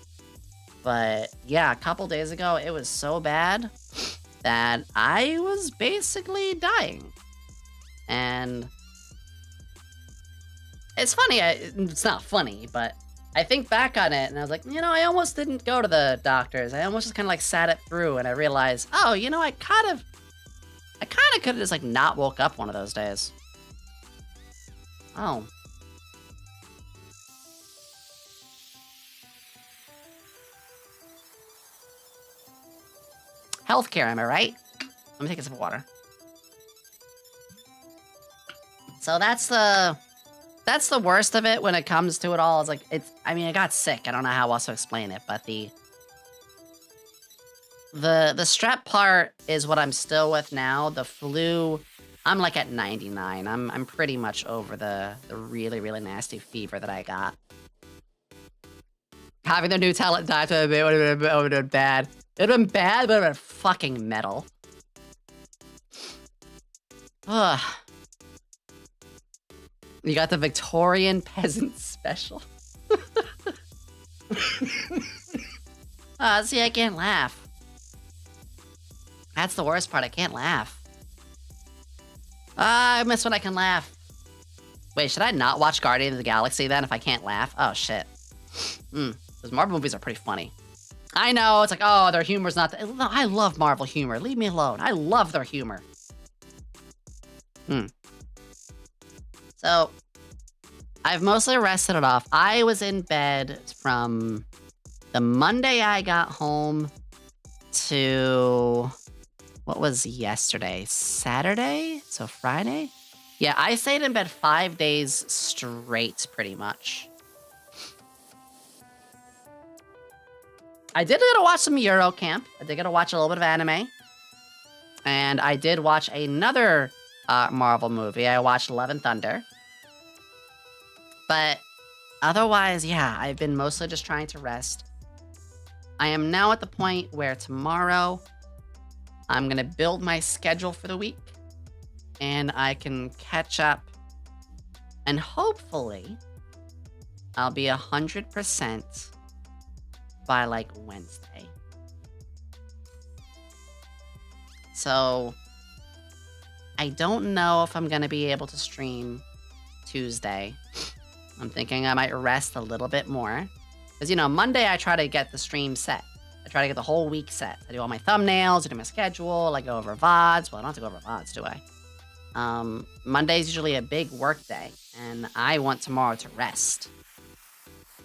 But yeah, a couple days ago, it was so bad that I was basically dying. And it's funny, it's not funny, but I think back on it and I was like, I almost didn't go to the doctors. I almost just kind of like sat it through, and I realized, oh, I kind of could have just like not woke up one of those days. Oh. Healthcare, am I right? Let me take a sip of water. So that's the worst of it when it comes to it all. It's like, I mean, I got sick. I don't know how else to explain it, but the strep part is what I'm still with now. The flu, I'm like at 99. I'm pretty much over the really, really nasty fever that I got. Having the new talent die to a bit would have been bad. It would have been bad, but it would have been fucking metal. Ugh. You got the Victorian peasant special. See, I can't laugh. That's the worst part. I can't laugh. I miss when I can laugh. Wait, should I not watch Guardians of the Galaxy then if I can't laugh? Oh, shit. Those Marvel movies are pretty funny. I know, it's like, oh, their humor's not... I love Marvel humor. Leave me alone. I love their humor. So, I've mostly rested it off. I was in bed from the Monday I got home to... What was yesterday? Saturday? So Friday? Yeah, I stayed in bed 5 days straight, pretty much. I did get to watch some Eurocamp. I did get to watch a little bit of anime. And I did watch another Marvel movie. I watched Love and Thunder. But otherwise, yeah, I've been mostly just trying to rest. I am now at the point where tomorrow I'm going to build my schedule for the week. And I can catch up. And hopefully, I'll be 100% by like Wednesday. So I don't know if I'm going to be able to stream Tuesday. I'm thinking I might rest a little bit more. Because, you know, Monday I try to get the stream set. I try to get the whole week set. I do all my thumbnails, I do my schedule, I go over VODs. Well, I don't have to go over VODs, do I? Monday's usually a big work day, and I want tomorrow to rest.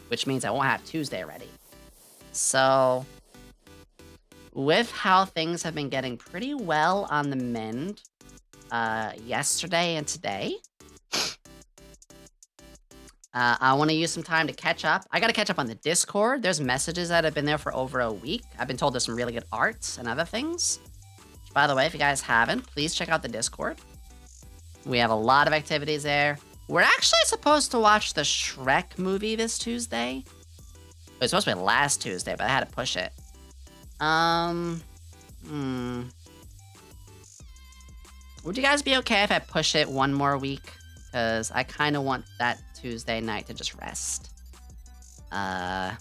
Which means I won't have Tuesday ready. So, with how things have been getting pretty well on the mend yesterday and today, I want to use some time to catch up. I got to catch up on the Discord. There's messages that have been there for over a week. I've been told there's some really good arts and other things. By the way, if you guys haven't, please check out the Discord. We have a lot of activities there. We're actually supposed to watch the Shrek movie this Tuesday. It was supposed to be last Tuesday, but I had to push it. Would you guys be okay if I push it one more week? Because I kind of want that Tuesday night to just rest. Yeah.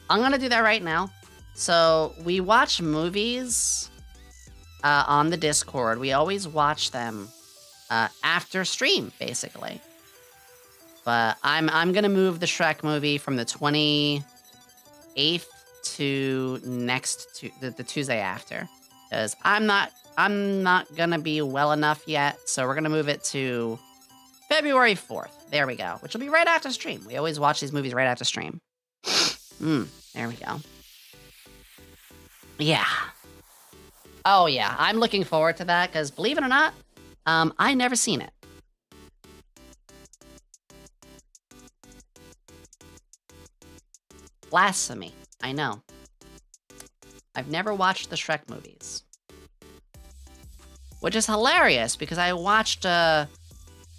I'm gonna do that right now. So, we watch movies on the Discord. We always watch them after stream, basically. But I'm gonna move the Shrek movie from the 28th to the Tuesday after. Because I'm not gonna be well enough yet, so we're gonna move it to February 4th. There we go. Which will be right after stream. We always watch these movies right after stream. There we go. Yeah. Oh yeah, I'm looking forward to that, because believe it or not, I never seen it. Blasphemy. I know. I've never watched the Shrek movies. Which is hilarious, because I watched the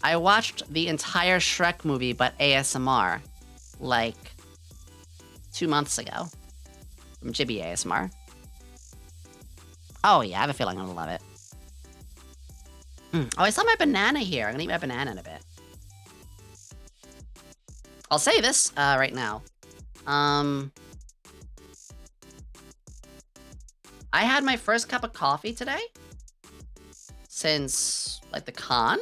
entire Shrek movie, but ASMR, like 2 months ago. From Jibby ASMR. Oh yeah, I have a feeling I'm gonna love it. Oh, I saw my banana here. I'm gonna eat my banana in a bit. I'll say this right now. I had my first cup of coffee today since, like, the con.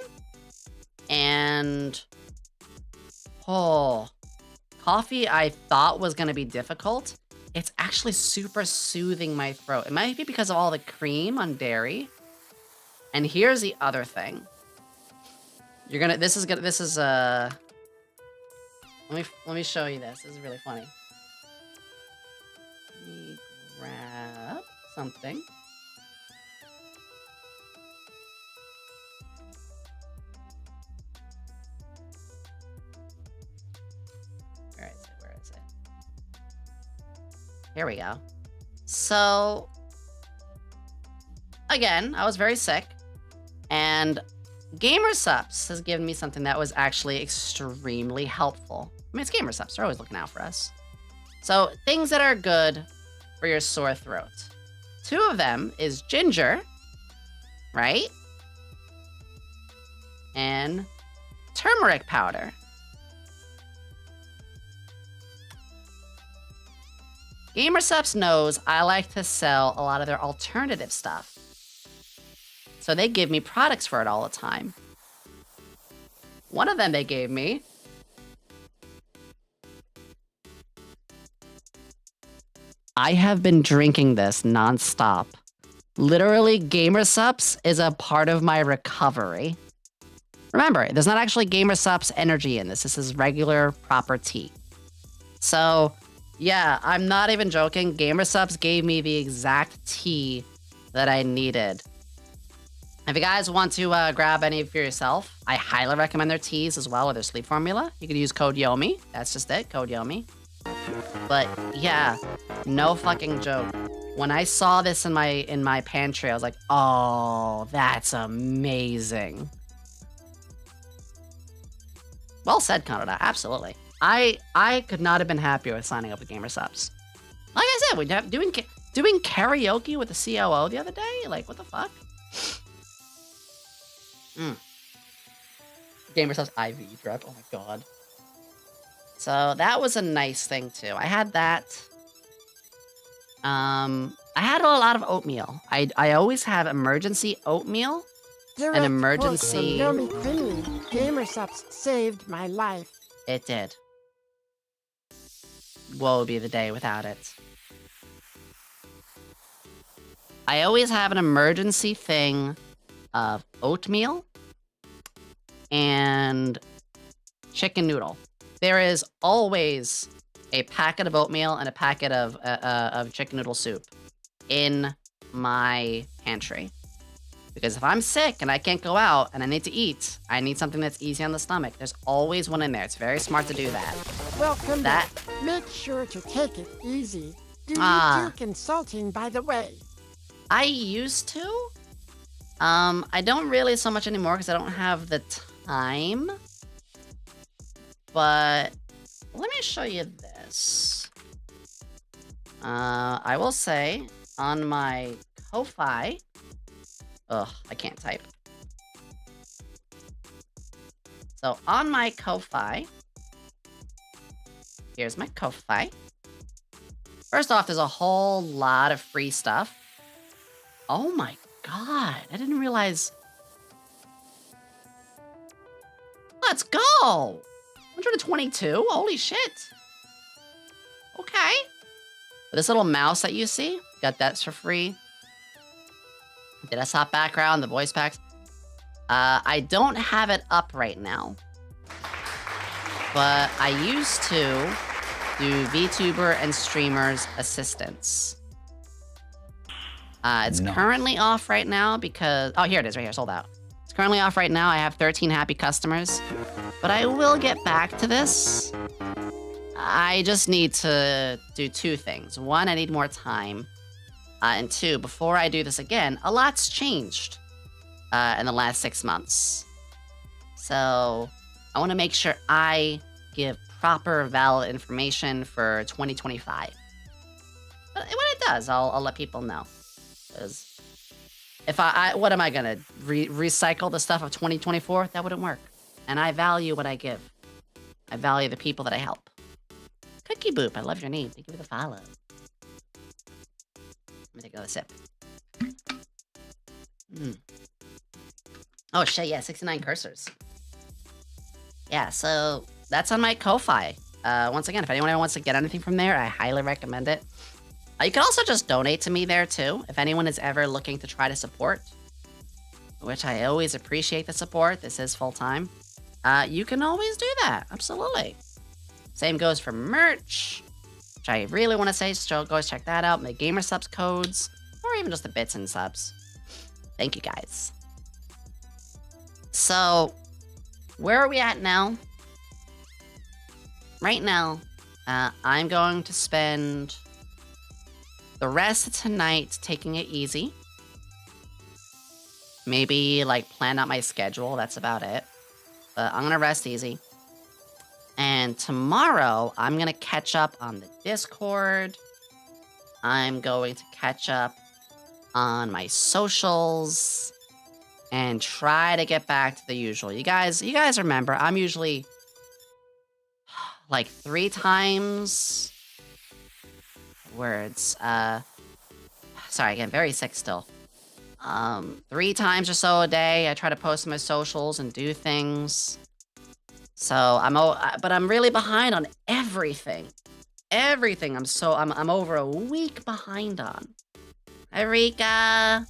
And, coffee I thought was going to be difficult. It's actually super soothing my throat. It might be because of all the cream on dairy. And here's the other thing. Let me show you this. This is really funny. Let me grab something. Here we go. So, again, I was very sick, and GamerSups has given me something that was actually extremely helpful. I mean, it's GamerSups. They're always looking out for us. So, things that are good for your sore throat. 2 of them is ginger, right? And turmeric powder. GamerSups knows I like to sell a lot of their alternative stuff. So they give me products for it all the time. One of them they gave me I have been drinking this nonstop. Literally, GamerSups is a part of my recovery. Remember, there's not actually GamerSups energy in this. This is regular, proper tea. So, yeah, I'm not even joking. GamerSups gave me the exact tea that I needed. If you guys want to grab any for yourself, I highly recommend their teas as well, or their sleep formula. You can use code YOMI. That's just it, code YOMI. But yeah, no fucking joke. When I saw this in my pantry, I was like, oh, that's amazing. Well said, Canada. Absolutely. I could not have been happier with signing up with GamerSups. Like I said, we have doing karaoke with the COO the other day. Like, what the fuck? GamerSups IV drip. Oh my god. So that was a nice thing too. I had that. I had a lot of oatmeal. I always have emergency oatmeal. Direct An emergency. quote from YomiQuinnley. GamerSups saved my life. It did. Woe would be the day without it. I always have an emergency thing of oatmeal and chicken noodle. There is always a packet of oatmeal and a packet of chicken noodle soup in my pantry. Because if I'm sick and I can't go out and I need to eat, I need something that's easy on the stomach. There's always one in there. It's very smart to do that. Welcome back. Make sure to take it easy. Do you do consulting, by the way? I used to. I don't really so much anymore because I don't have the time. But let me show you this. I will say on my Ko-Fi. Ugh, I can't type. So on my Ko-Fi, here's my Ko-Fi. First off, there's a whole lot of free stuff. Oh my god, I didn't realize. Let's go! 122? Holy shit. Okay. This little mouse that you see, got that for free. The desktop background, the voice packs. I don't have it up right now. But I used to do VTuber and streamers assistance. It's currently off right now because... Oh, here it is, right here, sold out. It's currently off right now. I have 13 happy customers. But I will get back to this. I just need to do 2 things. 1, I need more time. And 2, before I do this again, a lot's changed in the last 6 months. So I want to make sure I give proper, valid information for 2025. But when it does, I'll let people know. Because if what am I gonna recycle the stuff of 2024? That wouldn't work. And I value what I give. I value the people that I help. Cookie Boop, I love your name. Thank you for the follow. Let me take another sip. Oh shit, yeah, 69 cursors. Yeah, so that's on my Ko-Fi. Once again, if anyone ever wants to get anything from there, I highly recommend it. You can also just donate to me there too, if anyone is ever looking to try to support. Which I always appreciate the support. This is full-time. You can always do that, absolutely. Same goes for merch. Which I really want to say, so go check that out. My GamerSups codes, or even just the bits and subs. Thank you guys. So, where are we at now? Right now, I'm going to spend the rest of tonight, taking it easy. Maybe, like, plan out my schedule. That's about it. But I'm gonna rest easy. And tomorrow, I'm gonna catch up on the Discord. I'm going to catch up on my socials. And try to get back to the usual. You guys remember, I'm usually like 3 times words. Sorry, again, very sick still. 3 times or so a day, I try to post my socials and do things. So but I'm really behind on everything. Everything. I'm over a week behind on. Eureka!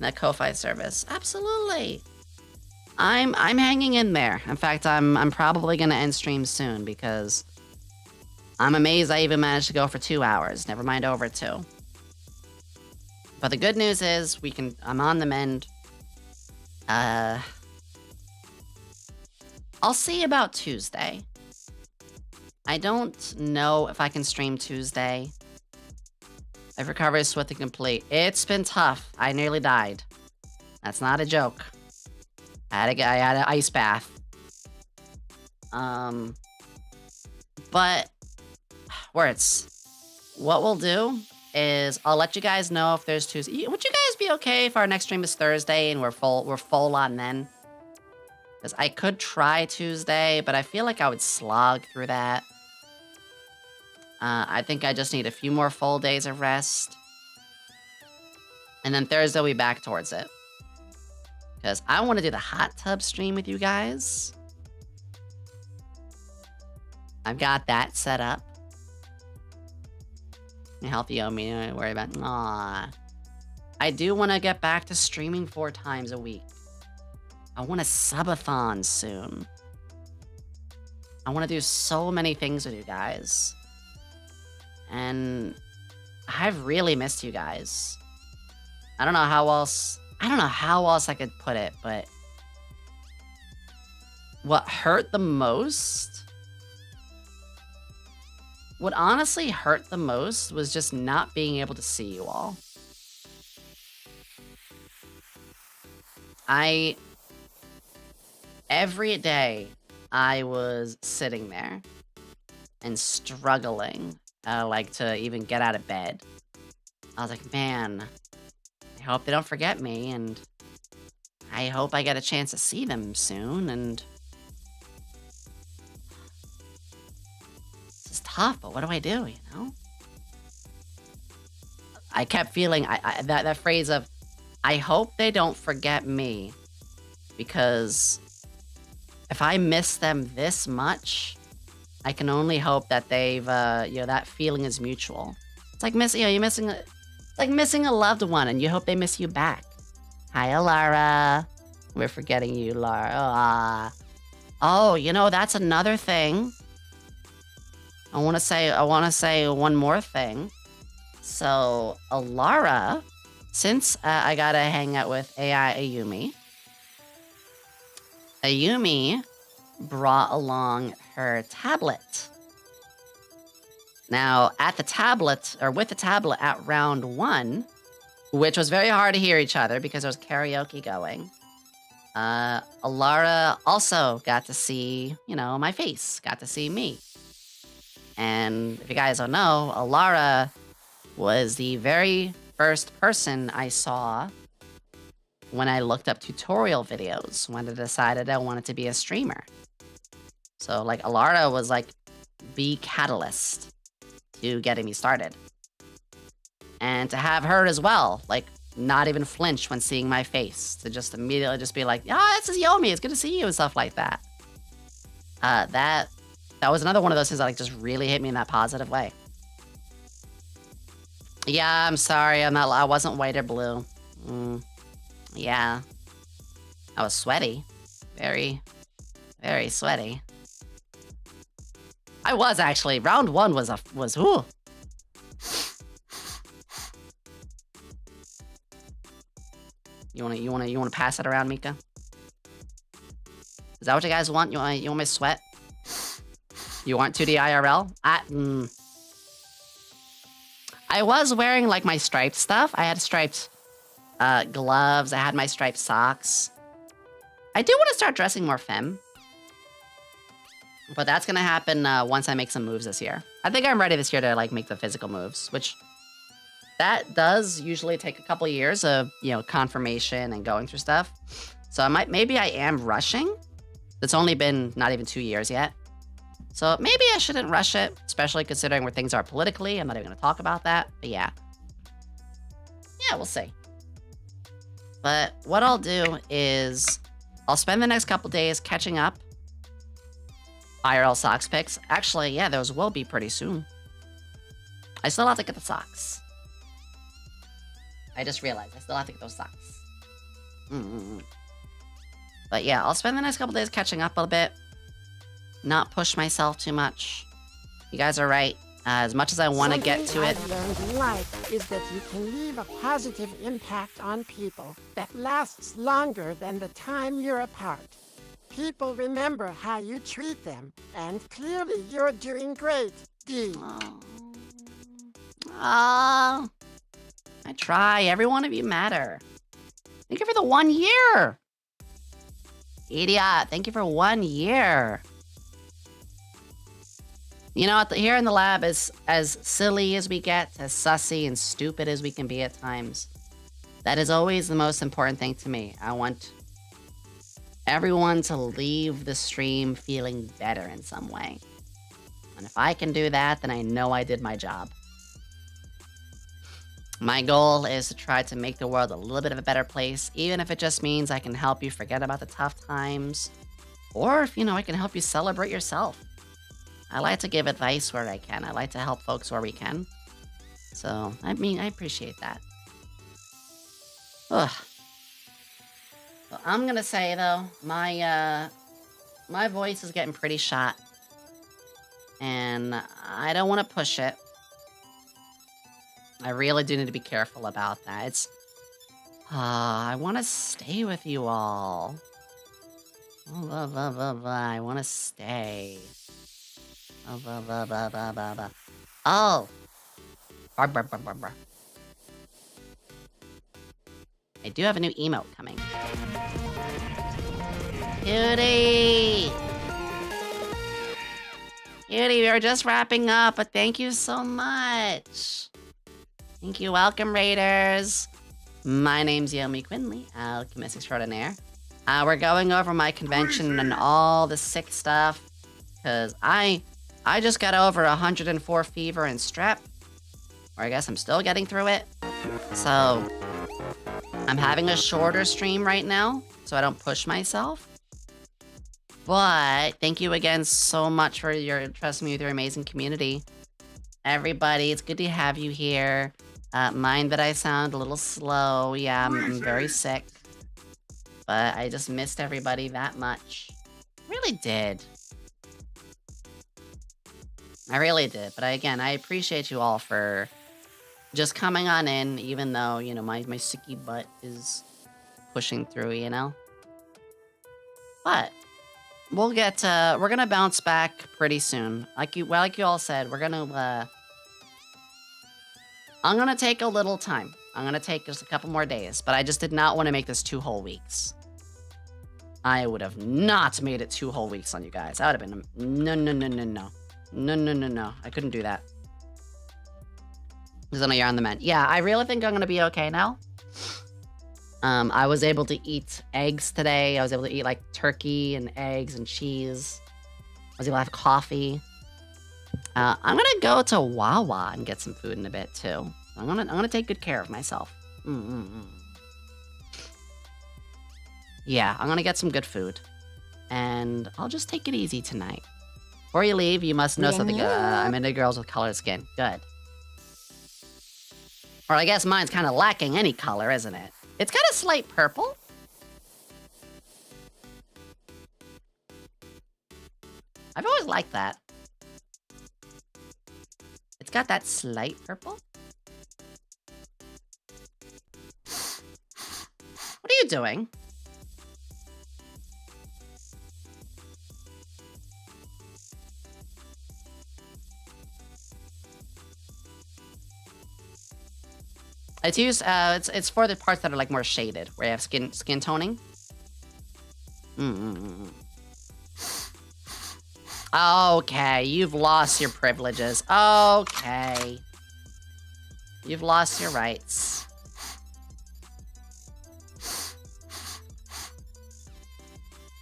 That Ko-Fi service. Absolutely. I'm hanging in there. In fact, I'm probably gonna end stream soon because I'm amazed I even managed to go for 2 hours. Never mind over 2. But the good news is I'm on the mend. I'll see about Tuesday. I don't know if I can stream Tuesday. I've recovered swift and complete. It's been tough. I nearly died. That's not a joke. I had an ice bath. But words. What we'll do is I'll let you guys know if there's Tuesday. Would you guys be okay if our next stream is Thursday and we're full on then? Because I could try Tuesday, but I feel like I would slog through that. I think I just need a few more full days of rest. And then Thursday, we'll be back towards it. Because I want to do the hot tub stream with you guys. I've got that set up. Healthy Yomi, don't worry about. Aww. I do want to get back to streaming 4 times a week. I want a subathon soon. I want to do so many things with you guys. And I've really missed you guys. I don't know how else I could put it, but what hurt the most, what honestly hurt the most was just not being able to see you all. Every day I was sitting there and struggling like to even get out of bed. I was like, man, I hope they don't forget me, and I hope I get a chance to see them soon, and this is tough, but what do I do, you know? I kept feeling that phrase of, I hope they don't forget me, because if I miss them this much, I can only hope that they've, that feeling is mutual. It's like missing a loved one, and you hope they miss you back. Hi, Alara. We're forgetting you, Lara. Oh, that's another thing. I want to say one more thing. So, Alara, since I gotta hang out with AI Ayumi brought along her tablet. Now, with the tablet at round 1, which was very hard to hear each other because there was karaoke going, Alara also got to see, my face, got to see me. And if you guys don't know, Alara was the very first person I saw when I looked up tutorial videos, when I decided I wanted to be a streamer. So, Alara was, the catalyst to getting me started. And to have her as well, not even flinch when seeing my face, to just immediately just be like, this is Yomi, it's good to see you, and stuff like that. That was another one of those things that, just really hit me in that positive way. Yeah, I'm sorry, I wasn't white or blue. Yeah. I was sweaty. Very, very sweaty. I was actually. Round 1 was ooh. You wanna pass it around, Mika? Is that what you guys want? You want me to sweat? You want 2D IRL? I was wearing like my striped stuff. I had striped gloves. I had my striped socks. I do want to start dressing more femme. But that's going to happen once I make some moves this year. I think I'm ready this year to like make the physical moves, which that does usually take a couple of years of, you know, confirmation and going through stuff. So maybe I am rushing. It's only been not even 2 years yet. So maybe I shouldn't rush it, especially considering where things are politically. I'm not even going to talk about that, but yeah. Yeah, we'll see. But what I'll do is I'll spend the next couple days catching up. IRL socks picks. Actually, yeah, those will be pretty soon. I still have to get the socks. I just realized I still have to get those socks. But yeah, I'll spend the next couple days catching up a bit. Not push myself too much. You guys are right. As much as I want to get to it. Something I've learned in life is that you can leave a positive impact on people that lasts longer than the time you're apart. People remember how you treat them, and clearly you're doing great, D. I try. Every one of you matter. Thank you for the 1 year. Idiot, thank you for 1 year. You know, here in the lab, as silly as we get, as sussy and stupid as we can be at times, that is always the most important thing to me. I want everyone to leave the stream feeling better in some way. And if I can do that, then I know I did my job. My goal is to try to make the world a little bit of a better place, even if it just means I can help you forget about the tough times, or if, you know, I can help you celebrate yourself. I like to give advice where I can. I like to help folks where we can. So, I mean, I appreciate that. Ugh. So I'm gonna say, though, my voice is getting pretty shot. And I don't want to push it. I really do need to be careful about that. It's... I want to stay with you all. I want to stay. Oh! I do have a new emote coming. Cutie! Cutie, we were just wrapping up, but thank you so much. Thank you. Welcome, Raiders. My name's YomiQuinnley, Alchemist Extraordinaire. We're going over my convention and all the sick stuff, because I just got over 104 fever and strep, or I guess I'm still getting through it. So I'm having a shorter stream right now, so I don't push myself. But thank you again so much for your trusting me with your amazing community. Everybody, it's good to have you here. Mind that I sound a little slow. Yeah, I'm very sick. But I just missed everybody that much. Really did. I really did. But again, I appreciate you all for just coming on in, even though, you know, my sicky butt is pushing through, you know? But we'll get, we're gonna bounce back pretty soon. Like you all said, we're gonna, I'm gonna take a little time. I'm gonna take just a couple more days, but I just did not want to make this 2 whole weeks. I would have not made it 2 whole weeks on you guys. That would have been, no. I couldn't do that. Because I know you're on the mend. Yeah, I really think I'm gonna be okay now. I was able to eat eggs today. I was able to eat like turkey and eggs and cheese. I was able to have coffee. I'm gonna go to Wawa and get some food in a bit too. I'm gonna take good care of myself. Yeah, I'm gonna get some good food, and I'll just take it easy tonight. Before you leave, you must know something. I'm into girls with colored skin. Good. Or I guess mine's kind of lacking any color, isn't it? It's got a slight purple. I've always liked that. It's got that slight purple. What are you doing? It's used. It's for the parts that are like more shaded, where you have skin toning. Okay, you've lost your privileges. Okay, you've lost your rights.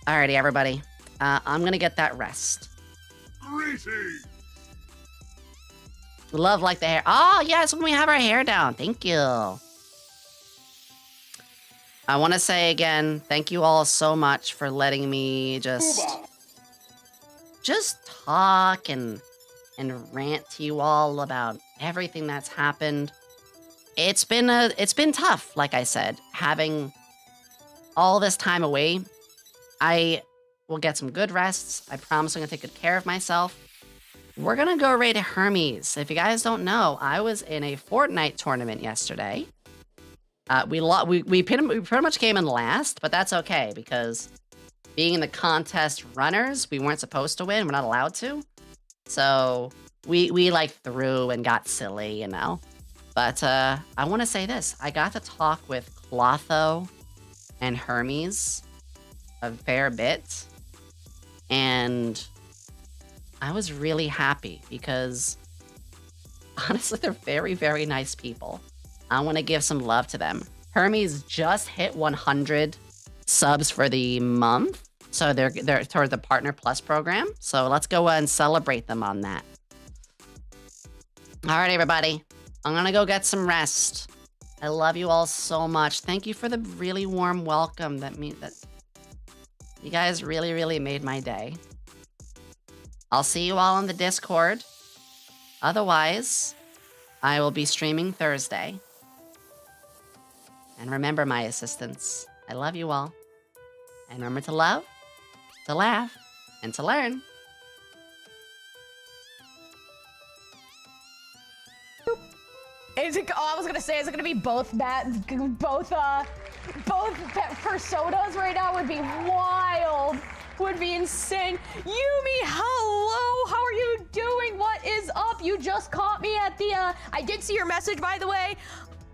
Alrighty, everybody. I'm gonna get that rest. Greetings. Love like the hair. Oh, yes, when we have our hair down. Thank you. I want to say again, thank you all so much for letting me just talk and rant to you all about everything that's happened. It's been tough, like I said, having all this time away. I will get some good rests. I promise I'm gonna take good care of myself. We're gonna go raid Hermes. If you guys don't know, I was in a Fortnite tournament yesterday. We pretty much came in last, but that's okay because being in the contest runners, we weren't supposed to win. We're not allowed to. So we like threw and got silly, you know. But I want to say this: I got to talk with Clotho and Hermes a fair bit, and I was really happy because honestly, they're very, very nice people. I want to give some love to them. Hermes just hit 100 subs for the month, so they're toward the Partner Plus program. So let's go and celebrate them on that. All right, everybody, I'm gonna go get some rest. I love you all so much. Thank you for the really warm welcome. That you guys really, really made my day. I'll see you all on the Discord. Otherwise, I will be streaming Thursday. And remember, my assistants, I love you all. And remember to love, to laugh, and to learn. Is it? Oh, I was gonna say, is it gonna be both personas right now? Would be wild. Would be insane. Yomi, hello. How are you doing? What is up? You just caught me at the. I did see your message, by the way.